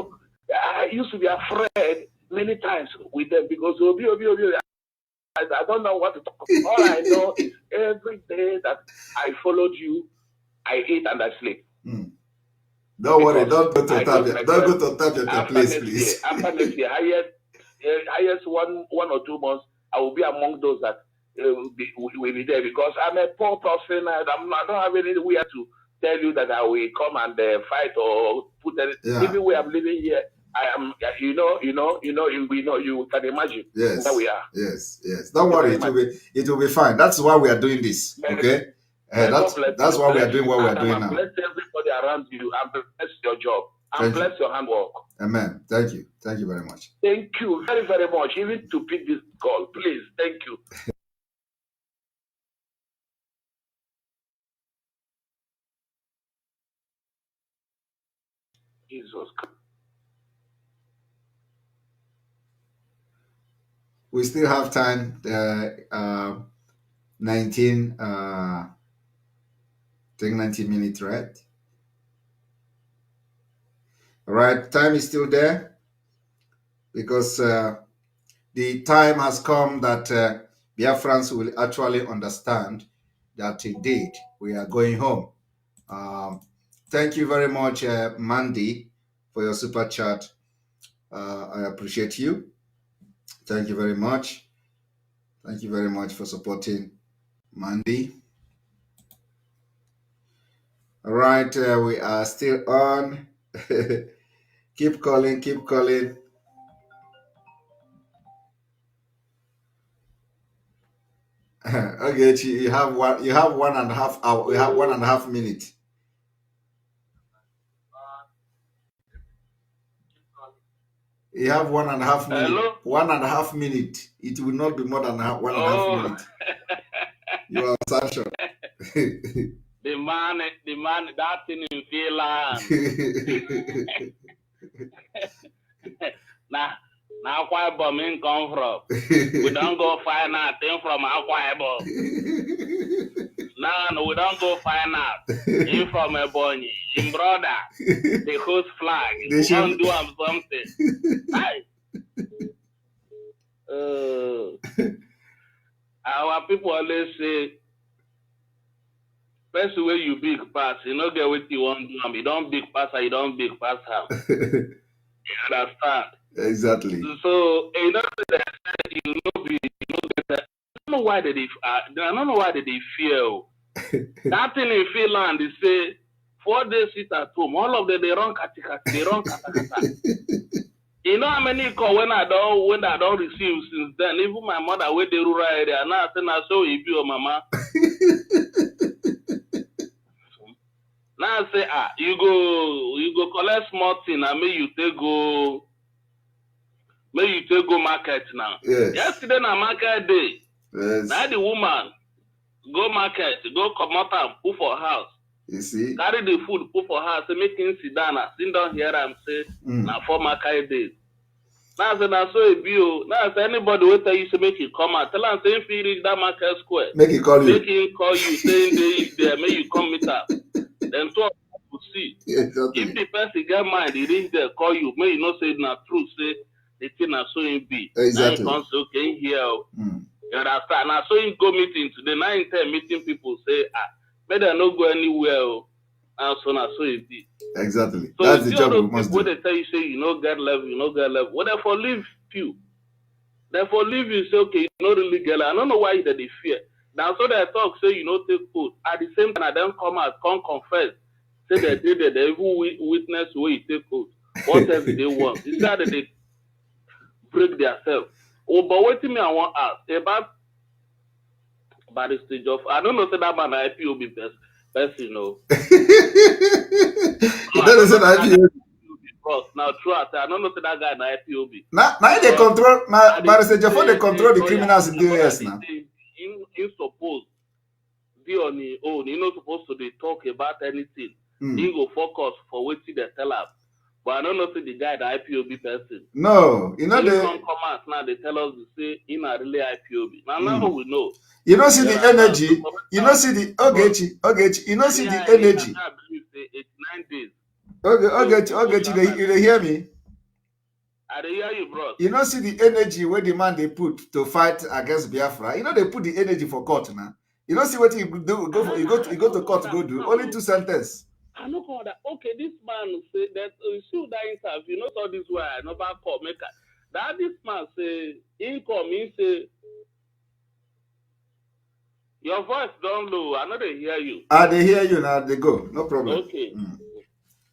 I used to be afraid many times with them because I don't know what to talk about. All I know is every day that I followed you, I eat and I sleep. Don't worry, don't go to Tapia place, please. After next year, highest 1 or 2 months, I will be among those that will be there because I'm a poor person. I don't have anywhere to tell you that I will come and fight or put anything. Even where I'm living here, I am, you can imagine where we are. Yes. Don't worry, it will be fine. That's why we are doing this. Okay. That's why we are doing what we are doing now. Bless everybody around you and bless your job and bless your handwork. Amen. Thank you. Thank you very much. Thank you very, very much. Even to pick this call, please. Thank you. Jesus Christ. We still have time. 19 minutes, right? All right, time is still there because the time has come that Biafrans will actually understand that indeed we are going home. Thank you very much, Mandy, for your super chat. I appreciate you. Thank you very much. Thank you very much for supporting Mandy. All right, we are still on. Keep calling, keep calling. Okay, you have 1.5 hour. You have 1.5 minutes. You have 1.5 minutes. Hello? 1.5 minutes. It will not be more than 1.5 minutes. You are sanctioned. The man, that thing in Finland. Now, Akwa Ibom come from. We don't go find out thing from Akwa Ibom. No, we don't go find out. Him from Ebonyi. Him brother. The host flag. They don't do something. Our people always say, first way you big pass, you know get what you want to do. You don't big pass, you don't big pass how. You understand? Exactly. So you know that I don't know why they fear. That thing in Finland, they say 4 days sit at home. All of them they run katika, they run kata. You know how many call when I don't receive since then. Even my mother with the rural area now saying I saw you your mama. Now I say you go collect small thing and may you take go market now. Yes. Yesterday na market day. Yes. Now the woman go market, go come out and put for house. You see? Carry the food, put for house, make him sit down and sit down here and say, now for market days. Now I say, now so a bill. Now I say, anybody will tell you to make it come out. Tell him, say, if you reach that market square, make him call you. Make him call you, saying they is there, make you come meet up. Then talk to see. Exactly. If the person get mind, he reach there, call you, may you not say na true, say, the thing na so him be. Exactly. Now he comes, okay, here. You understand? Now so him go meeting today, 9 10 meeting people say, may they not go anywhere. And so now so it be. Exactly. So that's the job we must do. When they tell you say you no get level, well, therefore leave you. Therefore leave you say okay, you don't really get level. I don't know why they fear. Now so they talk say you no take food. At the same time, I then come out, come confess. Say they did it, they even witness where you take food. What else they want? It's that they break themselves. Oh, but what me I want to ask about Barrister Ejiofor. I don't know say that man IPOB person, you know. Now true, I don't know say that guy na IPOB. Now they control. Now Barrister Ejiofor they control the criminals in the US now. You supposed be on his own. You're not supposed to talk about anything. He go focus for what they tell us. But I don't know say the guy the IPOB person. No, you know they come out now. They tell us to say he not really IPOB. Now we know. You don't see the energy. You don't see the Ogechi. You don't see the energy. I believe 89 days. Ogechi, you hear me? I hear you, bro. You know, see the energy where the man they put to fight against Biafra. You know, they put the energy for court now. You know, see what you do. You go to court to go do only 2 sentences. I know that. Okay, this man say that you see that interview. Not all this way. I know about call maker. That this man say income. He say your voice don't low. I know they hear you. They hear you now. They go. No problem. Okay.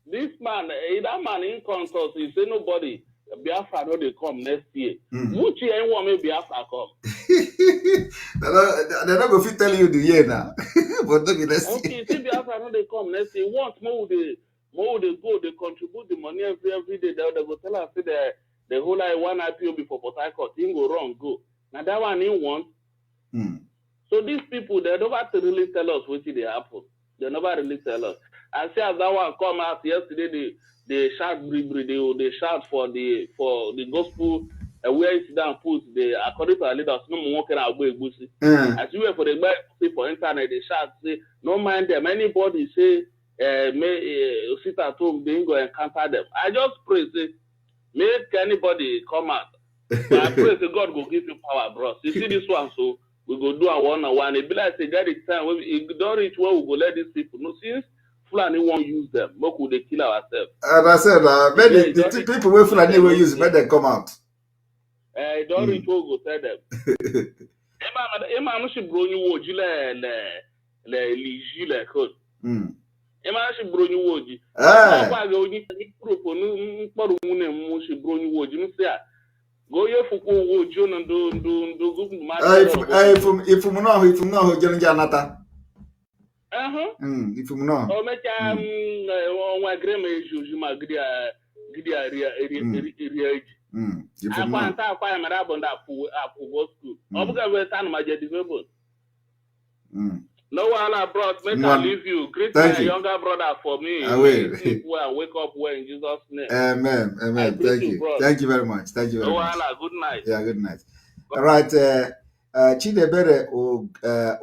This man, that man in consult, he say nobody. Biafra no they come next year. Which year want me Biafra come? They're not going to tell you the year now. But don't be next year. Okay, see Biafra no they come next year. Once more they go, they contribute the money every day. They go tell us the whole like one IPO before Port Harcourt. He go wrong, go. Now that one in one. So these people, they never really tell us what they happen. They never really tell us. I see as that one come out yesterday, they shout they shout for the gospel where it's down put the according to our leaders, no more walking out way bussy. As you were for the for internet, they shout say, no mind them. Anybody say may sit at home, they go encounter them. I just pray say, make anybody come out. But I pray say God will give you power, bro. You see this one, so we go do a one-on-one. It be like say that it's time when we don't reach where we go let these people know since Fulani won't use them. What could they kill ourselves? And I said, the people where Fulani will use, let them come out. Don't reach where we go tell them. Emma, no she bro you woji le liji le code. Emma she bro you woji. Ah. Kwa go ni propose no mporo mu na mu she bro you woji no say go ye fuku woji no do go ma. If you know Janata. If you know. Oh, make one grandma is my gidia I want to acquire my rabon that for school. Obuga we stand my development. No one I brought, make I leave you. Greet my younger brother for me. I will. Sleep well, wake up well in Jesus' name. Amen. Thank you. Thank you very much. Thank you very much. Good night. Yeah, good night. All right. Chidebere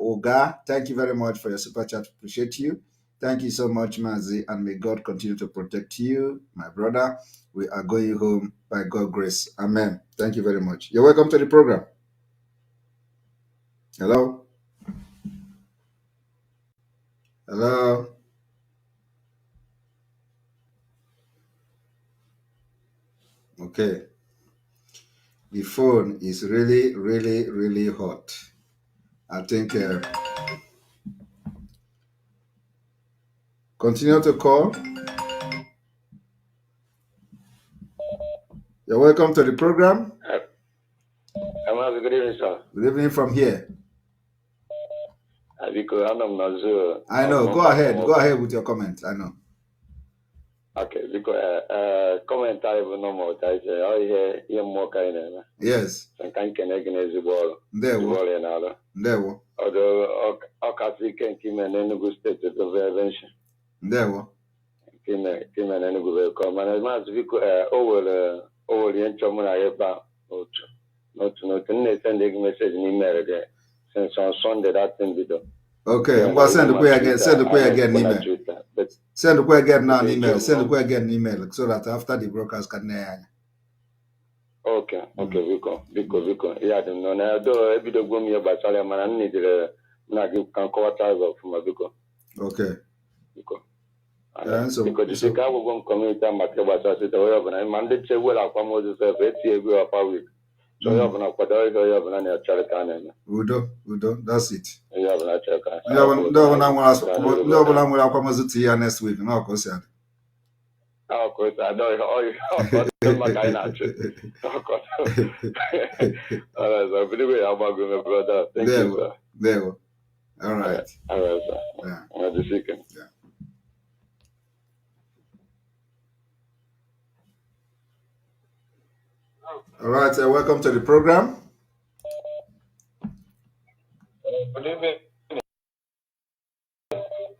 Oga, thank you very much for your super chat. Appreciate you. Thank you so much, Mazi, and may God continue to protect you, my brother. We are going home by God's grace. Amen. Thank you very much. You're welcome to the program. Hello? Hello? Okay. The phone is really, really, really hot. I think continue to call. You're welcome to the program. Good evening, sir. Good evening from here. I know. Go ahead. Go ahead with your comment. I know. Okay. Because comment I have no more. I say, oh yeah, more kind of. Yes. And can again the ball. There we. Although Okasi can keep an Enugu state of intervention. There we. Kim an Enugu come and as much as we could over the Enchomuna about not send a message in email again. Since on Sunday that thing we do. Okay, well send the way again. Send the way again email. Send the way again now an email. Send the way again email so that after the broadcast can. Okay, Vico. Yeah, no, I do every day go me about Salem and I need to can cover of my Vico. Okay. Vico. Because the Chicago won't community and Macabas at the way of an mandate say well I come with yourself 8 years ago of a week. So you have an aquador, you have an Characan. Udo, that's it. You have an Characan. No one will come to next week. No, of course. Of course, I know. Oh, my kind of of course. All right, so anyway, I'm going to brother. Thank you, sir. There we. All right, sir. Yeah. The second. Yeah. All right, welcome to the program. Good evening.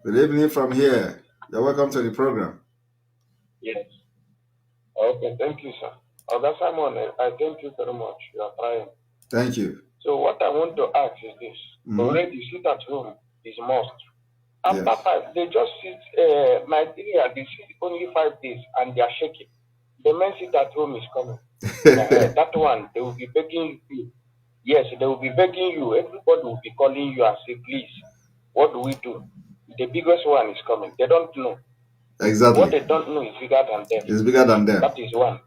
Good evening from here. You're welcome to the program. Yes. Okay, thank you, sir. That's Simon. I thank you very much. You are trying. Thank you. So what I want to ask is this. Already sit at home is must. After 5, they just sit Nigeria, they sit only 5 days and they are shaking. the men sit at home is coming. That one, they will be begging you. Yes, they will be begging you. Everybody will be calling you and say, please, what do we do? The biggest one is coming. They don't know. Exactly. What they don't know is bigger than them. It's bigger than them. That is one.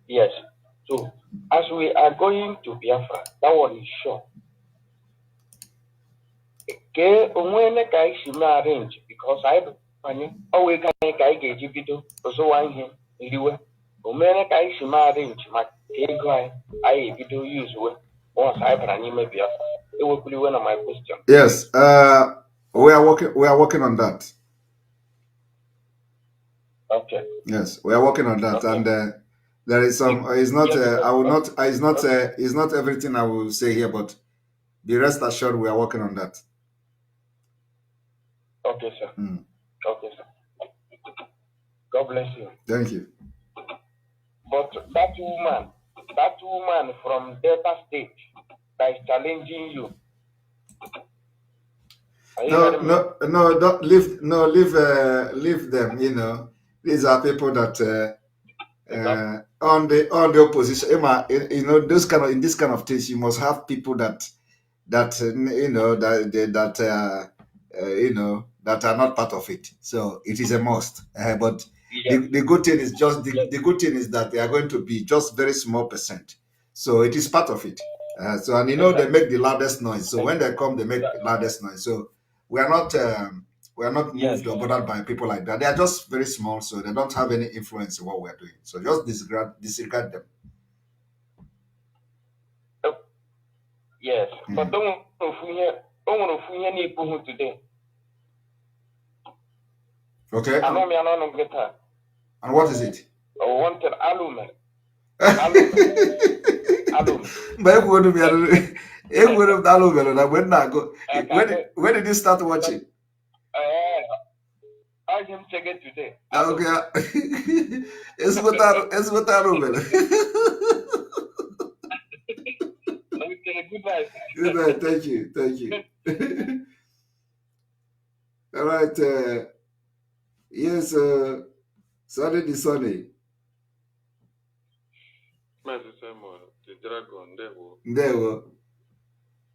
Yes. So, as we are going to Biafra, that one is sure. Okay, onwene ka I should arrange because I always can I get you video so one here anyway. Onwene ka I should arrange my ego I video use well once I can maybe Biafra. It will be one of my questions. Yes, we are working on that. Okay. Yes, we are working on that, okay. And there is some. It's not. I will not. It's not. It's not everything I will say here, but be rest assured, we are working on that. Okay, sir. Okay, sir. God bless you. Thank you. But that woman from Delta State that is challenging you. No, don't leave. No, leave them. You know, these are people that on the opposition. You know, those kind of in this kind of things, you must have people that you know you know that are not part of it. So it is a must. But the good thing is the good thing is that they are going to be just very small percent. So it is part of it. So and you know they make the loudest noise. So when they come, they make the loudest noise. So we are not moved or bothered by people like that. They are just very small, so they don't have any influence in what we're doing. So just disregard them. Yes, but don't today. Okay. And what is it? I wanted alumen. When did you start watching? I can check it today. Okay. Es votaron. Good night. Thank you. All right. Yes, Sunny the Sunny. The dragon, there.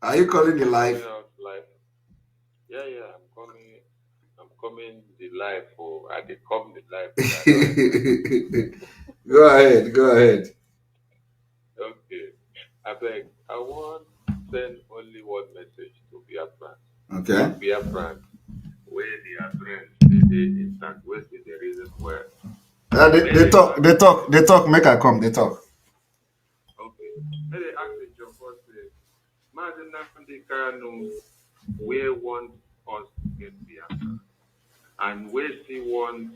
Are you calling the live? Yeah, I'm coming the live for I did come the live. Go ahead. Okay. I beg, I want to send only one message to Biafra. Okay. Biafra, where the address is that where is the reason where. They talk, make I come, they talk. Okay. Let me ask the job first. Imagine Kanu where want us to get Biafra. And where he wants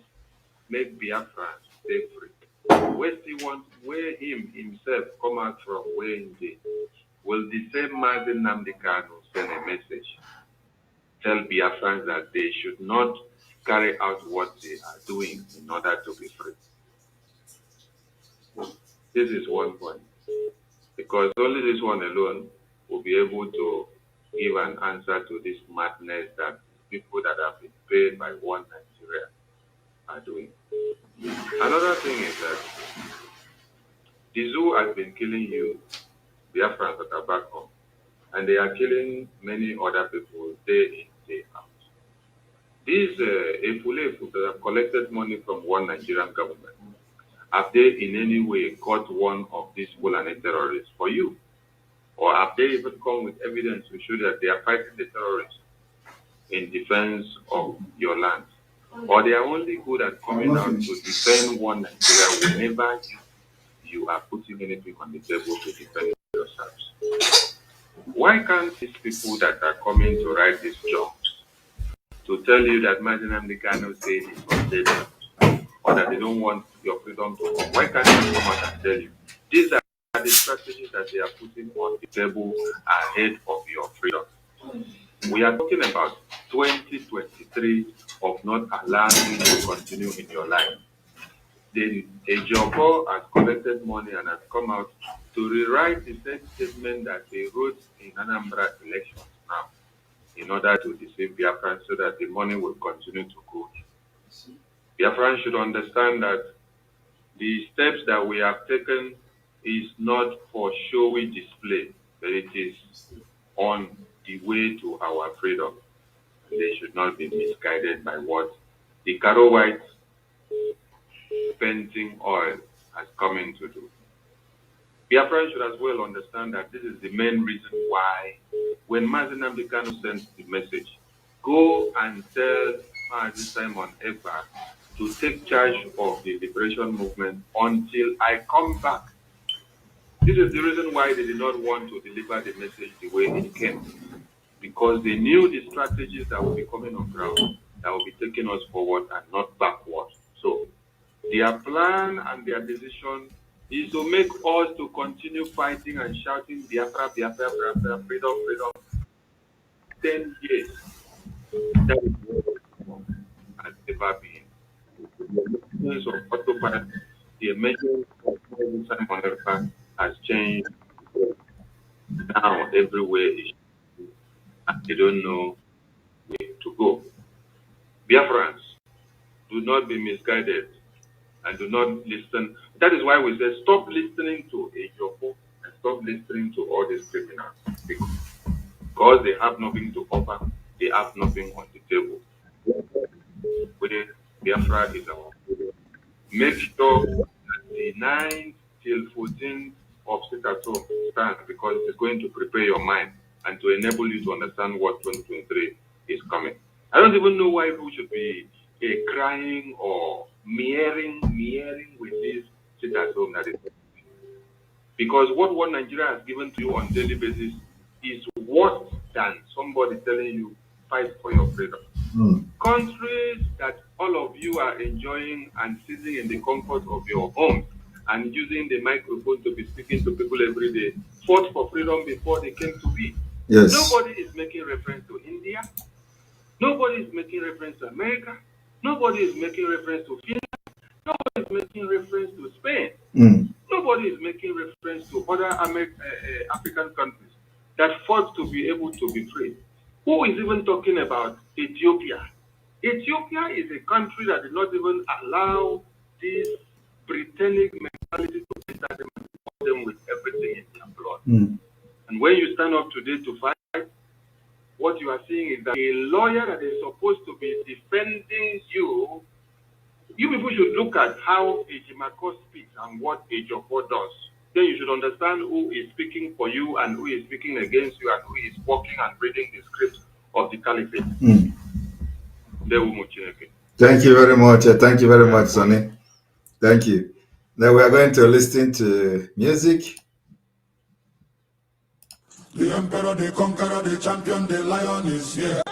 make Biafra stay free. Where he wants where himself come out from where he did. Will the same Mazen Nnamdi Kanu send a message? Tell Biafrans that they should not carry out what they are doing in order to be free. This is one point. Because only this one alone will be able to give an answer to this madness that people that have been paid by one Nigeria are doing. Another thing is that the zoo has been killing you, Biafrans that are back home, and they are killing many other people day in, day out. These Efulefu that have collected money from one Nigerian government, have they in any way caught one of these Fulani terrorists for you? Or have they even come with evidence to show that they are fighting the terrorists in defense of your land? Or they are only good at coming out to defend one Nigeria whenever you are putting anything on the table to defend yourselves? Why can't these people that are coming to write these jobs to tell you that Mazen Nnamdi Kanu said it's unstable or that they don't want your freedom to come? Why can't they come out and tell you? These are the strategies that they are putting on the table ahead of your freedom. We are talking about 2023 of not allowing you to continue in your life. The Ejiofor has collected money and has come out to rewrite the same statement that they wrote in Anambra elections now in order to deceive Biafrans so that the money will continue to go. Biafran should understand that the steps that we have taken is not for showy display, but it is on the way to our freedom. They should not be misguided by what the Caro White painting oil has come in to do. Biafran should as well understand that this is the main reason why when Mazi Nnamdi Kanu sent the message, go and tell Mazi Simon Ekpa to take charge of the liberation movement until I come back. This is the reason why they did not want to deliver the message the way it came, because they knew the strategies that will be coming on ground, that will be taking us forward and not backward. So their plan and their decision is to make us to continue fighting and shouting Biafra, Biafra, Biafra, freedom, freedom. 10 years. That is what has ever been. The emergence of autopilot, the emergence of Simon Ekpa has changed. Now everywhere is and they don't know where to go. Biafrans, do not be misguided and do not listen. That is why we say stop listening to Ejiofor and stop listening to all these criminals. Because they have nothing to offer, they have nothing on the table. Biafra is our freedom. Make sure that the 9th till 14th of sit at home stands, because it's going to prepare your mind and to enable you to understand what 2023 is coming. I don't even know why people should be crying or mearing with this sit at home that is. Because what one Nigeria has given to you on a daily basis is worse than somebody telling you fight for your freedom. Countries that all of you are enjoying and sitting in the comfort of your homes and using the microphone to be speaking to people every day fought for freedom before they came to be. Yes. Nobody is making reference to India. Nobody is making reference to America. Nobody is making reference to Finland. Nobody is making reference to Spain. Nobody is making reference to other African countries that fought to be able to be free. Who is even talking about Ethiopia? Ethiopia is a country that did not even allow this Britannic mentality to enter them and support them with everything in their blood. And when you stand up today to fight, what you are seeing is that a lawyer that is supposed to be defending you, you people should look at how Ejimako speaks and what Ejiofor does. Then you should understand who is speaking for you and who is speaking against you and who is walking and reading the script of the caliphate. Thank you very much. Thank you very much, Sonny. Thank you. Now we are going to listen to music. The emperor, the conqueror, the champion, the lion is here.